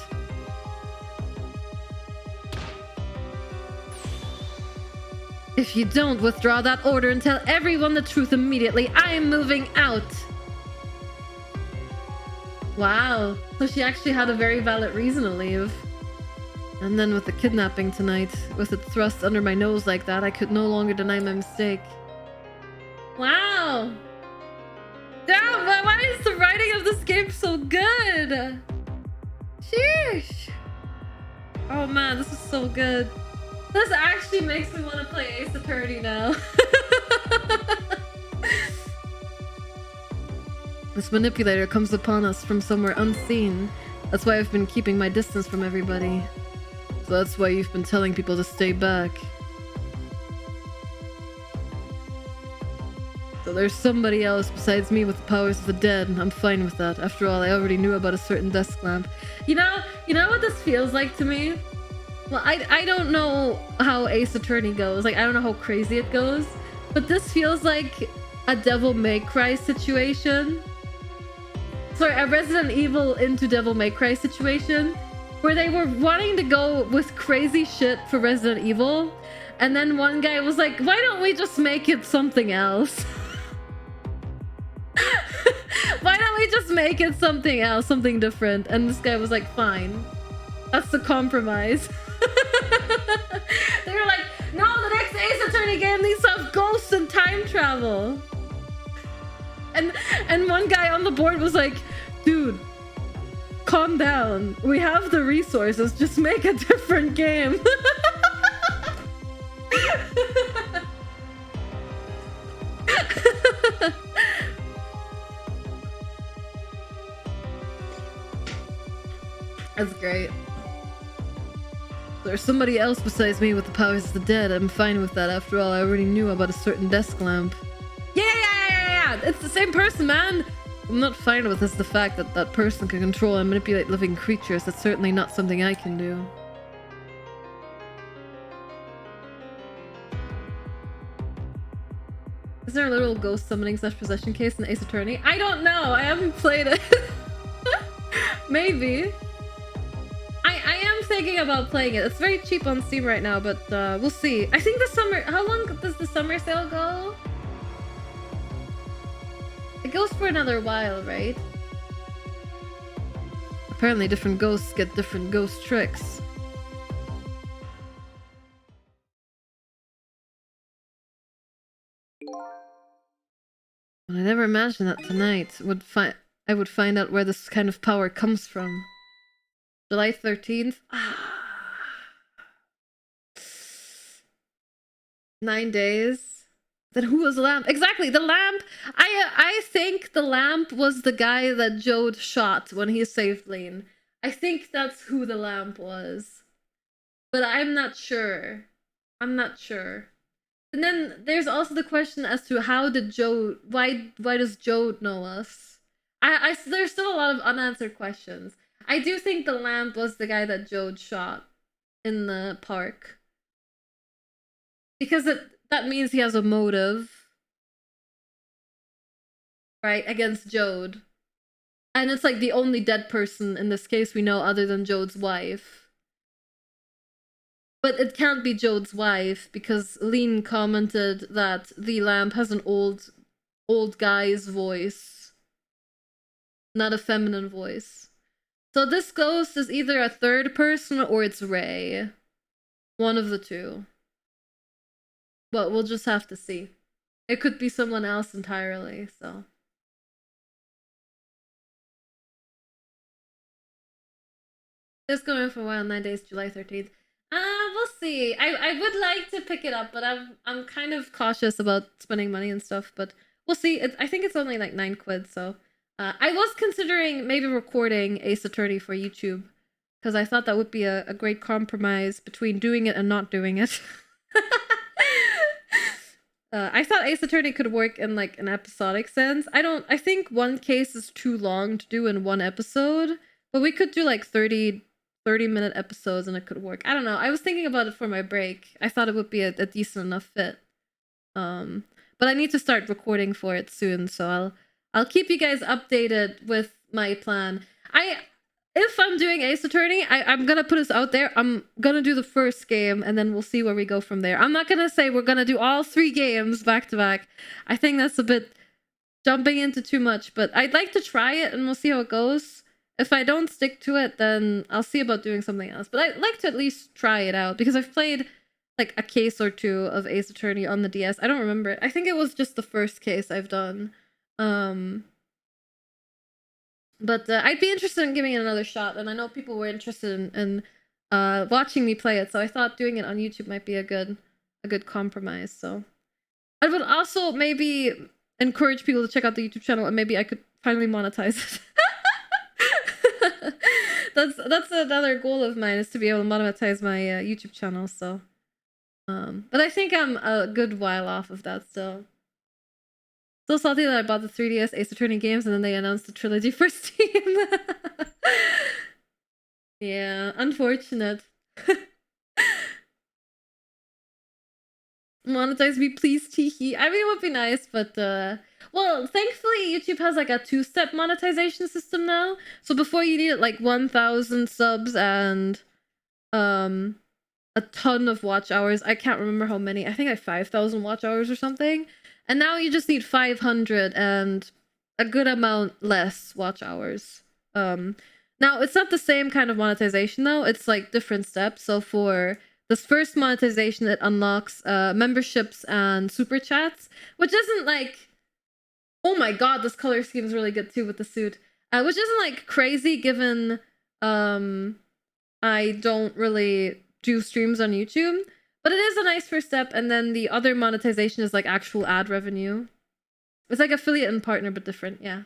If you don't withdraw that order and tell everyone the truth immediately, I am moving out. Wow. So she actually had a very valid reason to leave. And then with the kidnapping tonight, with it thrust under my nose like that, I could no longer deny my mistake. Wow. Damn, why is the writing of this game so good? Sheesh. Oh man, this is so good. This actually makes me want to play Ace Attorney now. This manipulator comes upon us from somewhere unseen. That's why I've been keeping my distance from everybody. So that's why you've been telling people to stay back. So there's somebody else besides me with the powers of the dead. I'm fine with that. After all, I already knew about a certain desk lamp. You know what this feels like to me? Well, I don't know how Ace Attorney goes. Like, I don't know how crazy it goes. But this feels like a Devil May Cry situation. Sorry, a Resident Evil into Devil May Cry situation. Where they were wanting to go with crazy shit for Resident Evil. And then one guy was like, why don't we just make it something else? Why don't we just make it something else, something different? And this guy was like, fine. That's the compromise. They were like, no, the next Ace Attorney game needs to have ghosts and time travel. And one guy on the board was like, dude, calm down. We have the resources. Just make a different game. That's great. There's somebody else besides me with the powers of the dead. I'm fine with that. After all, I already knew about a certain desk lamp. Yeah! It's the same person, man! I'm not fine with is the fact that that person can control and manipulate living creatures. That's certainly not something I can do. Is there a literal ghost summoning / possession case in Ace Attorney? I don't know! I haven't played it. Maybe. I am thinking about playing it. It's very cheap on Steam right now, but we'll see. I think the summer... How long does the summer sale go? It goes for another while, right? Apparently different ghosts get different ghost tricks. But I never imagined that tonight I would find out where this kind of power comes from. July 13th? 9 days? Then who was the lamp? Exactly, the lamp! I think the lamp was the guy that Jode shot when he saved Lane. I think that's who the lamp was. But I'm not sure. I'm not sure. And then there's also the question as to how did Jode... Why does Jode know us? There's still a lot of unanswered questions. I do think the lamp was the guy that Jode shot in the park. Because that means he has a motive. Right? Against Jode. And it's like the only dead person in this case we know other than Jode's wife. But it can't be Jode's wife because Lean commented that the lamp has an old guy's voice. Not a feminine voice. So this ghost is either a third person or it's Ray. One of the two. But we'll just have to see. It could be someone else entirely, so. It's going on for a while, 9 days, July 13th. We'll see. I would like to pick it up, but I'm kind of cautious about spending money and stuff, but we'll see. I think it's only like 9 quid, so. I was considering maybe recording Ace Attorney for YouTube, because I thought that would be a great compromise between doing it and not doing it. I thought Ace Attorney could work in like an episodic sense. I think one case is too long to do in one episode, but we could do like 30-minute episodes and it could work. I don't know. I was thinking about it for my break. I thought it would be a decent enough fit. But I need to start recording for it soon, so I'll keep you guys updated with my plan. If I'm doing Ace Attorney, I'm gonna put us out there. I'm gonna do the first game and then we'll see where we go from there. I'm not gonna say we're gonna do all 3 games back to back. I think that's a bit jumping into too much, but I'd like to try it and we'll see how it goes. If I don't stick to it, then I'll see about doing something else. But I'd like to at least try it out because I've played like a case or two of Ace Attorney on the DS. I don't remember it. I think it was just the first case I've done. But I'd be interested in giving it another shot, and I know people were interested in watching me play it, so I thought doing it on YouTube might be a good compromise. So I would also maybe encourage people to check out the YouTube channel, and maybe I could finally monetize it. That's another goal of mine, is to be able to monetize my YouTube channel. So, but I think I'm a good while off of that still. So salty that I bought the 3DS Ace Attorney games and then they announced the trilogy for Steam. Yeah, unfortunate. Monetize me, please, teehee. I mean, it would be nice, but well, thankfully YouTube has like a 2-step monetization system now. So before you needed like 1,000 subs and a ton of watch hours. I can't remember how many. I think like 5,000 watch hours or something. And now you just need 500 and a good amount less watch hours. Now, it's not the same kind of monetization though. It's like different steps. So for this first monetization, it unlocks memberships and super chats, which isn't like, oh my god, this color scheme is really good too with the suit. Which isn't like crazy given I don't really do streams on YouTube. But it is a nice first step, and then the other monetization is like actual ad revenue. It's like affiliate and partner, but different, yeah.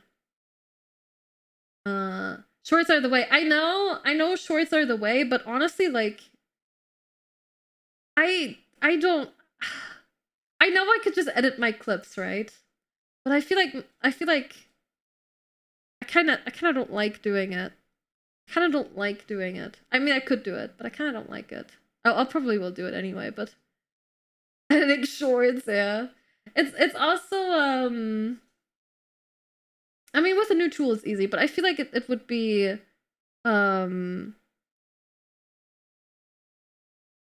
Shorts are the way. I know shorts are the way, but honestly, like, I don't. I know I could just edit my clips, right? But I feel like I kind of don't like doing it. I mean, I could do it, but I kind of don't like it. I'll probably will do it anyway, but editing shorts, yeah. It's also I mean, with a new tool it's easy, but I feel like it would be I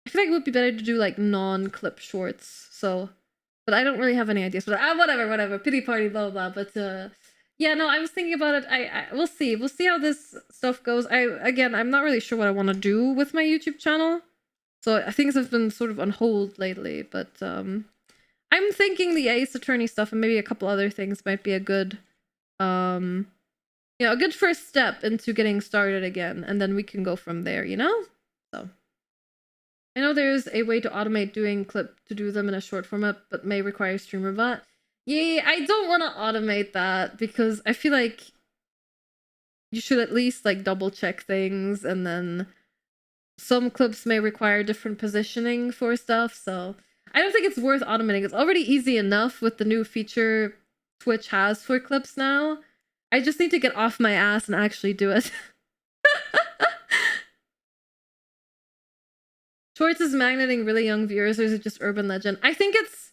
feel like it would be better to do like non-clip shorts. So, but I don't really have any ideas. But whatever, pity party, blah blah blah. But yeah, no, I was thinking about it. We'll see how this stuff goes. I'm not really sure what I want to do with my YouTube channel. So things have been sort of on hold lately, but I'm thinking the Ace Attorney stuff and maybe a couple other things might be a good, a good first step into getting started again, and then we can go from there, you know? So I know there's a way to automate doing to do them in a short format, but may require streamer bot. Yeah, I don't want to automate that because I feel like you should at least like double check things, and then some clips may require different positioning for stuff, so I don't think it's worth automating. It's already easy enough with the new feature Twitch has for clips now. I just need to get off my ass and actually do it. Shorts is magneting really young viewers, or is it just urban legend? I think it's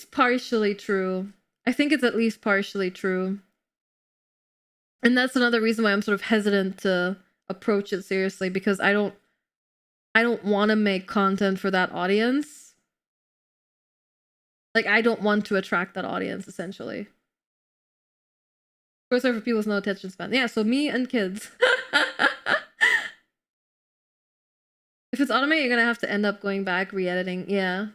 partially true. I think it's at least partially true. And that's another reason why I'm sort of hesitant to approach it seriously, because I don't want to make content for that audience. Like, I don't want to attract that audience, essentially. Of course, for people with no attention span. Yeah, so me and kids. If it's automated, you're gonna have to end up going back, re-editing. Yeah.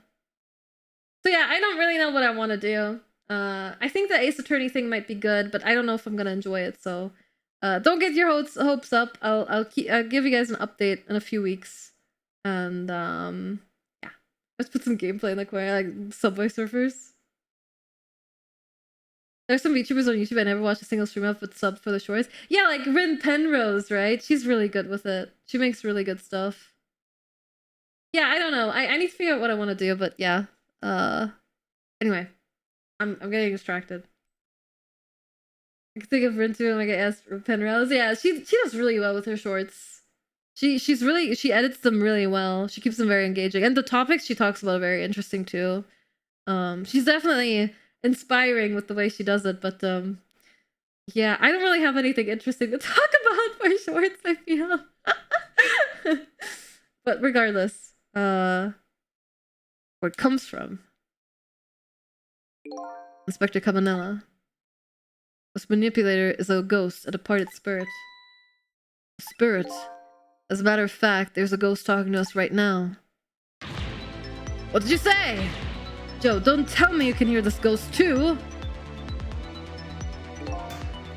So yeah, I don't really know what I want to do. I think the Ace Attorney thing might be good, but I don't know if I'm gonna enjoy it, so don't get your hopes up. I'll give you guys an update in a few weeks. And yeah. Let's put some gameplay in the corner, like Subway Surfers. There's some VTubers on YouTube I never watched a single stream of, but sub for the shorts. Yeah, like Rin Penrose, right? She's really good with it. She makes really good stuff. Yeah, I don't know. I need to figure out what I want to do, but yeah. Anyway, I'm getting distracted. I can think of Rin too, and I get asked for Penrose. Yeah, she does really well with her shorts. She edits them really well. She keeps them very engaging, and the topics she talks about are very interesting too. She's definitely inspiring with the way she does it, but yeah, I don't really have anything interesting to talk about for shorts, I feel. But regardless, where it comes from. Inspector Cabanela. This manipulator is a ghost, a departed spirit. A spirit. As a matter of fact, there's a ghost talking to us right now. What did you say? Joe, don't tell me you can hear this ghost too.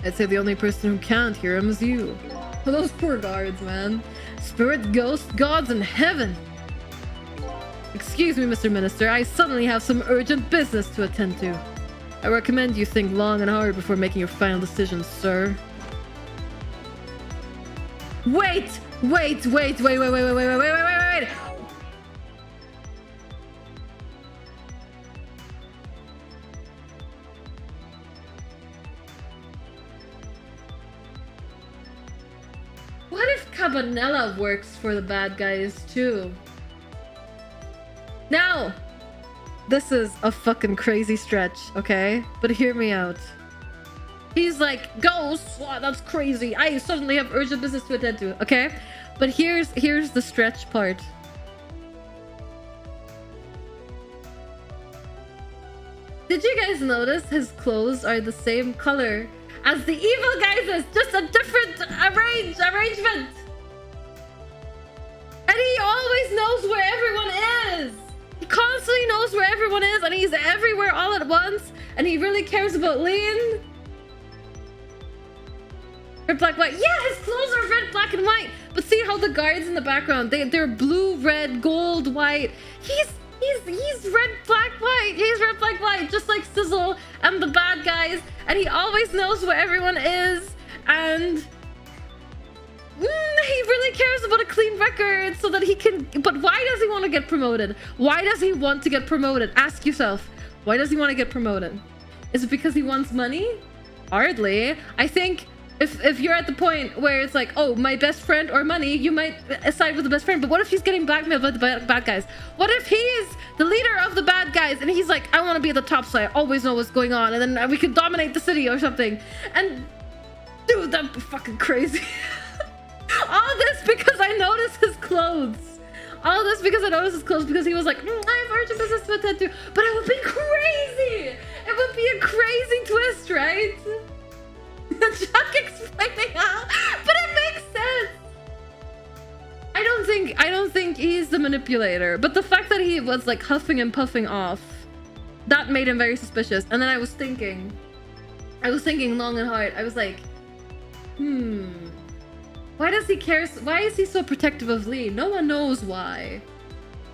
I'd say the only person who can't hear him is you. Oh, those poor guards, man. Spirit, ghost, gods in heaven. Excuse me, Mr. Minister, I suddenly have some urgent business to attend to. I recommend you think long and hard before making your final decision, sir. Wait! What if Cabanela works for the bad guys too? Now! This is a fucking crazy stretch, okay? But hear me out. He's like, ghosts? Wow, that's crazy. I suddenly have urgent business to attend to, okay? But here's the stretch part. Did you guys notice his clothes are the same color as the evil guys is, just a different arrangement. And he always knows where everyone is. He constantly knows where everyone is, and he's everywhere all at once. And he really cares about Lean. Red, black, white. Yeah, his clothes are red, black, and white. But see how the guards in the background, they're blue, red, gold, white. He's red, black, white. He's red, black, white, just like Sizzle and the bad guys. And he always knows where everyone is. And he really cares about a clean record so that he can. But why does he want to get promoted? Why does he want to get promoted? Ask yourself, why does he want to get promoted? Is it because he wants money? Hardly. I think if you're at the point where it's like, oh, my best friend or money, you might side with the best friend. But what if he's getting blackmailed by the bad guys? What if he's the leader of the bad guys and he's like, I want to be at the top so I always know what's going on, and then we can dominate the city or something? And dude, that'd be fucking crazy. All this because I noticed his clothes. All this because I noticed his clothes, because he was like, I have urgent business to attend to. But it would be crazy. It would be a crazy twist, right? Chuck explaining how, but it makes sense. I don't think he's the manipulator, but the fact that he was like huffing and puffing off, that made him very suspicious. And then I was thinking long and hard. I was like, why does he care? Why is he so protective of Lee? No one knows why.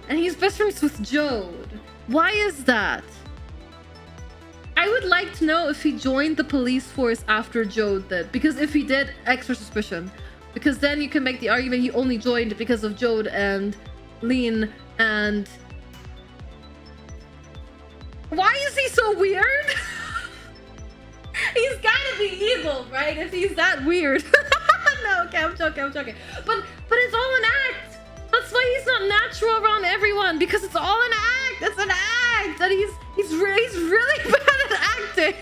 And he's best friends with Jode. Why is that? I would like to know if he joined the police force after Jode did. Because if he did, extra suspicion. Because then you can make the argument he only joined because of Jode and Lean and... Why is he so weird? He's gotta be evil, right? If he's that weird. No, okay, I'm joking. But it's all an act. That's why he's not natural around everyone, because it's all an act. It's an act, and he's really bad at acting.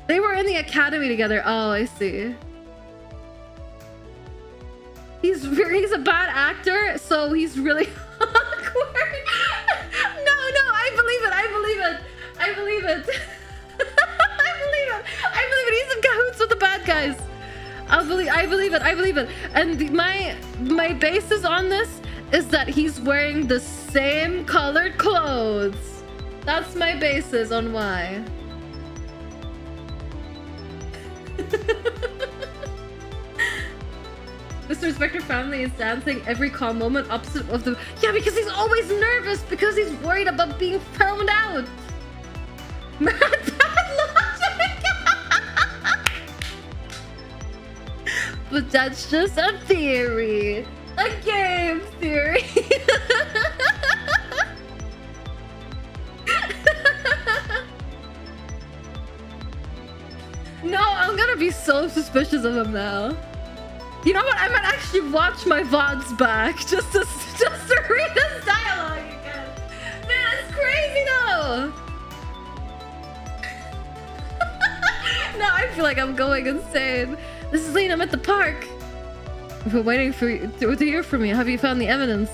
They were in the academy together. Oh, I see. He's a bad actor, so he's really awkward. No, I believe it. I believe it. He's in cahoots with the bad guys. I believe it. And my basis on this is that he's wearing the same colored clothes. That's my basis on why. Mr. Inspector family is dancing every calm moment opposite of the... Yeah, because he's always nervous because he's worried about being found out. Mad bad logic. But that's just a theory. A game theory. No, I'm gonna be so suspicious of him now. You know what? I might actually watch my VODs back just to read his dialogue again. Man, it's crazy though. Now I feel like I'm going insane. This is Lane, I'm at the park. I've been waiting for you to hear from you. Have you found the evidence?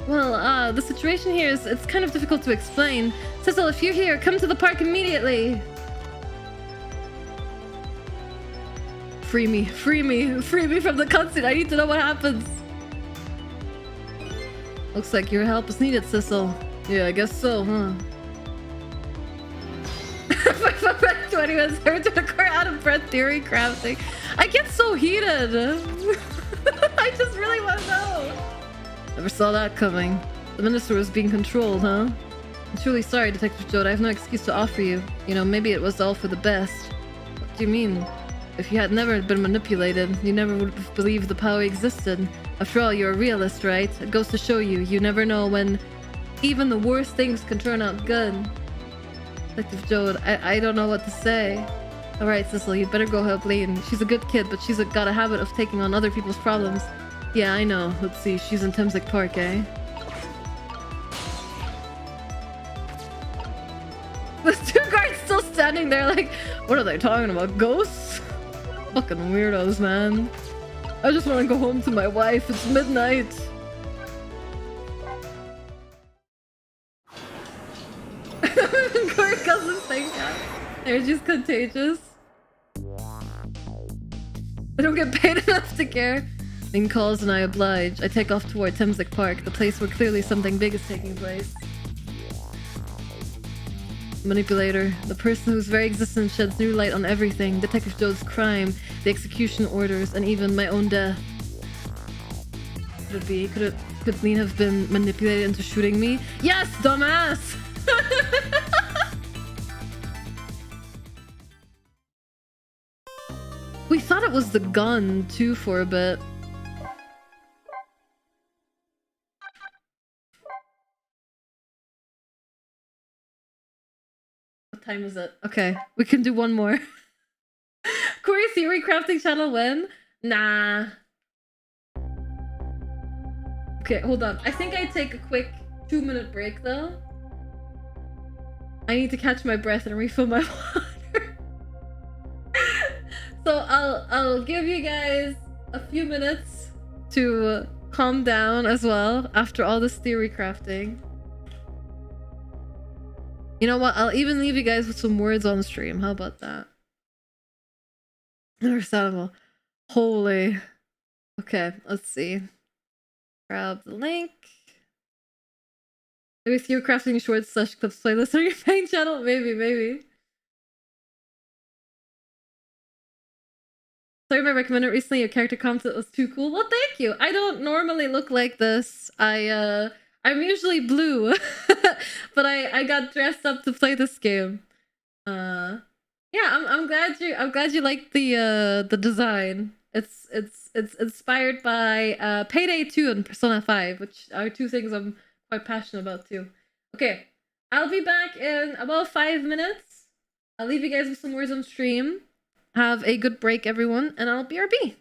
Well, the situation here is, it's kind of difficult to explain. Cecil, if you're here, come to the park immediately. Free me from the cutscene. I need to know what happens. Looks like your help is needed, Cecil. Yeah, I guess so, huh? 20 minutes to the car out of breath theory crafting. I get so heated. I just really want to know. Never saw that coming. The minister was being controlled, huh? I'm truly sorry, Detective Jode. I have no excuse to offer you. You know, maybe it was all for the best. What do you mean? If you had never been manipulated, you never would have believed the power existed. After all, you're a realist, right? It goes to show you, you never know when even the worst things can turn out good. Detective Jode, I don't know what to say. Alright, Cecil, you'd better go help Lane. She's a good kid, but she's got a habit of taking on other people's problems. Yeah, I know. Let's see, she's in Temsek Park, eh? The two guards still standing there like, what are they talking about? Ghosts? Fucking weirdos, man. I just want to go home to my wife. It's midnight. doesn't think that. Energy's contagious. I don't get paid enough to care. In calls and I oblige. I take off toward Thameslink Park, the place where clearly something big is taking place. Manipulator. The person whose very existence sheds new light on everything. Detective Joe's crime, the execution orders, and even my own death. Could it be? Could Lean have been manipulated into shooting me? Yes, dumbass! We thought it was the gun, too, for a bit. What time is it? Okay, we can do one more. Kori theory crafting channel when? Nah. Okay, hold on. I think I take a quick 2-minute break though. I need to catch my breath and refill my water. So I'll give you guys a few minutes to calm down as well after all this theory crafting. You know what? I'll even leave you guys with some words on stream. How about that? Understandable. Holy. Okay, let's see. Grab the link. Maybe theory crafting shorts / clips playlist on your main channel? Maybe. Sorry, I recommended recently. Your character content was too cool. Well, thank you. I don't normally look like this. I'm usually blue, but I got dressed up to play this game. Yeah, I'm glad you liked the design. It's inspired by Payday 2 and Persona 5, which are two things I'm quite passionate about too. Okay, I'll be back in about 5 minutes. I'll leave you guys with some words on stream. Have a good break, everyone, and I'll BRB.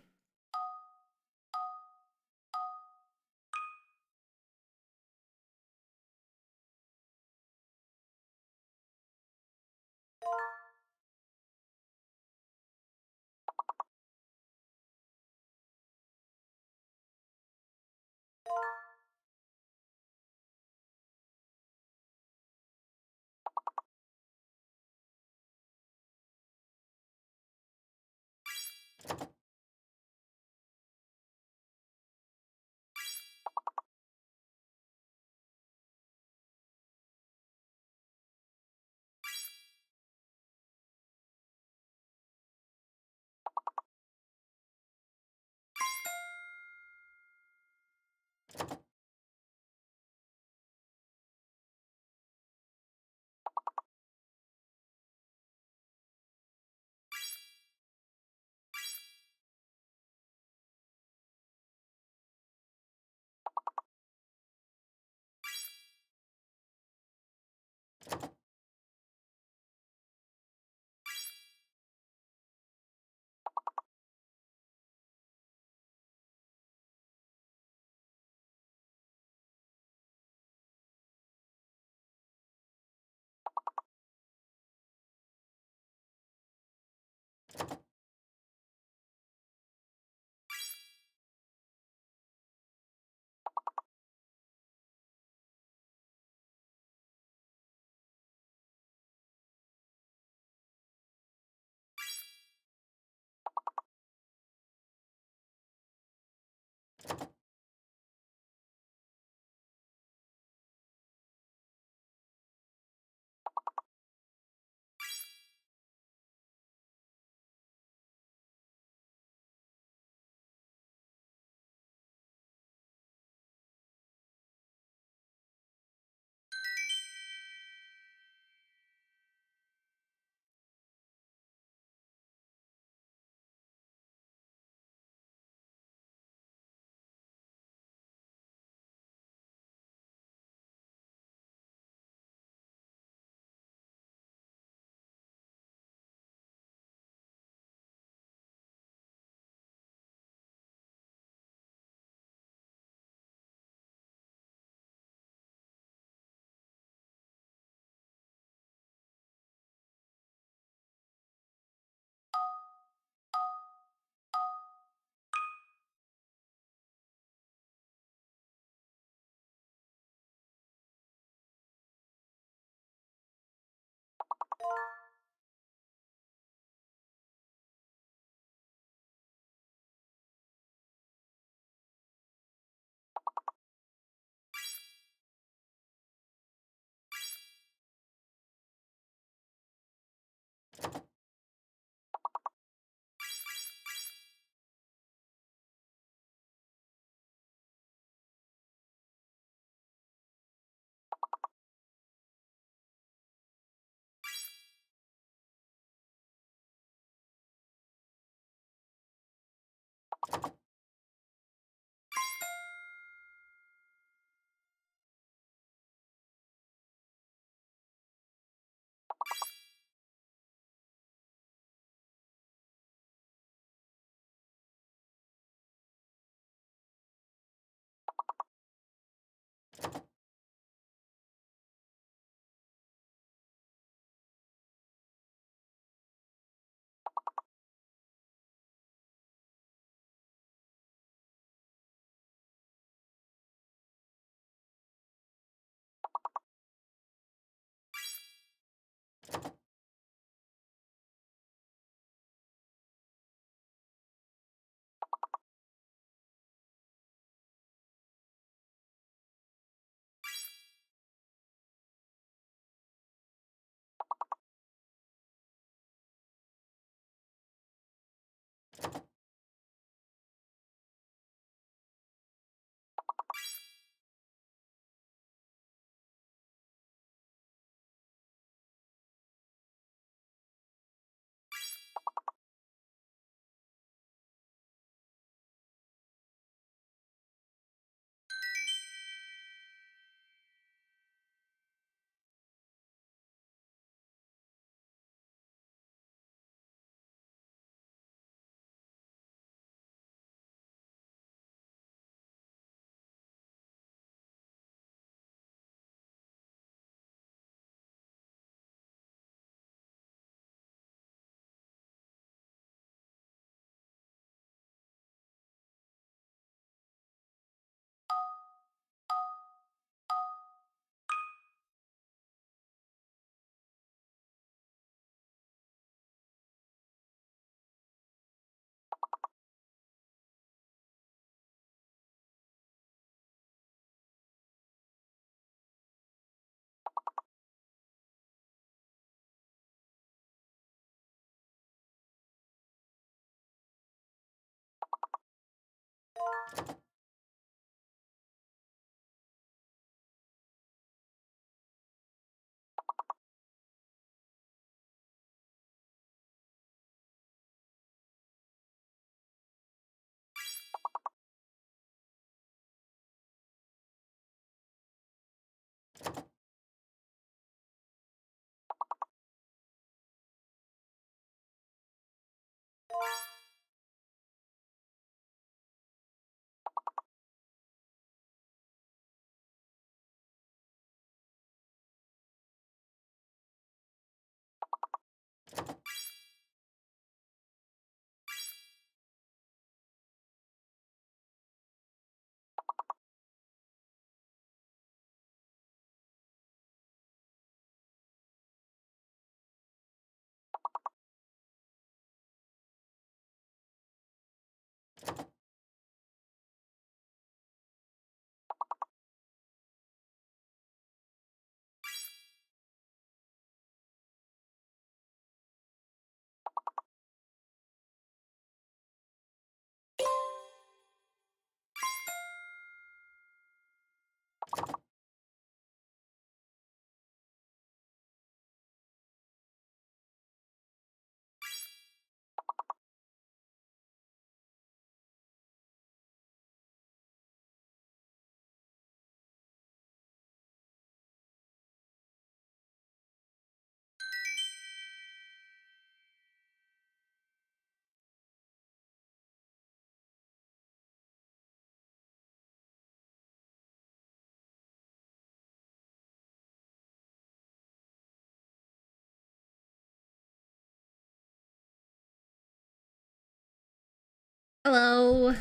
Hello.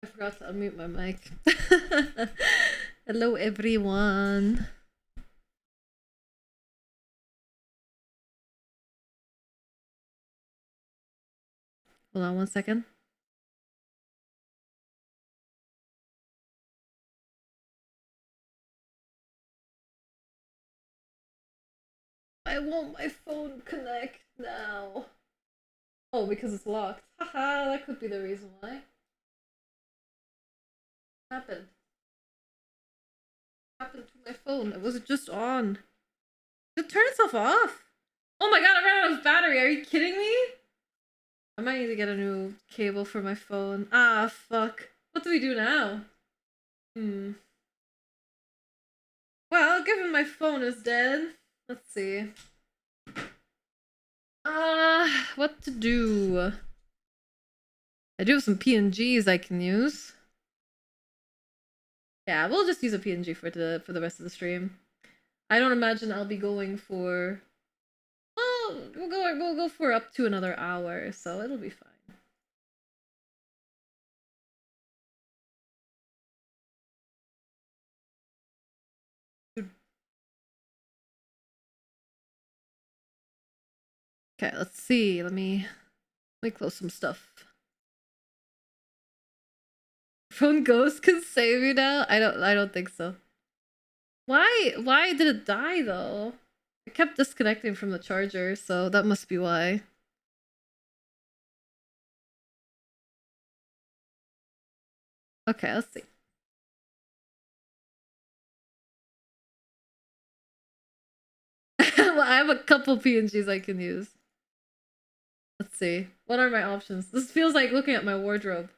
I forgot to unmute my mic. Hello, everyone. Hold on one second. I want my phone connect now. Oh, because it's locked. Haha, that could be the reason why. What happened? What happened to my phone? It was just on. Did it turn itself off? Oh my god, I ran out of battery. Are you kidding me? I might need to get a new cable for my phone. Ah, fuck. What do we do now? Well, given my phone is dead, let's see. What to do? I do have some PNGs I can use. Yeah, we'll just use a PNG for the rest of the stream. I don't imagine I'll be going for. Well, we'll go for up to another hour, so it'll be fine. Okay, let's see. Let me close some stuff. Phone ghost can save you now? I don't think so. Why did it die though? It kept disconnecting from the charger, so that must be why. Okay, let's see. Well, I have a couple PNGs I can use. Let's see. What are my options? This feels like looking at my wardrobe.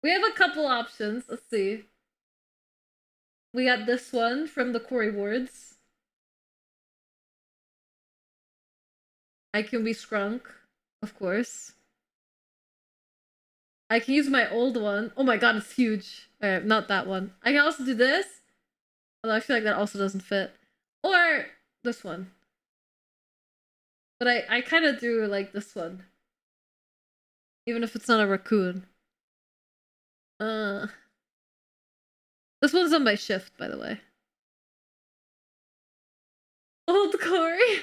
We have a couple options. Let's see. We got this one from the Kori wards. I can be Scrunk, of course. I can use my old one. Oh my god, it's huge. Alright, not that one. I can also do this. Although I feel like that also doesn't fit. Or this one. But I kind of do like this one. Even if it's not a raccoon. This one's on my shift, by the way. Old Kori.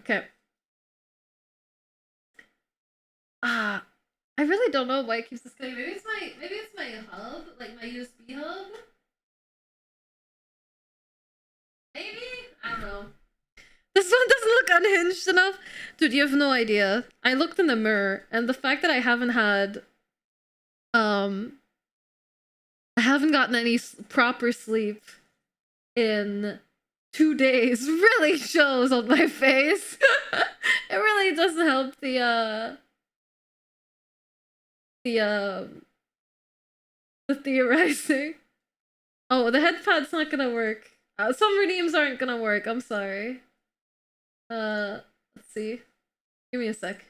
Okay. I really don't know why it keeps disconnecting. Maybe it's my hub, like my USB hub. Maybe? I don't know. This one doesn't look unhinged enough. Dude, you have no idea. I looked in the mirror, and the fact that I haven't had... I haven't gotten any proper sleep in 2 days really shows on my face. It really doesn't help the theorizing. Oh, the headpad's not gonna work. Some redeems aren't gonna work. I'm sorry. Let's see. Give me a sec.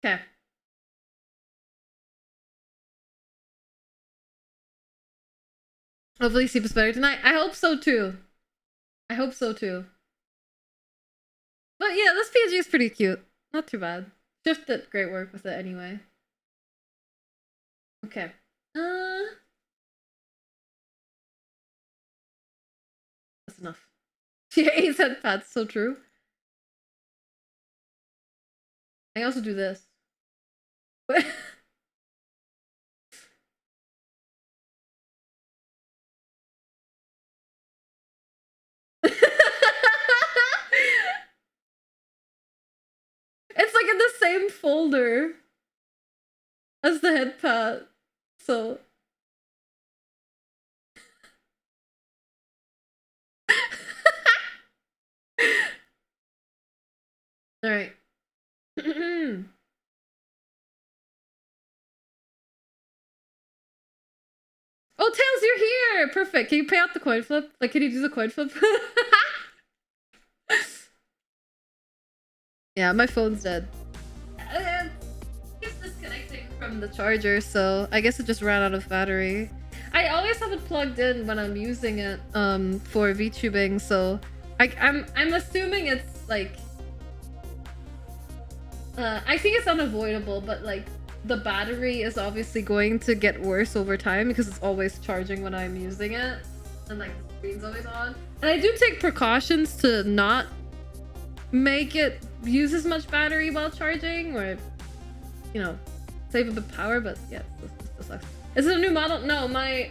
Okay. Hopefully sleep is better tonight. I hope so too. I hope so too. But yeah, this PNG is pretty cute. Not too bad. Shift did great work with it anyway. Okay. That's enough. Yeah, 8 headpads, so true. I also do this. It's like in the same folder as the headpad, so... Alright. Oh, Tails, you're here! Perfect. Can you pay out the coin flip? Like, can you do the coin flip? Yeah, my phone's dead. It keeps disconnecting from the charger, so I guess it just ran out of battery. I always have it plugged in when I'm using it for VTubing, so I'm assuming it's like I think it's unavoidable, but like the battery is obviously going to get worse over time because it's always charging when I'm using it, and like the screen's always on. And I do take precautions to not make it use as much battery while charging, or you know, save a bit of power. But yeah, this sucks. Is it a new model? No, my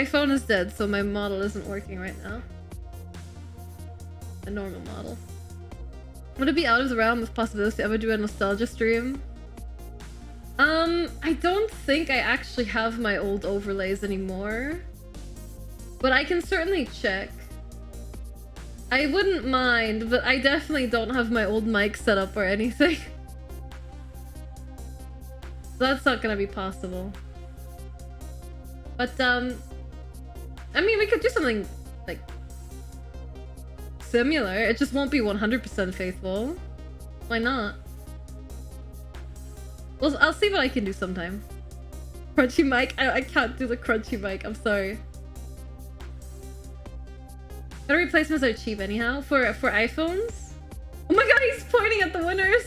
phone is dead, so my model isn't working right now. A normal model. Would it be out of the realm of possibility to ever do a nostalgia stream? I don't think I actually have my old overlays anymore, but I can certainly check. I wouldn't mind, but I definitely don't have my old mic set up or anything. That's not gonna be possible. But I mean, we could do something like similar. It just won't be 100% faithful. Why not? Well, I'll see what I can do sometime. Crunchy mic? I can't do the crunchy mic. I'm sorry. Battery replacements are cheap anyhow for iPhones. Oh my god, he's pointing at the winners.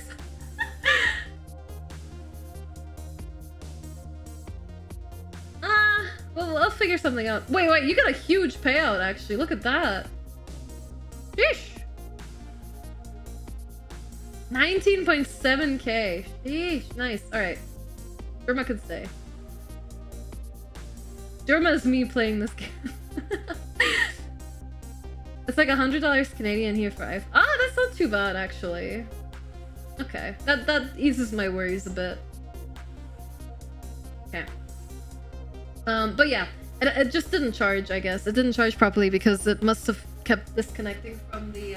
Well, I'll figure something out. Wait, you got a huge payout actually. Look at that. Sheesh. 19.7k. Sheesh, nice. Alright. Derma could stay. Derma is me playing this game. It's like $100 Canadian here for iPhone. Ah, that's not too bad actually. Okay, that eases my worries a bit. Okay. But yeah, it just didn't charge, I guess. It didn't charge properly because it must have kept disconnecting from the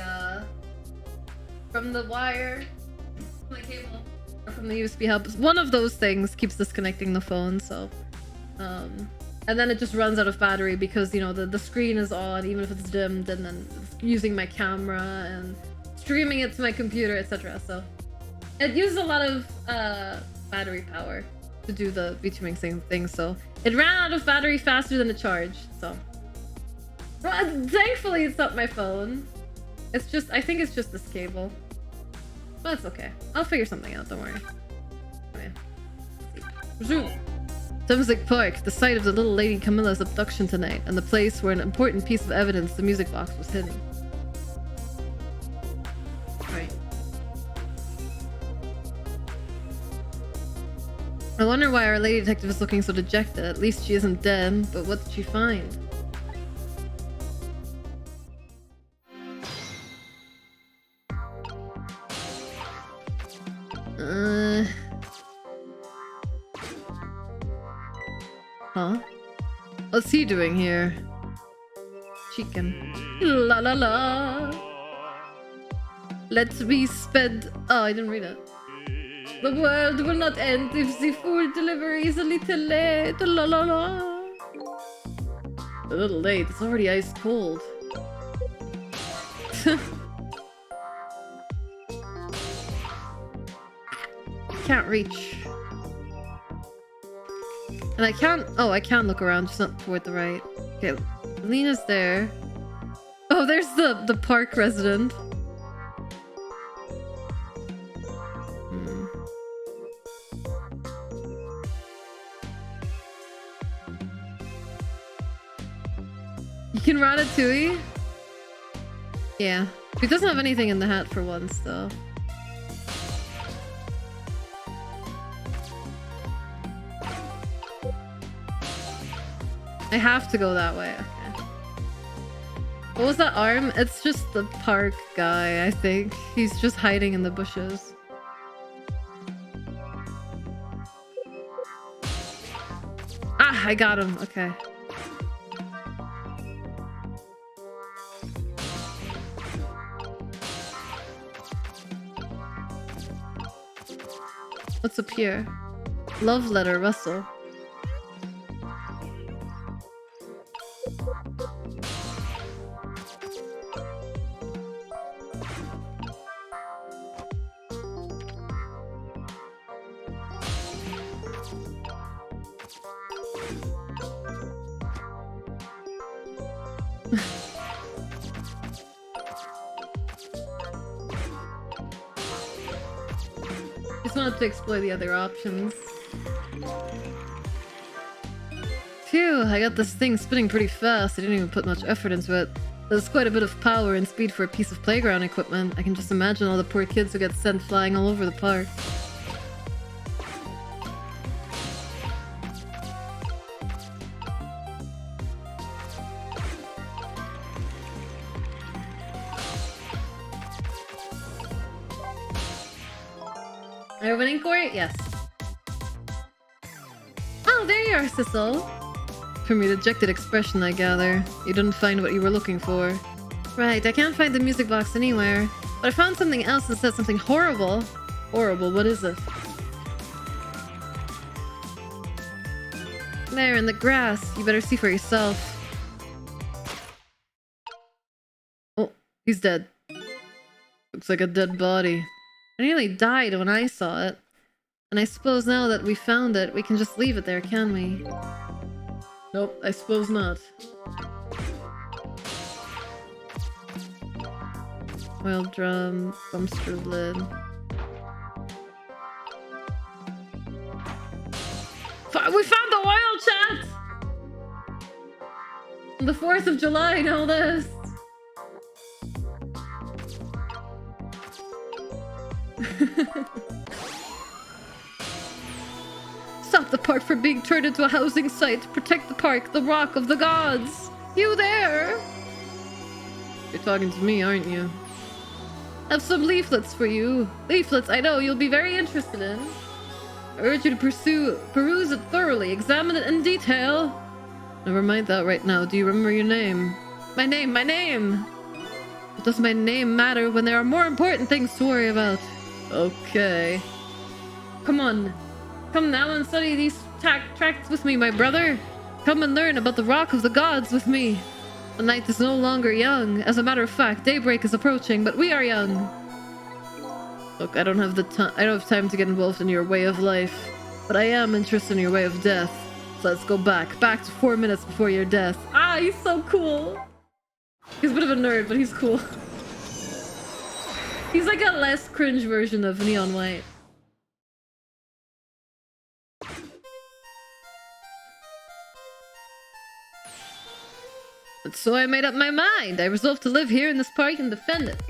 wire, from the cable, or from the USB hub. One of those things keeps disconnecting the phone, so and then it just runs out of battery because, you know, the screen is on even if it's dimmed, and then it's using my camera and streaming it to my computer, etc. So it uses a lot of battery power to do the VTubing thing, so it ran out of battery faster than it charged. So well, thankfully it's not my phone. It's just, I think it's just this cable. But it's okay. I'll figure something out, don't worry. Okay. Zoom. Temsik Park, the site of the little lady Camilla's abduction tonight, and the place where an important piece of evidence, the music box, was hidden. Right. I wonder why our lady detective is looking so dejected. At least she isn't dead, but what did she find? Huh? What's he doing here? Chicken. La la la. Let me spend. Oh, I didn't read it. The world will not end if the food delivery is a little late. La la la. A little late. It's already ice cold. Can't reach. And I can't. Oh, I can look around, just not toward the right. Okay, Lena's there. Oh, there's the park resident. You can Ratatouille? Yeah. He doesn't have anything in the hat for once, though. I have to go that way. Okay. What was that arm? It's just the park guy, I think. He's just hiding in the bushes. Ah, I got him. Okay. What's up here? Love letter, Russell. Just wanted to explore the other options. Phew, I got this thing spinning pretty fast. I didn't even put much effort into it. There's quite a bit of power and speed for a piece of playground equipment. I can just imagine all the poor kids who get sent flying all over the park. Are you winning, Kori? Yes. Oh, there you are, Sissel. From your dejected expression, I gather. You didn't find what you were looking for. Right, I can't find the music box anywhere. But I found something else that said something horrible. Horrible, what is it? There, in the grass. You better see for yourself. Oh, he's dead. Looks like a dead body. I nearly died when I saw it. And I suppose now that we found it, we can just leave it there, can we? Nope, I suppose not. Oil drum, dumpster lid. We found the oil, chat! The 4th of July, no less. Stop the park from being turned into a housing site. Protect the park, the rock of the gods. You there? You're talking to me, aren't you? I have some leaflets for you. Leaflets I know you'll be very interested in. I urge you to peruse it thoroughly, examine it in detail. Never mind that right now. Do you remember your name? My name, my name! What does my name matter when there are more important things to worry about? Okay. Come on. Come now and study these tracts with me, my brother. Come and learn about the rock of the gods with me. The night is no longer young. As a matter of fact, daybreak is approaching, but we are young. Look, I don't have time to get involved in your way of life, but I am interested in your way of death. So let's go back to 4 minutes before your death. Ah, he's so cool. He's a bit of a nerd, but he's cool. He's like a less cringe version of Neon White. And so I made up my mind. I resolved to live here in this park and defend it.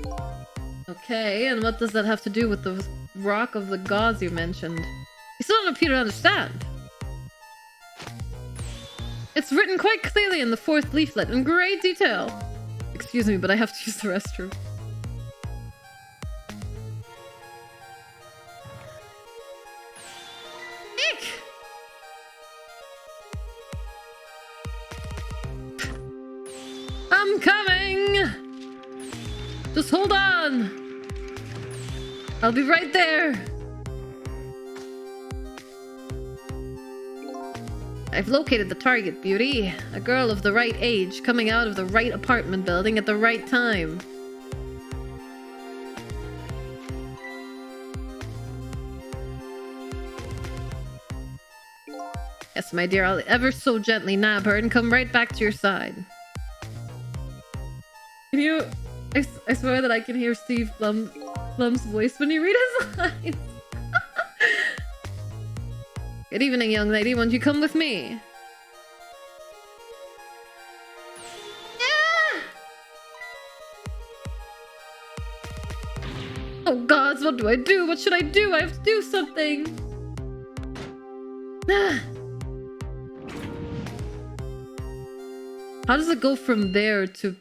Okay, and what does that have to do with the rock of the gods you mentioned? You still don't appear to understand. It's written quite clearly in the 4th leaflet in great detail. Excuse me, but I have to use the restroom. Eek! I'm coming! Just hold on! I'll be right there! I've located the target, Beauty. A girl of the right age, coming out of the right apartment building at the right time. Yes, my dear, I'll ever so gently nab her and come right back to your side. Can you... I swear that I can hear Steve Blum's voice when you read his lines. Good evening, young lady. Won't you come with me? Yeah! Oh gods, what do I do? What should I do? I have to do something. How does it go from there to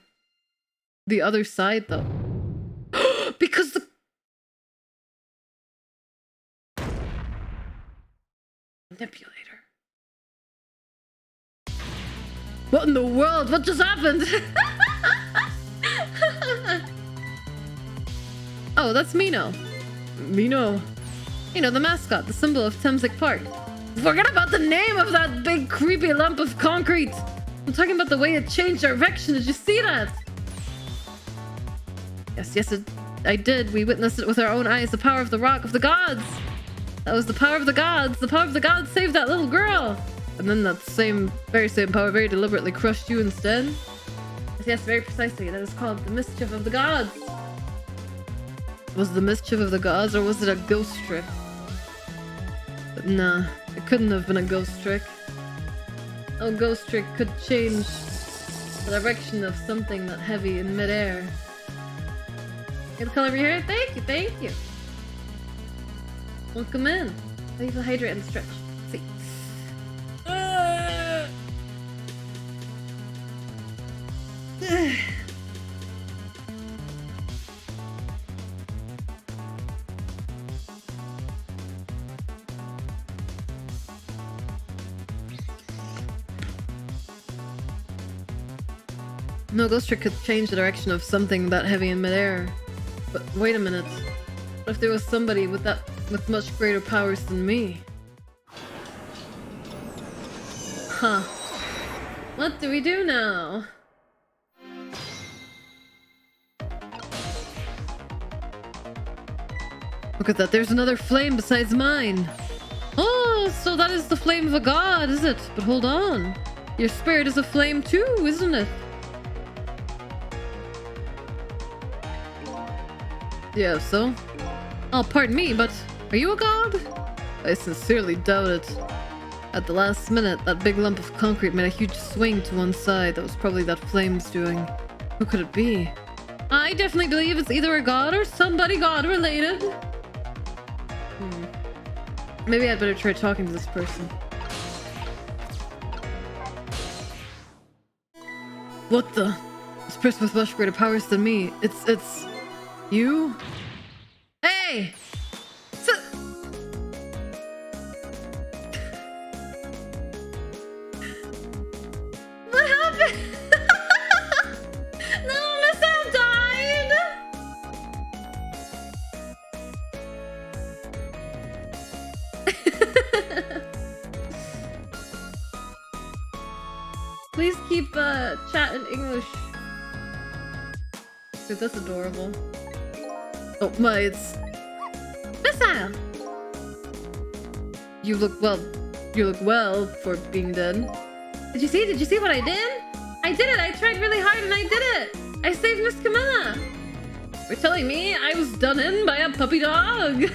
the other side, though? Because the... manipulator. What in the world? What just happened? Oh, that's Mino. Mino. You know, the mascot, the symbol of Temsic Park. Forget about the name of that big creepy lump of concrete. I'm talking about the way it changed direction. Did you see that? Yes, I did. We witnessed it with our own eyes. The power of the rock of the gods. That was the power of the gods. The power of the gods saved that little girl. And then that very same power very deliberately crushed you instead. Yes, very precisely. That is called the mischief of the gods. Was it the mischief of the gods, or was it a ghost trick? But nah, it couldn't have been a ghost trick. No ghost trick could change the direction of something that heavy in midair. Get the color over here? Thank you, thank you. Welcome in. Leave the hydrate and stretch. See. No ghost trick could change the direction of something that heavy in midair. But wait a minute. What if there was somebody with much greater powers than me? Huh. What do we do now? Look at that, there's another flame besides mine. Oh, so that is the flame of a god, is it? But hold on. Your spirit is a flame too, isn't it? Yeah, so? Oh, pardon me, but are you a god? I sincerely doubt it. At the last minute, that big lump of concrete made a huge swing to one side. That was probably that flame's doing. Who could it be? I definitely believe it's either a god or somebody god-related. Maybe I'd better try talking to this person. What the? This person with much greater powers than me. It's... you? Hey! What happened? No, Miss Al died! Please keep chat in English. Dude, that's adorable. Oh my, it's Missile! You look well for being dead. Did you see what I did? I did it! I tried really hard and I did it! I saved Miss Camilla! You're telling me I was done in by a puppy dog?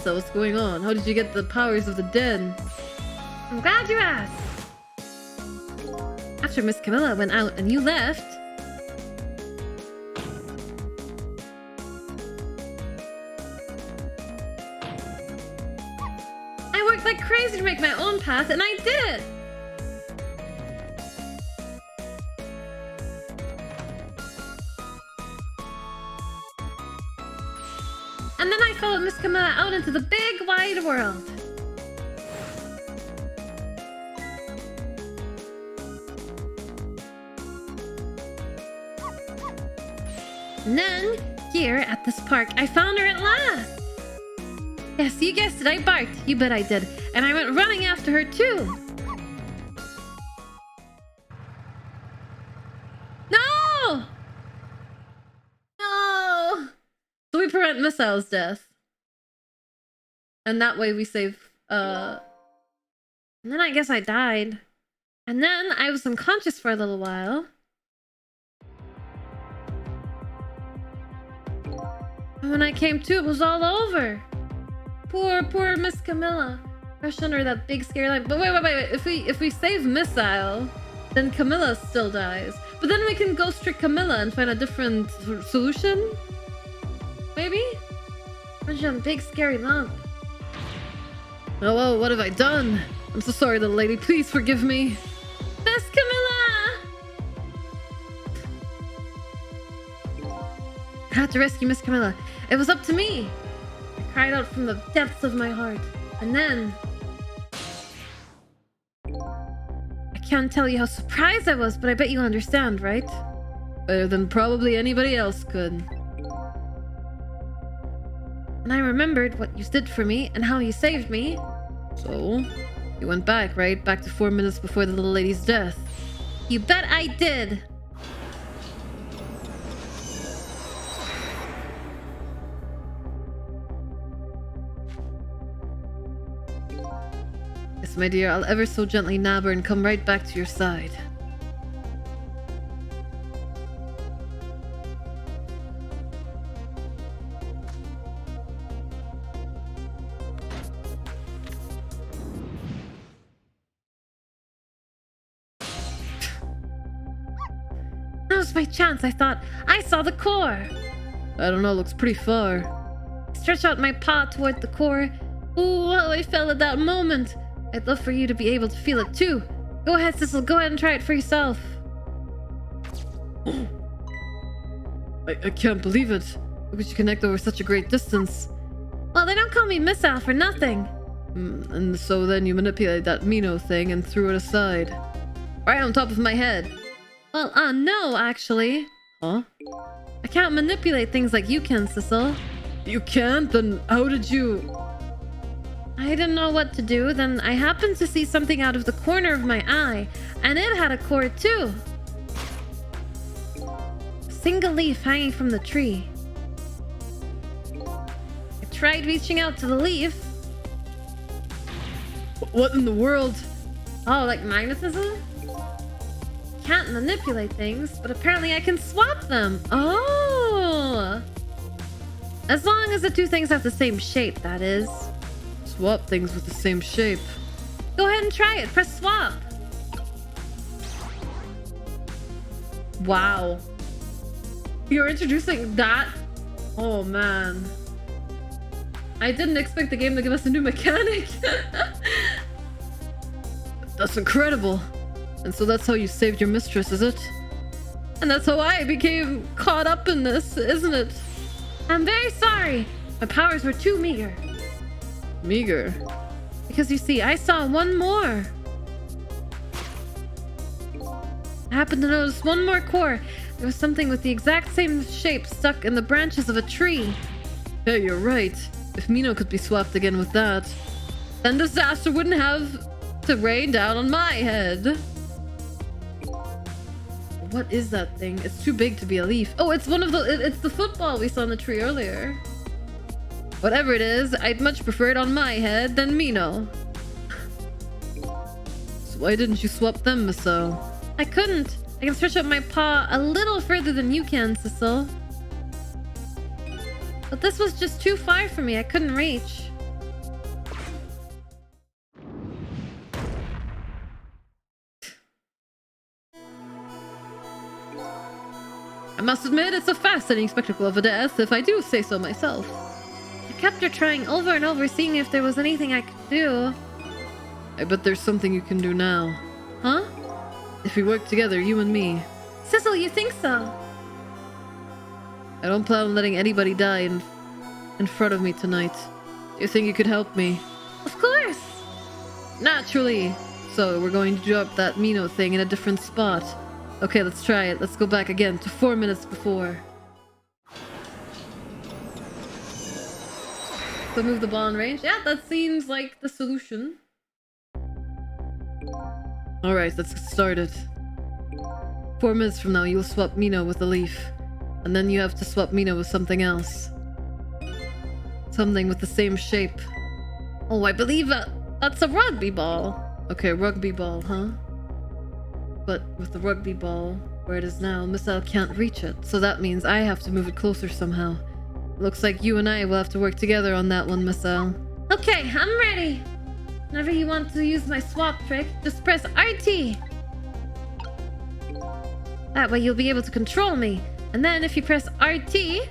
So what's going on? How did you get the powers of the dead? I'm glad you asked. after Miss Camilla went out and you left. I worked like crazy to make my own path, and I did it! And then I followed Miss Camilla out into the big wide world. And then, here at this park, I found her at last. Yes, you guessed it, I barked. You bet I did. And I went running after her too. No! No! So we prevent Missile's death. And that way we save, And then I guess I died. And then I was unconscious for a little while. And when I came to, it was all over. Poor Miss Camilla. Crushed under that big scary light. But wait. If we save Missile, then Camilla still dies. But then we can ghost trick Camilla and find a different solution? Maybe? Crushed on a big scary lump. Oh, what have I done? I'm so sorry, little lady. Please forgive me. Miss Camilla! I had to rescue Miss Camilla. It was up to me. I cried out from the depths of my heart. And then... I can't tell you how surprised I was, but I bet you understand, right? Better than probably anybody else could. And I remembered what you did for me and how you saved me. So, you went back, right? Back to 4 minutes before the little lady's death. You bet I did! Yes, my dear, I'll ever so gently nab her and come right back to your side. That was by chance. I thought I saw the core. I don't know, looks pretty far. I stretched out my paw toward the core. Ooh, how I felt at that moment. I'd love for you to be able to feel it too. Go ahead, Sissel. Go ahead and try it for yourself. I can't believe it. How could you connect over such a great distance? Well, they don't call me Missile for nothing. And so then you manipulated that Mino thing and threw it aside. Right on top of my head. Well, no, actually. Huh? I can't manipulate things like you can, Sissel. You can't? Then how did you... I didn't know what to do, then I happened to see something out of the corner of my eye, and it had a core too. A single leaf hanging from the tree. I tried reaching out to the leaf. What in the world? Oh, like magnetism? Can't manipulate things, but apparently I can swap them. Oh! As long as the two things have the same shape, that is. Swap things with the same shape. Go ahead and try it. Press swap. Wow. You're introducing that? Oh man. I didn't expect the game to give us a new mechanic. That's incredible. And so that's how you saved your mistress, is it? And that's how I became caught up in this, isn't it? I'm very sorry. My powers were too meager. Meager? Because you see, I saw one more. I happened to notice one more core. There was something with the exact same shape stuck in the branches of a tree. Yeah, you're right. If Mino could be swapped again with that, then disaster wouldn't have to rain down on my head. What is that thing? It's too big to be a leaf. Oh, it's one of the... It's the football we saw in the tree earlier. Whatever it is, I'd much prefer it on my head than Mino. So why didn't you swap them, Miso? I couldn't. I can stretch out my paw a little further than you can, Sissel. But this was just too far for me. I couldn't reach. I must admit, it's a fascinating spectacle of a death, if I do say so myself.
I kept her trying over and over, seeing if there was anything I could do.
I bet there's something you can do now. Huh? If we work together, you and me.
Sizzle, you think so?
I don't plan on letting anybody die in front of me tonight. Do you think you could help me?
Of course!
Naturally! So, we're going to drop that Mino thing in a different spot. Okay, let's try it. Let's go back again to 4 minutes before. So move the ball in range. Yeah, that seems like the solution. Alright, let's get started. 4 minutes from now, you'll swap Mino with a leaf. And then you have to swap Mino with something else. Something with the same shape. Oh, I believe that's a rugby ball. Okay, rugby ball, huh? But with the rugby ball, where it is now, Missile can't reach it. So that means I have to move it closer somehow. Looks like you and I will have to work together on that one, Missile.
Okay, I'm ready. Whenever you want to use my swap trick, just press RT. That way you'll be able to control me. And then if you press RT...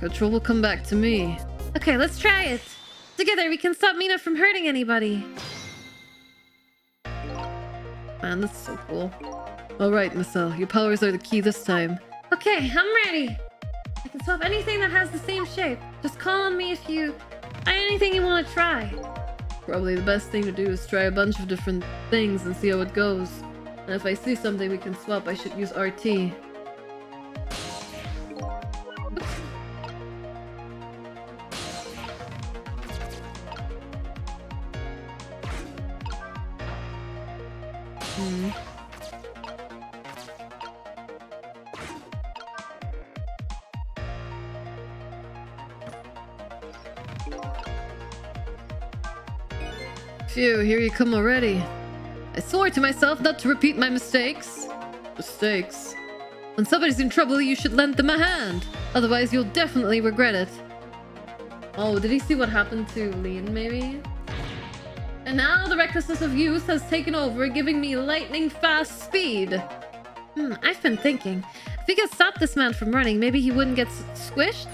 control will come back to me.
Okay, let's try it. Together we can stop Mina from hurting anybody.
Man, that's so cool. Alright, Missile, your powers are the key this time.
Okay, I'm ready. I can swap anything that has the same shape. Just call on me if you... anything you want to try.
Probably the best thing to do is try a bunch of different things and see how it goes. And if I see something we can swap, I should use RT. Phew, here you come already. I swore to myself not to repeat my mistakes. Mistakes? When somebody's in trouble, you should lend them a hand. Otherwise, you'll definitely regret it. Oh, did he see what happened to Lean, maybe? And now the recklessness of youth has taken over, giving me lightning fast speed.
I've been thinking. If we could stop this man from running, maybe he wouldn't get squished?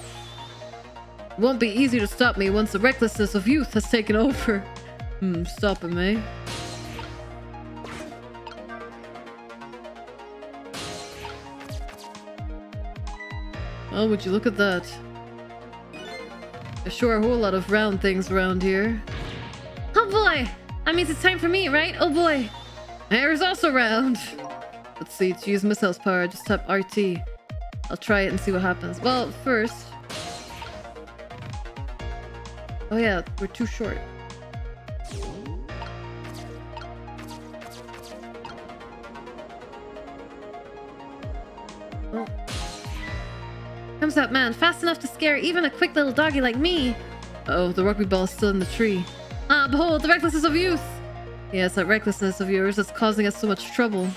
It won't be easy to stop me once the recklessness of youth has taken over. Stop him, eh? Oh, would you look at that? There's sure a whole lot of round things around here.
Oh boy! That means it's time for me, right? Oh boy!
My hair is also round. Let's see, to use Missile's power, just tap RT. I'll try it and see what happens. Well, first... oh yeah, we're too short.
Oh. Comes that man, fast enough to scare even a quick little doggy like me.
Oh, the rugby ball is still in the tree. Ah, behold, the recklessness of youth! Yeah, it's that recklessness of yours that's causing us so much trouble.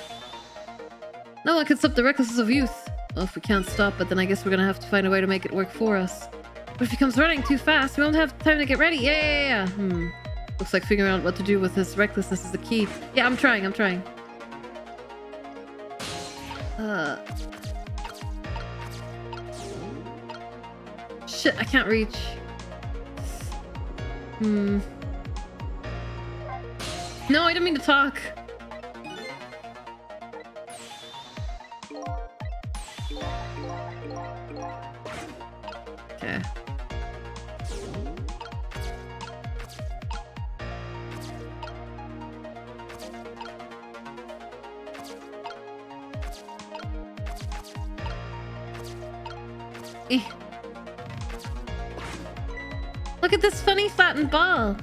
No one can stop the recklessness of youth. Well, if we can't stop it, then I guess we're gonna have to find a way to make it work for us.
But if he comes running too fast, we won't have time to get ready.
Yeah. Looks like figuring out what to do with his recklessness is the key. Yeah, I'm trying. Shit, I can't reach. No, I didn't mean to talk. Okay.
Look at this funny flattened ball.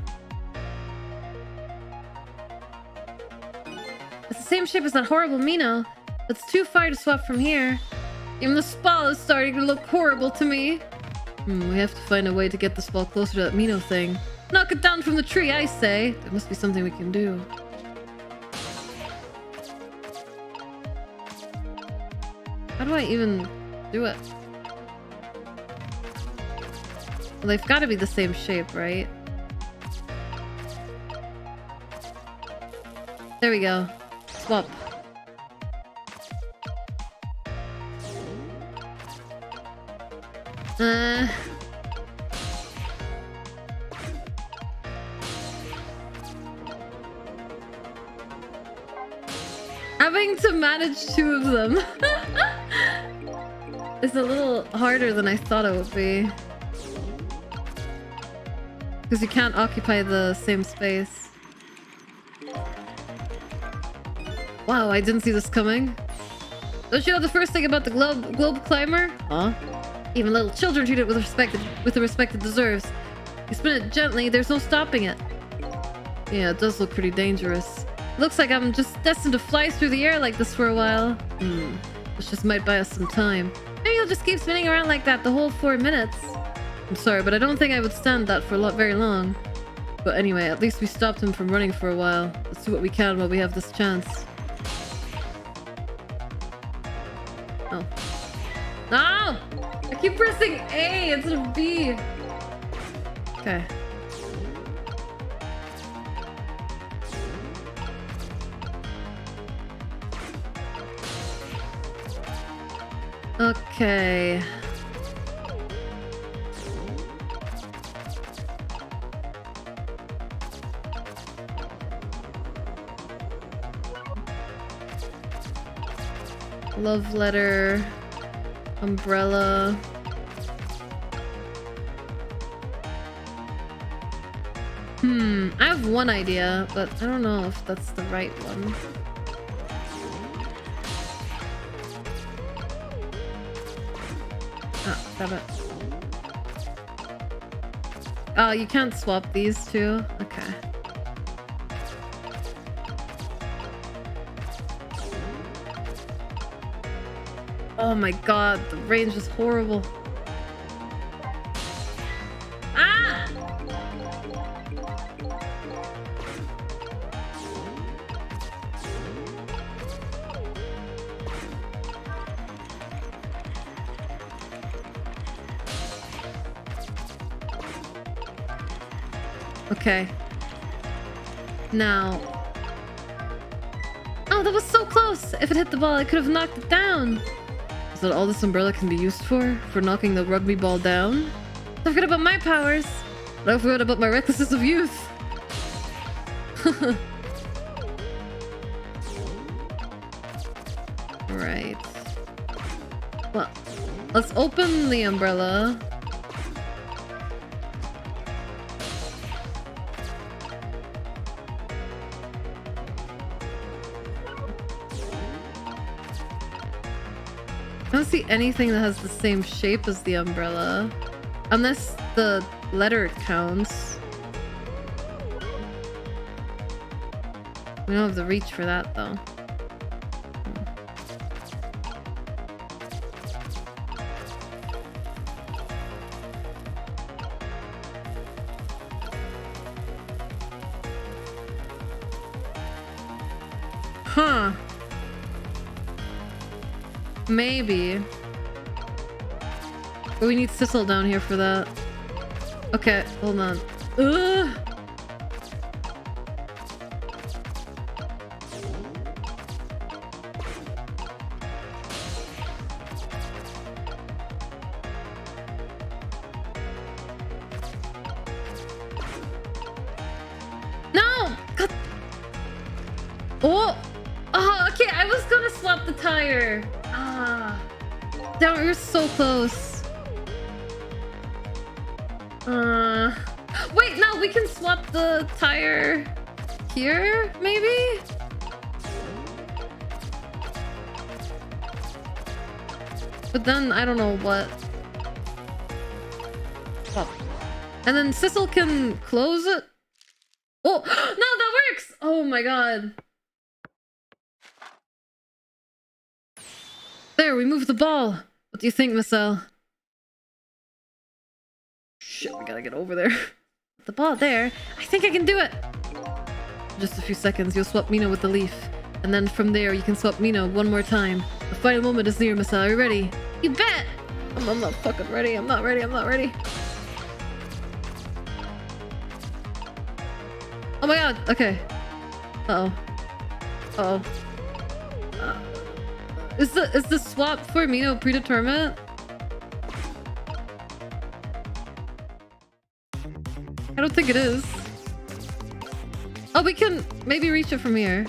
It's the same shape as that horrible Mino. It's too far to swap from here.
Even this ball is starting to look horrible to me. We have to find a way to get this ball closer to that Mino thing. Knock it down from the tree, I say. There must be something we can do. How do I even do it? Well, they've got to be the same shape, right? There we go. Swap. Uh... Having to manage two of them is a little harder than I thought it would be. Because you can't occupy the same space. Wow, I didn't see this coming. Don't you know the first thing about the globe climber? Huh? Even little children treat it with the respect it deserves. You spin it gently, there's no stopping it. Yeah, it does look pretty dangerous. Looks like I'm just destined to fly through the air like this for a while. This just might buy us some time. Maybe you'll just keep spinning around like that the whole 4 minutes. I'm sorry, but I don't think I would stand that for very long. But anyway, at least we stopped him from running for a while. Let's do what we can while we have this chance. Oh. No! I keep pressing A instead of B. Okay. Okay. Love letter. Umbrella. I have one idea, but I don't know if that's the right one. Ah, damn it. Oh, you can't swap these two? Okay. Oh my god, the range is horrible. Ah! Okay. Now. Oh, that was so close! If it hit the ball, I could have knocked it down! Is that all this umbrella can be used for? For knocking the rugby ball down? Don't forget about my powers! Don't forget about my recklessness of youth! Right. Well, let's open the umbrella. I don't see anything that has the same shape as the umbrella. Unless the letter counts. We don't have the reach for that though. Huh. Maybe. But we need Sissel down here for that. Okay, hold on. Ugh. No! God. Oh! Oh, okay, I was gonna swap the tire. Ah. Damn, we were so close. Wait, no, we can swap the tire here, maybe? But then, I don't know what. Oh. And then Sissel can close it. Oh, no, that works! Oh my god. There, we moved the ball. What do you think, Marcel? Shit, we gotta get over there. The ball there. I think I can do it. Just a few seconds, you'll swap Mino with the leaf. And then from there, you can swap Mino one more time. The final moment is near, Marcel. Are you ready? You bet! I'm not fucking ready. I'm not ready. I'm not ready. Oh my god. Okay. Uh-oh. Uh-oh. Is the swap for Mino predetermined? I don't think it is. Oh, we can maybe reach it from here.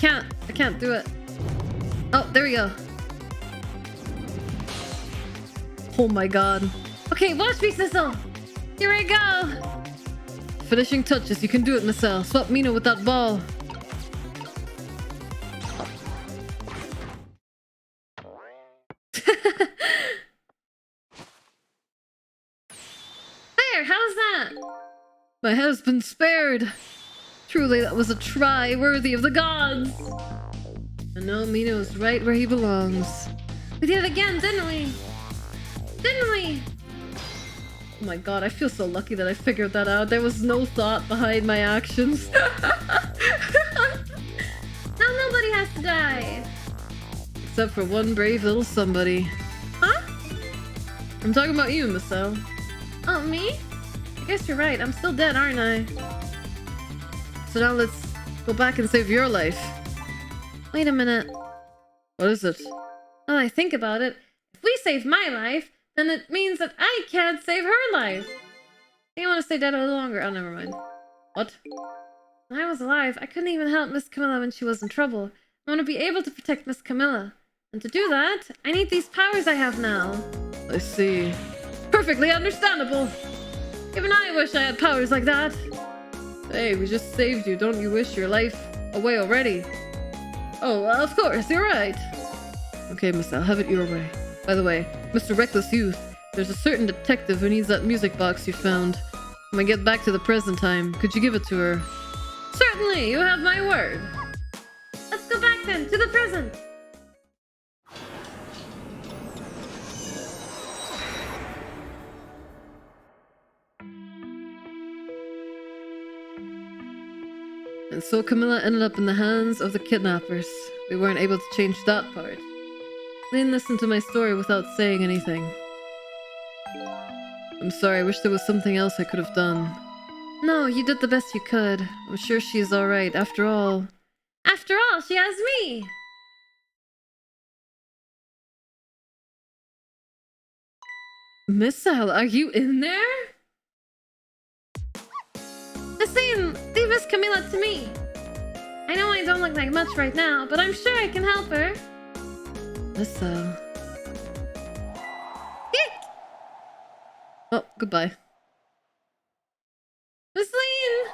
I can't do it. Oh, there we go. Oh my god. Okay, watch me, Sissel. Here I go. Finishing touches. You can do it, Marcel. Swap Mina with that ball.
There, how's that?
My has been spared. Truly, that was a try worthy of the gods. And now Mino's right where he belongs.
We did it again, didn't we? Didn't we?
Oh my god, I feel so lucky that I figured that out. There was no thought behind my actions.
Now nobody has to die.
Except for one brave little somebody.
Huh?
I'm talking about you, Marcel.
Oh, me? I guess you're right. I'm still dead, aren't I?
So now let's go back and save your life.
Wait a minute.
What is it?
Now that I think about it, if we save my life, then it means that I can't save her life. I want to stay dead a little longer. Oh, never mind.
What?
When I was alive, I couldn't even help Miss Camilla when she was in trouble. I want to be able to protect Miss Camilla. And to do that, I need these powers I have now.
I see. Perfectly understandable.
Even I wish I had powers like that.
Hey, we just saved you. Don't you wish your life away already? Oh, of course, you're right. Okay, Marcel, have it your way. By the way, Mr. Reckless Youth, there's a certain detective who needs that music box you found. When I get back to the present time, could you give it to her?
Certainly, you have my word. Let's go back then, to the present.
And so Camilla ended up in the hands of the kidnappers. We weren't able to change that part. Lynn listened to my story without saying anything. I'm sorry, I wish there was something else I could have done.
No, you did the best you could.
I'm sure she's alright, after all.
After all, she has me!
Missile, are you in there?
Listen, leave Miss Camilla to me. I know I don't look like much right now, but I'm sure I can help her.
Missile. Oh, goodbye.
Miss Lean!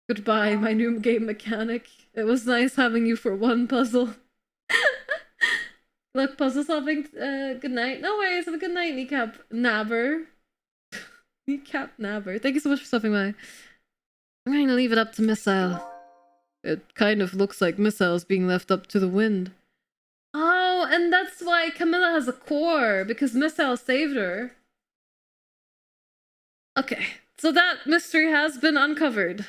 Goodbye, my new game mechanic. It was nice having you for one puzzle. Look, puzzle solving. Good night. No worries. Have a good night, Kneecap Nabber. Kneecap Nabber. Thank you so much for stopping by. I'm going to leave it up to Missile. It kind of looks like Missile's being left up to the wind.
Oh, and that's why Camilla has a core, because Missile saved her.
Okay, so that mystery has been uncovered.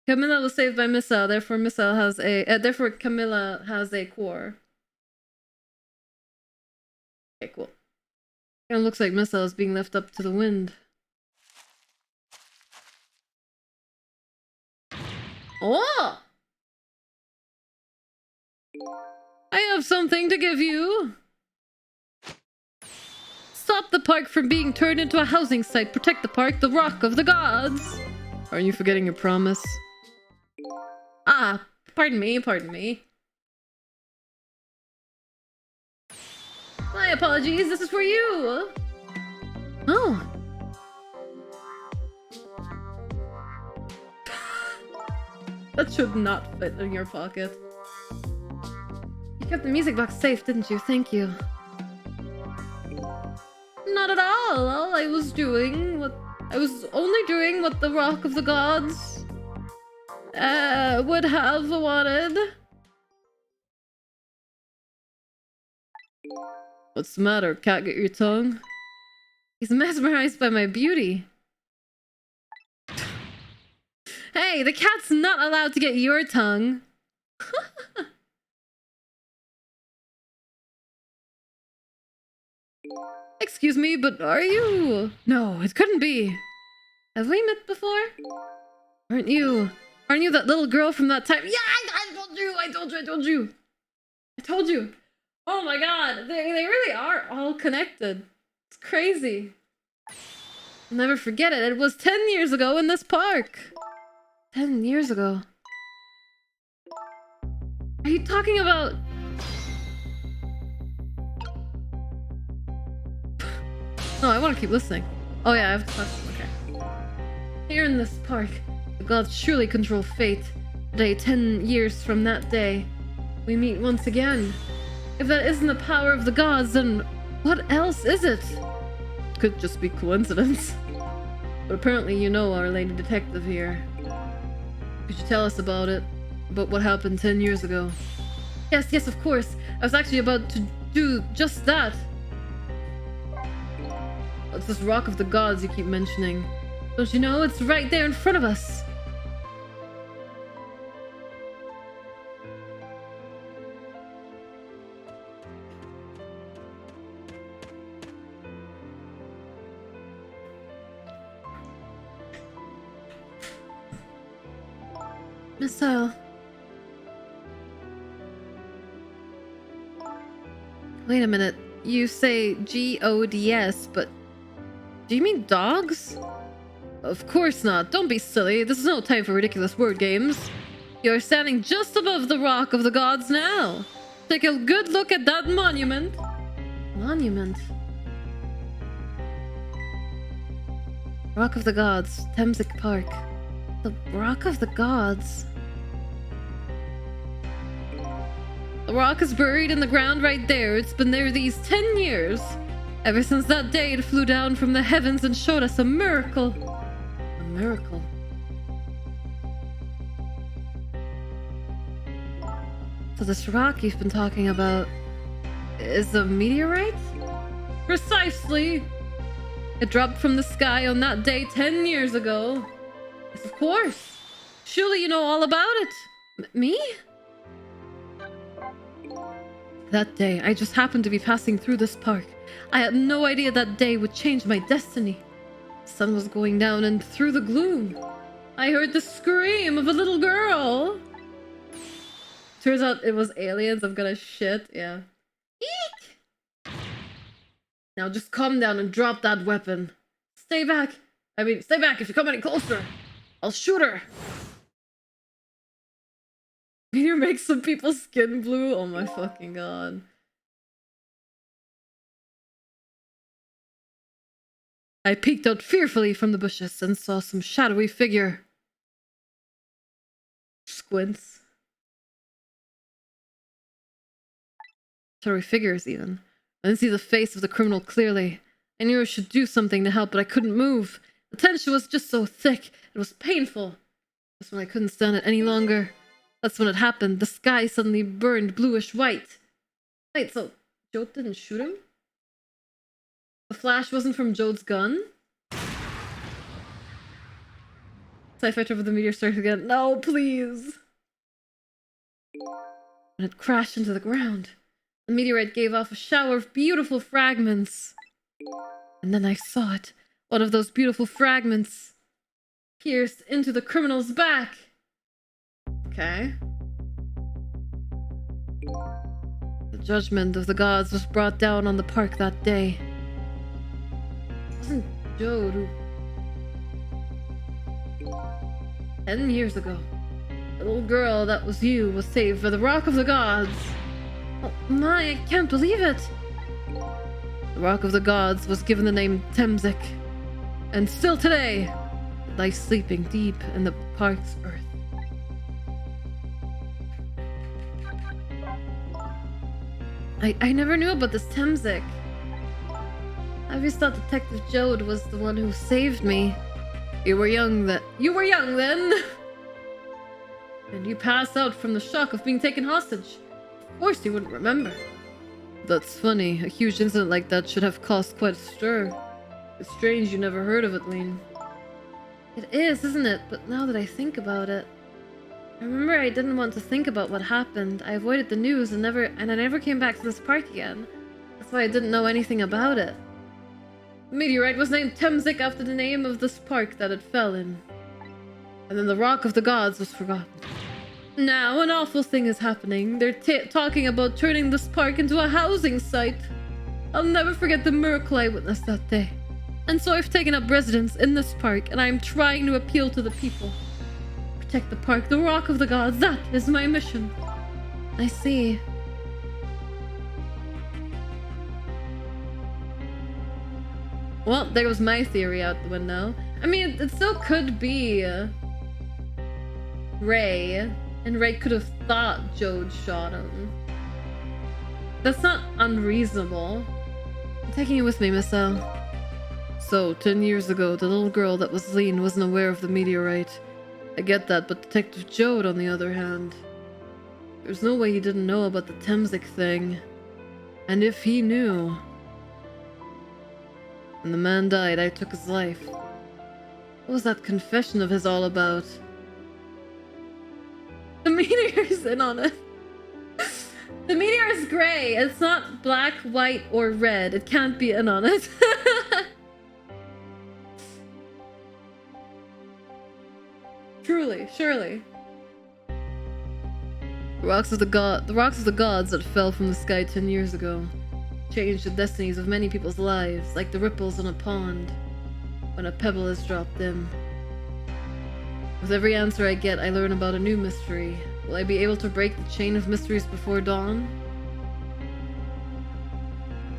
Camilla was saved by Missile, therefore Missile has a... therefore Camilla has a core. Okay, cool. It looks like Missile is being left up to the wind. Oh! I have something to give you! Stop the park from being turned into a housing site. Protect the park, the rock of the gods! Are you forgetting your promise? Ah, pardon me, pardon me. My apologies, this is for you! Oh. That should not fit in your pocket.
You kept the music box safe, didn't you? Thank you.
Not at all. All I was doing what... I was only doing what the Rock of the Gods... would have wanted. What's the matter? Can't get your tongue? He's mesmerized by my beauty. Hey, the cat's not allowed to get your tongue. Excuse me, but are you... No, it couldn't be.
Have we met before?
Aren't you that little girl from that time? Yeah, I told you. Oh my god, they really are all connected. It's crazy. I'll never forget it. It was 10 years ago in this park. 10 years ago. Are you talking about... No, I want to keep listening. Oh yeah, I have to talk. Okay. Here in this park, the gods surely control fate. Today, 10 years from that day, we meet once again. If that isn't the power of the gods, then what else is it? Could just be coincidence. But apparently you know our lady detective here. Could you tell us about it? About what happened 10 years ago? Yes, of course. I was actually about to do just that. It's this rock of the gods you keep mentioning. Don't you know? It's right there in front of us. Missile. Wait a minute. You say GODS, but do you mean dogs? Of course not. Don't be silly. This is no time for ridiculous word games. You're standing just above the rock of the gods now. Take a good look at that monument. Monument? Rock of the Gods, Temzik Park. The Rock of the Gods. The rock is buried in the ground right there. It's been there these 10 years. Ever since that day, it flew down from the heavens and showed us a miracle. A miracle. So this rock you've been talking about is a meteorite? Precisely! It dropped from the sky on that day 10 years ago. Yes, of course. Surely you know all about it. Me? That day, I just happened to be passing through this park. I had no idea that day would change my destiny. The sun was going down, and through the gloom, I heard the scream of a little girl. Turns out it was aliens. I'm gonna shit. Yeah. Eek! Now just calm down and drop that weapon. Stay back. I mean, stay back if you come any closer. I'll shoot her. Meteor makes some people's skin blue. Oh my fucking god. I peeked out fearfully from the bushes and saw some shadowy figure. Squints. Shadowy figures, even. I didn't see the face of the criminal clearly. I knew I should do something to help, but I couldn't move. The tension was just so thick. It was painful. That's when I couldn't stand it any longer. That's when it happened. The sky suddenly burned bluish white. Wait, so Jode didn't shoot him? The flash wasn't from Jode's gun? TIE Fighter over the meteor started again. No, please! When it crashed into the ground, the meteorite gave off a shower of beautiful fragments. And then I saw it. One of those beautiful fragments pierced into the criminal's back. Okay. The judgment of the gods was brought down on the park that day. It wasn't Jode who... 10 years ago, the little girl that was you was saved by the Rock of the Gods. Oh my, I can't believe it! The Rock of the Gods was given the name Temzik, and still today, it lies sleeping deep in the park's earth. I never knew about this Temzik. I always thought Detective Jode was the one who saved me. You were young then. You were young then! And you passed out from the shock of being taken hostage. Of course you wouldn't remember. That's funny. A huge incident like that should have caused quite a stir. It's strange you never heard of it, Lean. It is, isn't it? But now that I think about it... I remember I didn't want to think about what happened. I avoided the news and I never came back to this park again.
That's why I didn't know anything about it. The meteorite was named Temzik after the name of this park that it fell in. And then the Rock of the Gods was forgotten. Now an awful thing is happening. They're talking about turning this park into a housing site. I'll never forget the miracle I witnessed that day. And so I've taken up residence in this park, and I'm trying to appeal to the people. Protect the park, the Rock of the Gods, that is my mission. I see. Well, there was my theory out the window. I mean, it still could be Ray, and Ray could have thought Jode shot him. That's not unreasonable. I'm taking you with me, Miss L. So, 10 years ago, the little girl that was lean wasn't aware of the meteorite. I get that, but Detective Jode, on the other hand, there's no way he didn't know about the Temzik thing. And if he knew... When the man died, I took his life. What was that confession of his all about? The meteor's in on it. The meteor is grey. It's not black, white, or red. It can't be in on it. Truly, surely. The rocks of the gods that fell from the sky 10 years ago changed the destinies of many people's lives, like the ripples in a pond when a pebble is dropped in. With every answer I get, I learn about a new mystery. Will I be able to break the chain of mysteries before dawn?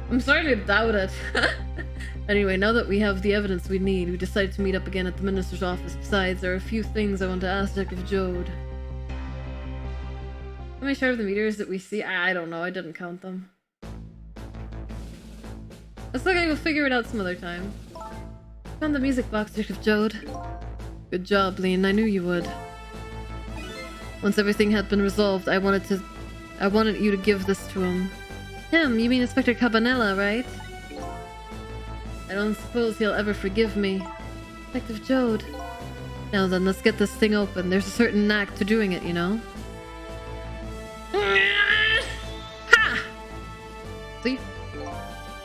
I'm starting to doubt it. Anyway, now that we have the evidence we need, we decided to meet up again at the minister's office. Besides, there are a few things I want to ask Detective Jode. How many share of the meters that we see? I don't know, I didn't count them. Let's look, we'll figure it out some other time. Found the music box, Detective Jode. Good job, Lean. I knew you would. Once everything had been resolved, I wanted you to give this to him. Him? You mean Inspector Cabanela, right? I don't suppose he'll ever forgive me. Detective Jode. Now then, let's get this thing open. There's a certain knack to doing it, you know? Ha! See?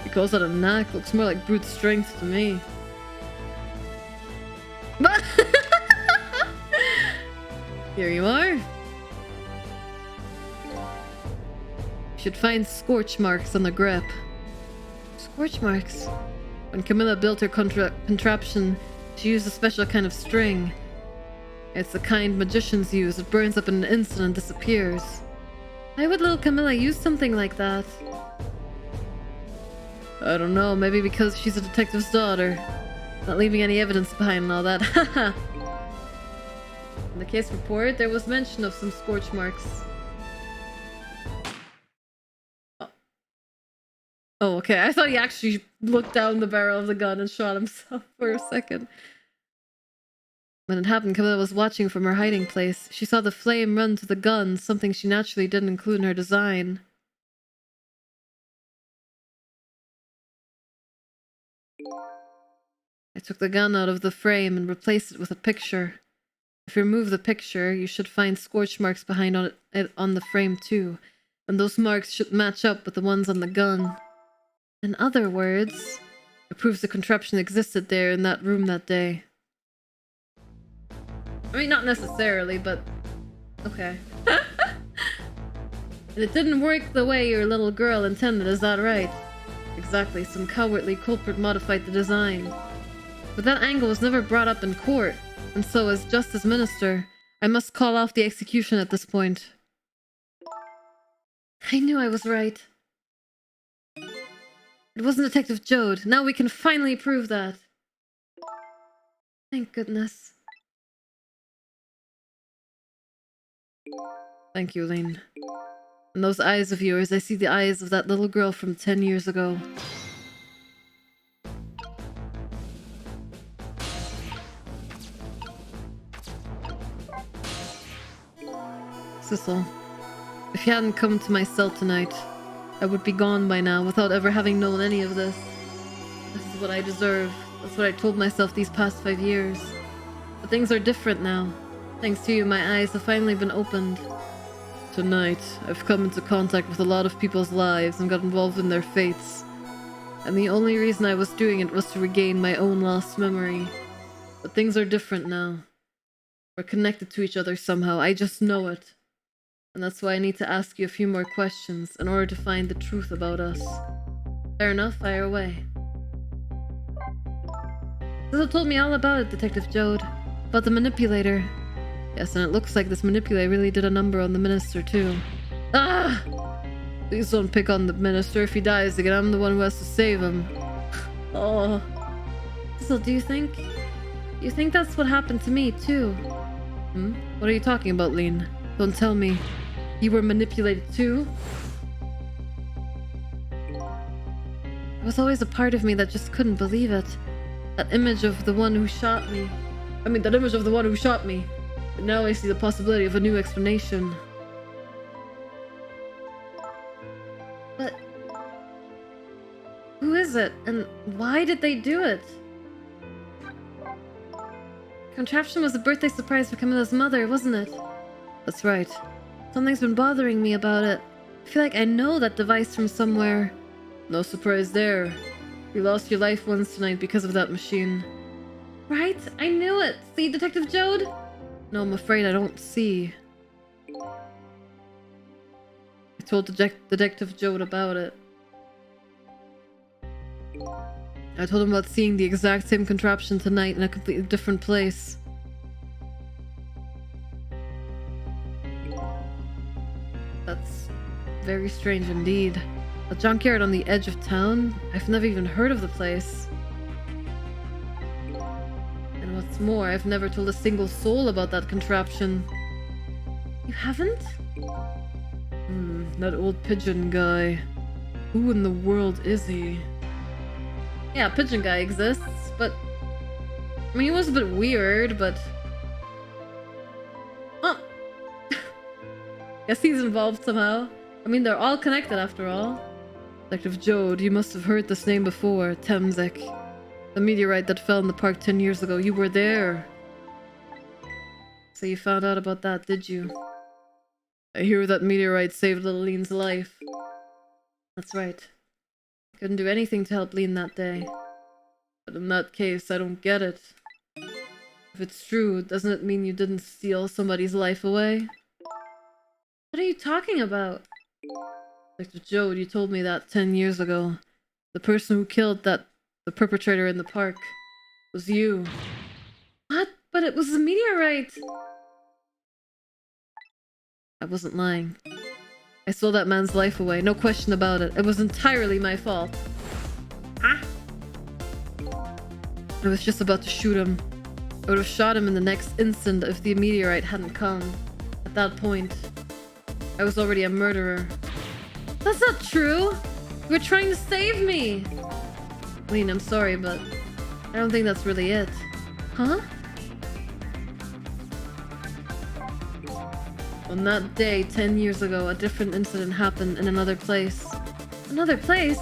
He calls that a knack. Looks more like brute strength to me. But here you are. You should find scorch marks on the grip. Scorch marks? When Camilla built her contraption, she used a special kind of string. It's the kind magicians use. It burns up in an instant and disappears. Why would little Camilla use something like that? I don't know, maybe because she's a detective's daughter. Not leaving any evidence behind and all that. Haha. In the case report, there was mention of some scorch marks. Oh, okay. I thought he actually looked down the barrel of the gun and shot himself for a second. When it happened, Camilla was watching from her hiding place. She saw the flame run to the gun, something she naturally didn't include in her design. I took the gun out of the frame and replaced it with a picture. If you remove the picture, you should find scorch marks behind it on the frame too. And those marks should match up with the ones on the gun. In other words, it proves the contraption existed there in that room that day. I mean, not necessarily, but... okay. And it didn't work the way your little girl intended, is that right? Exactly, some cowardly culprit modified the design. But that angle was never brought up in court, and so as Justice Minister, I must call off the execution at this point. I knew I was right. It wasn't Detective Jode. Now we can finally prove that. Thank goodness. Thank you, Lane. In those eyes of yours, I see the eyes of that little girl from 10 years ago. Sissel, if you hadn't come to my cell tonight, I would be gone by now without ever having known any of this. This is what I deserve. That's what I told myself these past 5 years. But things are different now. Thanks to you, my eyes have finally been opened.
Tonight, I've come into contact with a lot of people's lives and got involved in their fates. And the only reason I was doing it was to regain my own lost memory. But things are different now. We're connected to each other somehow, I just know it. And that's why I need to ask you a few more questions in order to find the truth about us. Fair enough, fire away. Sizzle told me all about it, Detective Jode. About the manipulator. Yes, and it looks like this manipulator really did a number on the minister too. Ah! Please don't pick on the minister. If he dies again, I'm the one who has to save him. Oh. Sizzle, do you think that's what happened to me too? What are you talking about, Lean? Don't tell me. You were manipulated too? There was always a part of me that just couldn't believe it. That image of the one who shot me. That image of the one who shot me. But now I see the possibility of a new explanation. But who is it? And why did they do it? Contraption was a birthday surprise for Camilla's mother, wasn't it? That's right. Something's been bothering me about it. I feel like I know that device from somewhere. No surprise there. You lost your life once tonight because of that machine. Right? I knew it! See, Detective Jode? No, I'm afraid I don't see. I told Detective Jode about it. I told him about seeing the exact same contraption tonight in a completely different place. That's very strange indeed. A junkyard on the edge of town? I've never even heard of the place. And what's more, I've never told a single soul about that contraption. You haven't? That old pigeon guy. Who in the world is he? Yeah, pigeon guy exists, but... he was a bit weird, but... Huh. Guess he's involved somehow. They're all connected after all. Detective Jode, you must have heard this name before, Temzik. The meteorite that fell in the park 10 years ago, you were there. So you found out about that, did you? I hear that meteorite saved little Lean's life. That's right. Couldn't do anything to help Lean that day. But in that case, I don't get it. If it's true, doesn't it mean you didn't steal somebody's life away? What are you talking about? Detective Jode, you told me that 10 years ago. The person who killed the perpetrator in the park was you. What? But it was a meteorite! I wasn't lying. I stole that man's life away, no question about it. It was entirely my fault. Ah! I was just about to shoot him. I would have shot him in the next instant if the meteorite hadn't come. At that point, I was already a murderer. That's not true! You were trying to save me! Lean, I'm sorry, but I don't think that's really it. Huh? On that day, 10 years ago, a different incident happened in another place. Another place?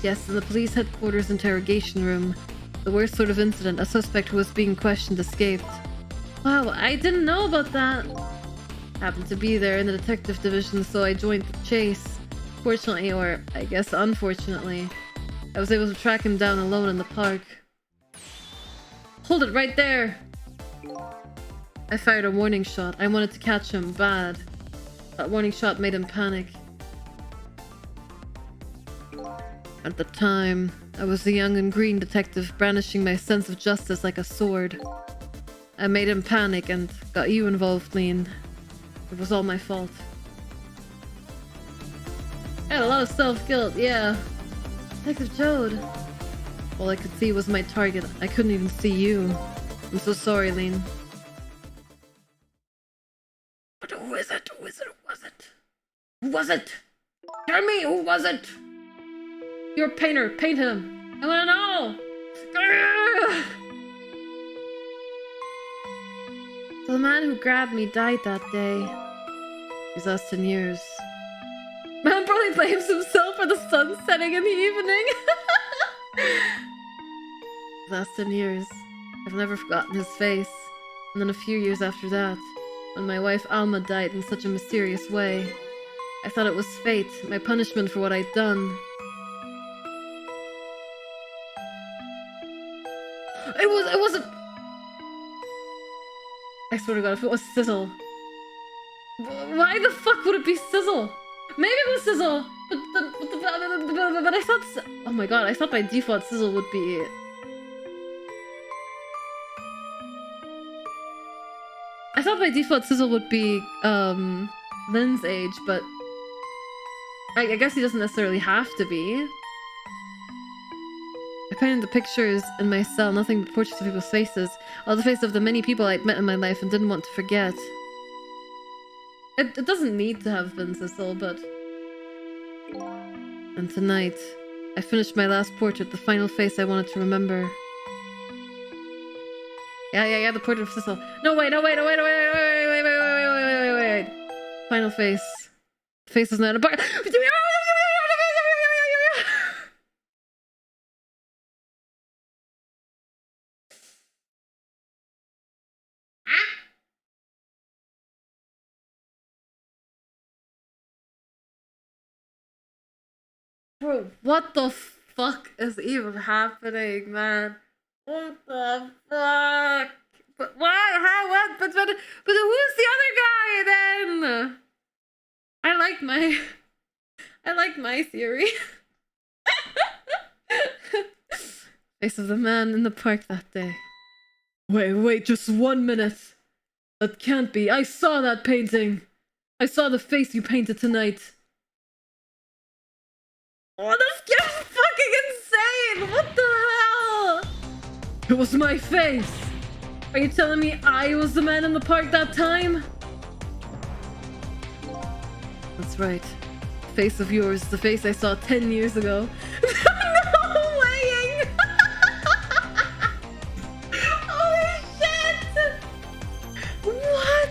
Yes, in the police headquarters interrogation room. The worst sort of incident, a suspect who was being questioned escaped. Wow, I didn't know about that. Happened to be there in the detective division, so I joined the chase. Fortunately, or I guess unfortunately, I was able to track him down alone in the park. Hold it right there! I fired a warning shot. I wanted to catch him bad. That warning shot made him panic. At the time, I was a young and green detective brandishing my sense of justice like a sword. I made him panic and got you involved, Lean. It was all my fault. I had a lot of self-guilt, yeah. Detective Jode. All I could see was my target. I couldn't even see you. I'm so sorry, Lean. But who is it? Who is it? Who was it? Who was it? Tell me, who was it? You're a painter. Paint him. I wanna know! So the man who grabbed me died that day. He's lost 10 years. Man probably blames himself for the sun setting in the evening. Last 10 years. I've never forgotten his face. And then a few years after that,
When my wife Alma died in such a mysterious way, I thought it was fate, my punishment for what I'd done. It wasn't... I swear to God, if it was Sizzle. Why the fuck would it be Sizzle? Maybe it was Sizzle, but I thought... Oh my God, I thought by default Sizzle would be... I thought by default Sizzle would be, Lynn's age, but... I guess he doesn't necessarily have to be. I painted the pictures in my cell, nothing but portraits of people's faces. All the faces of the many people I'd met in my life and didn't want to forget. It doesn't need to have been Sizzle, but... And tonight, I finished my last portrait, the final face I wanted to remember. Yeah, the portrait of Sizzle. No, wait. Final face. Face is not a part. Bro, what the fuck is even happening, man? What the fuck? But why? How? What? But who's the other guy then? I like my theory. Face of the man in the park that day. Wait, just 1 minute. That can't be. I saw that painting. I saw the face you painted tonight. Oh, this game's fucking insane! What the hell? It was my face! Are you telling me I was the man in the park that time? That's right. Face of yours, the face I saw 10 years ago. No way! Holy shit! What?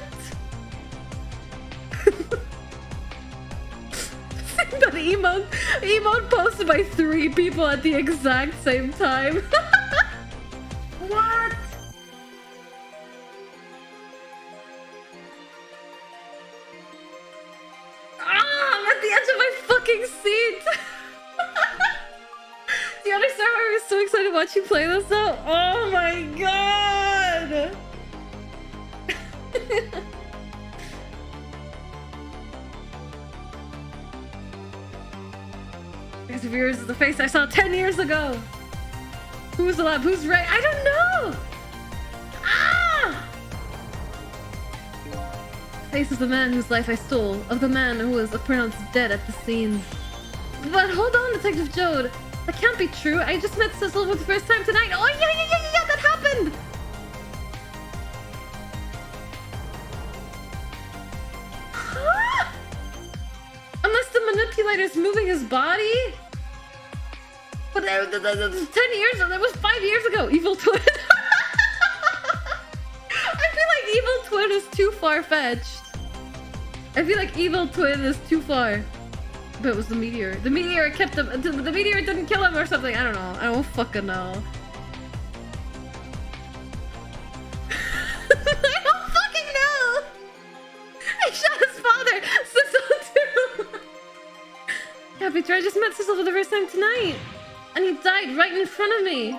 That emote posted by 3 people at the exact same time. What? I'm at the edge of my fucking seat. Do you understand why I was so excited to watch you play this though? Oh my god! Face of yours is the face I saw 10 years ago. Who's alive? Who's right? I don't know! Ah! Face of the man whose life I stole, of the man who was pronounced dead at the scene. But hold on, Detective Jode. That can't be true. I just met Sizzle for the first time tonight. Oh, yeah, that happened! Huh? Unless the manipulator's moving his body? But 10 years, that was 5 years ago. Evil Twin. I feel like Evil Twin is too far-fetched. I feel like Evil Twin is too far. But it was the meteor. The meteor kept him. The meteor didn't kill him or something. I don't know. I don't fucking know. I don't fucking know. I shot his father. Sizzle too. Yeah, Victor, I just met Sizzle for the first time tonight. And he died right in front of me.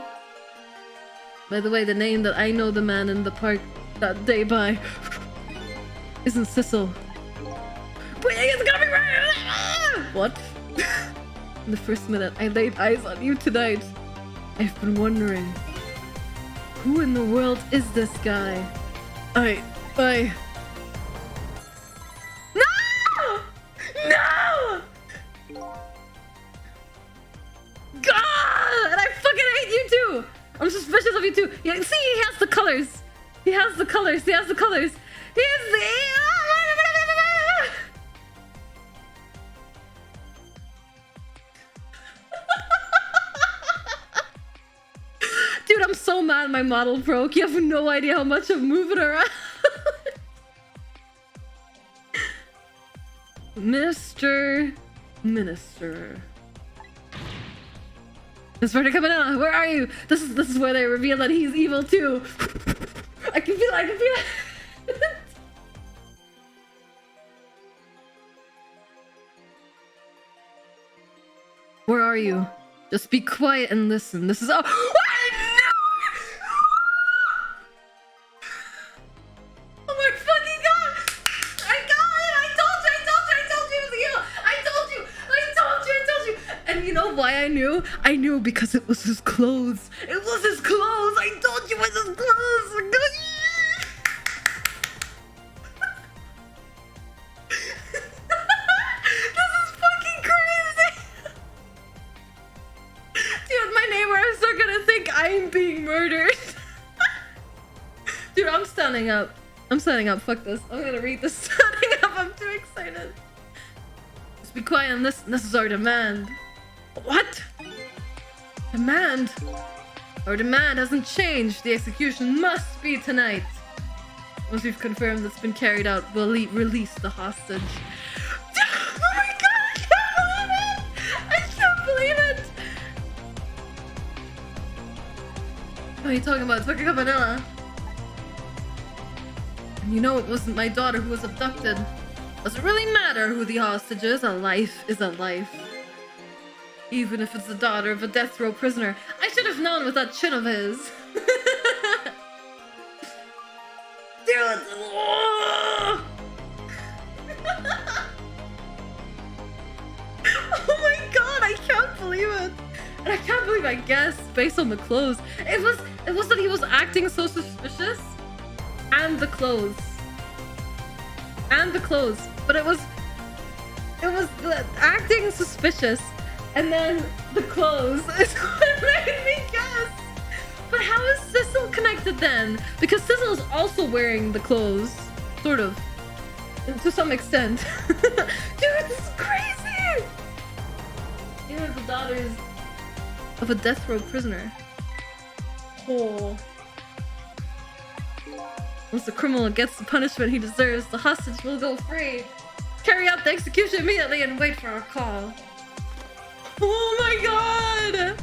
By the way, the name that I know the man in the park that day by isn't Sizzle. But it's gonna be right. What? In the first minute I laid eyes on you tonight, I've been wondering, who in the world is this guy? I... No! No! God! And I fucking hate you too! I'm suspicious of you too. Yeah, see, he has the colors. He has the colors. He has the colors. He has the... Dude, I'm so mad my model broke. You have no idea how much I'm moving around. Minister. It's Sparta coming out. Where are you? This is where they reveal that he's evil too. I can feel it.
are you? Just be quiet and listen. This is all. Oh my fucking god! I got it! I told you it was you! I told you! And you know why I knew? I knew because it was his clothes. It was his clothes! I told you it was his clothes! I'm being murdered. Dude, I'm standing up. I'm standing up. Fuck this. I'm gonna read this standing up. I'm too excited. Just be quiet and listen. This is our demand. What? Demand? Our demand hasn't changed. The execution must be tonight. Once we've confirmed it's been carried out, we'll release the hostage. Oh my god, I can't believe it! What are you talking about? It's fucking Vanilla. And you know it wasn't my daughter who was abducted. Doesn't really matter who the hostage is. A life is a life. Even if it's the daughter of a death row prisoner. I should have known with that chin of his. Dude. Oh my god, I can't believe it. And I can't believe I guessed based on the clothes. It was that he was acting so suspicious. And the clothes. But it was acting suspicious. And then the clothes is what made me guess. But how is Sissel connected then? Because Sissel is also wearing the clothes. Sort of. To some extent. Dude, this is crazy! You're the daughters of a death row prisoner. Oh. Once the criminal gets the punishment he deserves, the hostage will go free. Carry out the execution immediately and wait for our call. Oh my god!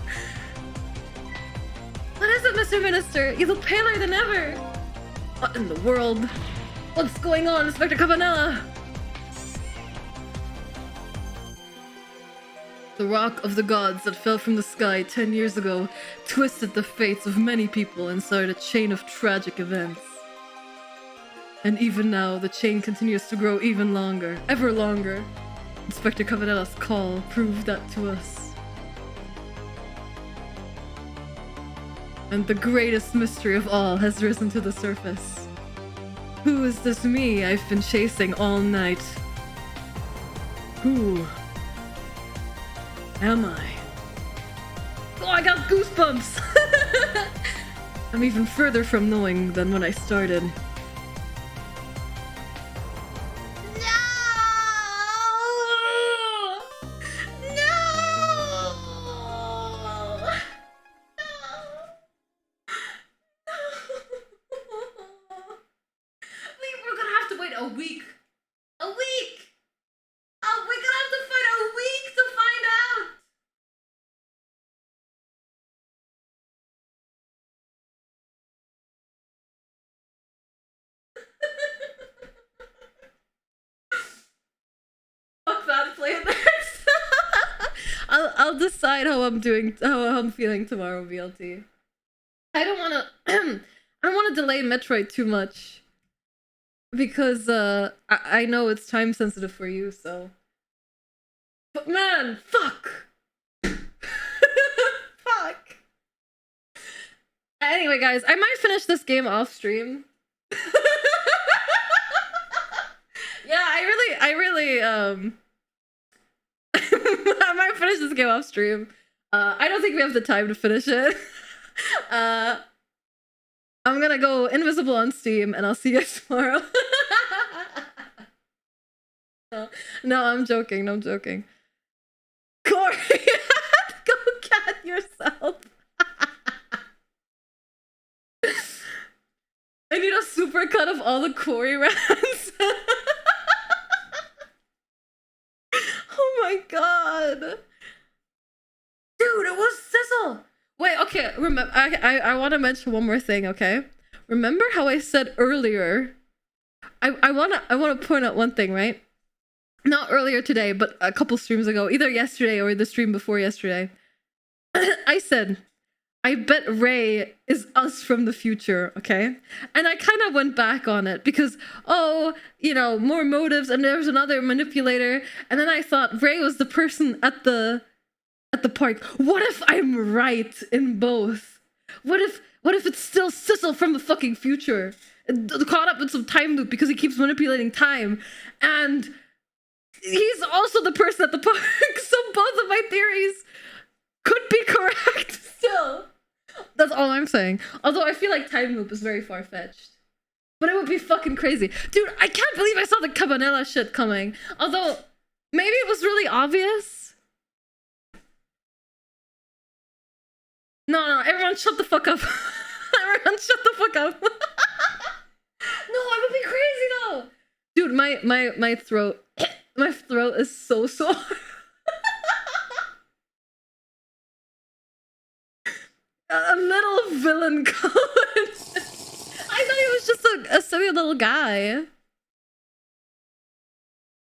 What is it, Mr. Minister? You look paler than ever. What in the world? What's going on, Inspector Cabanella? The rock of the gods that fell from the sky 10 years ago twisted the fates of many people and started a chain of tragic events. And even now, the chain continues to grow even longer, ever longer. Inspector Cavanella's call proved that to us. And the greatest mystery of all has risen to the surface. Who is this me I've been chasing all night? Who am I? Oh, I got goosebumps! I'm even further from knowing than when I started. I'll decide how I'm feeling tomorrow, VLT. I don't want to delay Metroid too much because I know it's time sensitive for you, so. But man, fuck. Fuck. Anyway, guys, I might finish this game off stream. Yeah, I really I might finish this game off stream. I don't think we have the time to finish it. I'm gonna go invisible on Steam and I'll see you guys tomorrow. No, I'm joking. No, I'm joking. Kori, go cat yourself. I need a super cut of all the Kori rants. Oh my god. Dude, it was Sizzle. Wait, okay, remember I want to mention one more thing, okay? Remember how I said earlier I want to point out one thing, right?
not earlier today, but a couple streams ago, either yesterday or the stream before yesterday, I said, I bet Ray is us from the future, okay? And I kind of went back on it because, oh, you know, more motives, and there was another manipulator. And then I thought Ray was the person at the park. What if I'm right in both? What if it's still Sissel from the fucking future, caught up in some time loop because he keeps manipulating time, and he's also the person at the park? So both of my theories could be correct still. That's all I'm saying. Although I feel like time loop is very far-fetched. But it would be fucking crazy. Dude, I can't believe I saw the Cabanela shit coming. Although, maybe it was really obvious. No, everyone shut the fuck up. Everyone shut the fuck up. No, it would be crazy though. Dude, my throat, my throat is so sore. A little villain code. I thought he was just a silly little guy.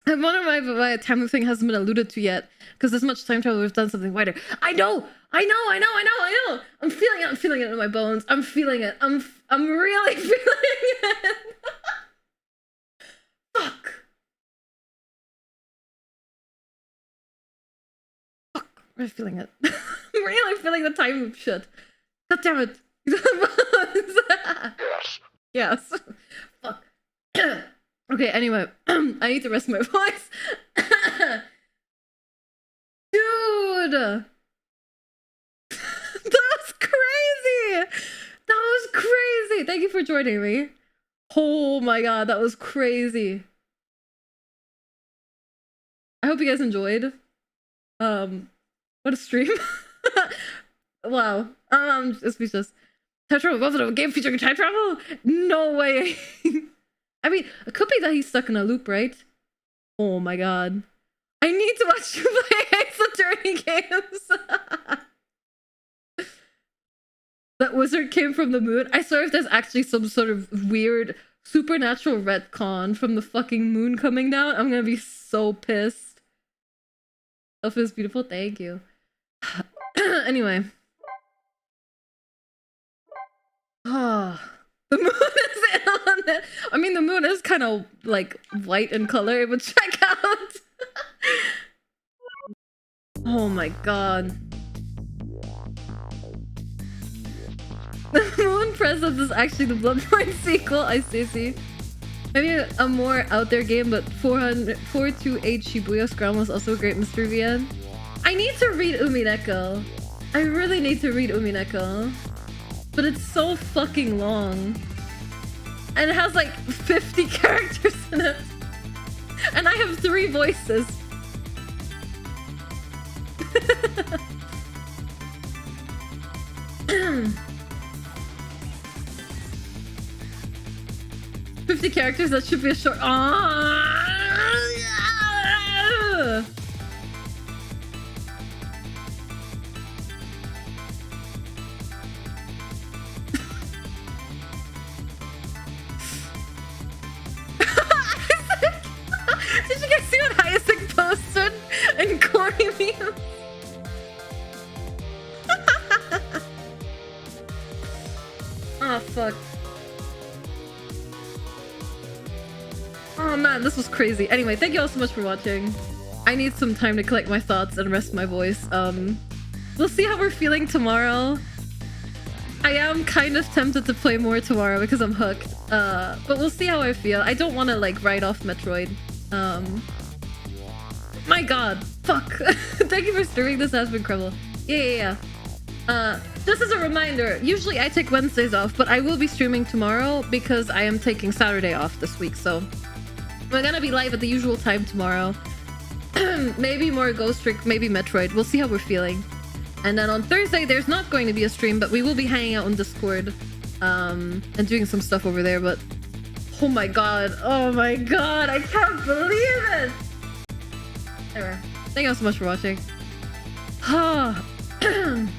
I wonder why my time loop thing hasn't been alluded to yet. Because this much time travel, we've done something wider. I know. I'm feeling it in my bones. I'm feeling it. I'm really feeling it. Fuck. I'm feeling it. I'm really feeling the time loop shit. God damn it. Yes. Fuck. Okay, anyway. I need to rest my voice. Dude! That was crazy! That was crazy! Thank you for joining me. Oh my god, that was crazy. I hope you guys enjoyed. What a stream. Wow. I'm speechless. Time travel? Was it a game featuring time travel? No way. I mean, it could be that he's stuck in a loop, right? Oh my god. I need to watch you play Ace Attorney games. That wizard came from the moon. I swear if there's actually some sort of weird supernatural retcon from the fucking moon coming down, I'm gonna be so pissed. Elf is beautiful. Thank you. Anyway. Oh, the moon is in on it. I mean, the moon is kind of like white in color, but check out. Oh my god. The Moon Presence is actually the Bloodborne sequel. I see. Maybe a more out there game, but 428 Shibuya Scrum was also a great mystery VN. I need to read Umineko. I really need to read Umineko. But it's so fucking long. And it has like 50 characters in it. And I have 3 voices. "50 characters, that should be a short." Did you guys see what Hayasek posted in Kori memes? Oh fuck. Oh man, this was crazy. Anyway, thank you all so much for watching. I need some time to collect my thoughts and rest my voice. We'll see how we're feeling tomorrow. I am kind of tempted to play more tomorrow because I'm hooked. But we'll see how I feel. I don't want to like write off Metroid. My god. Fuck. Thank you for streaming. This has been incredible. Yeah. Just as a reminder, usually I take Wednesdays off, but I will be streaming tomorrow because I am taking Saturday off this week, so we're gonna be live at the usual time tomorrow. Maybe more Ghost Trick, maybe Metroid. We'll see how we're feeling. And then on Thursday, there's not going to be a stream, but we will be hanging out on Discord and doing some stuff over there, but oh my god, I can't believe it! Anyway, thank you all so much for watching.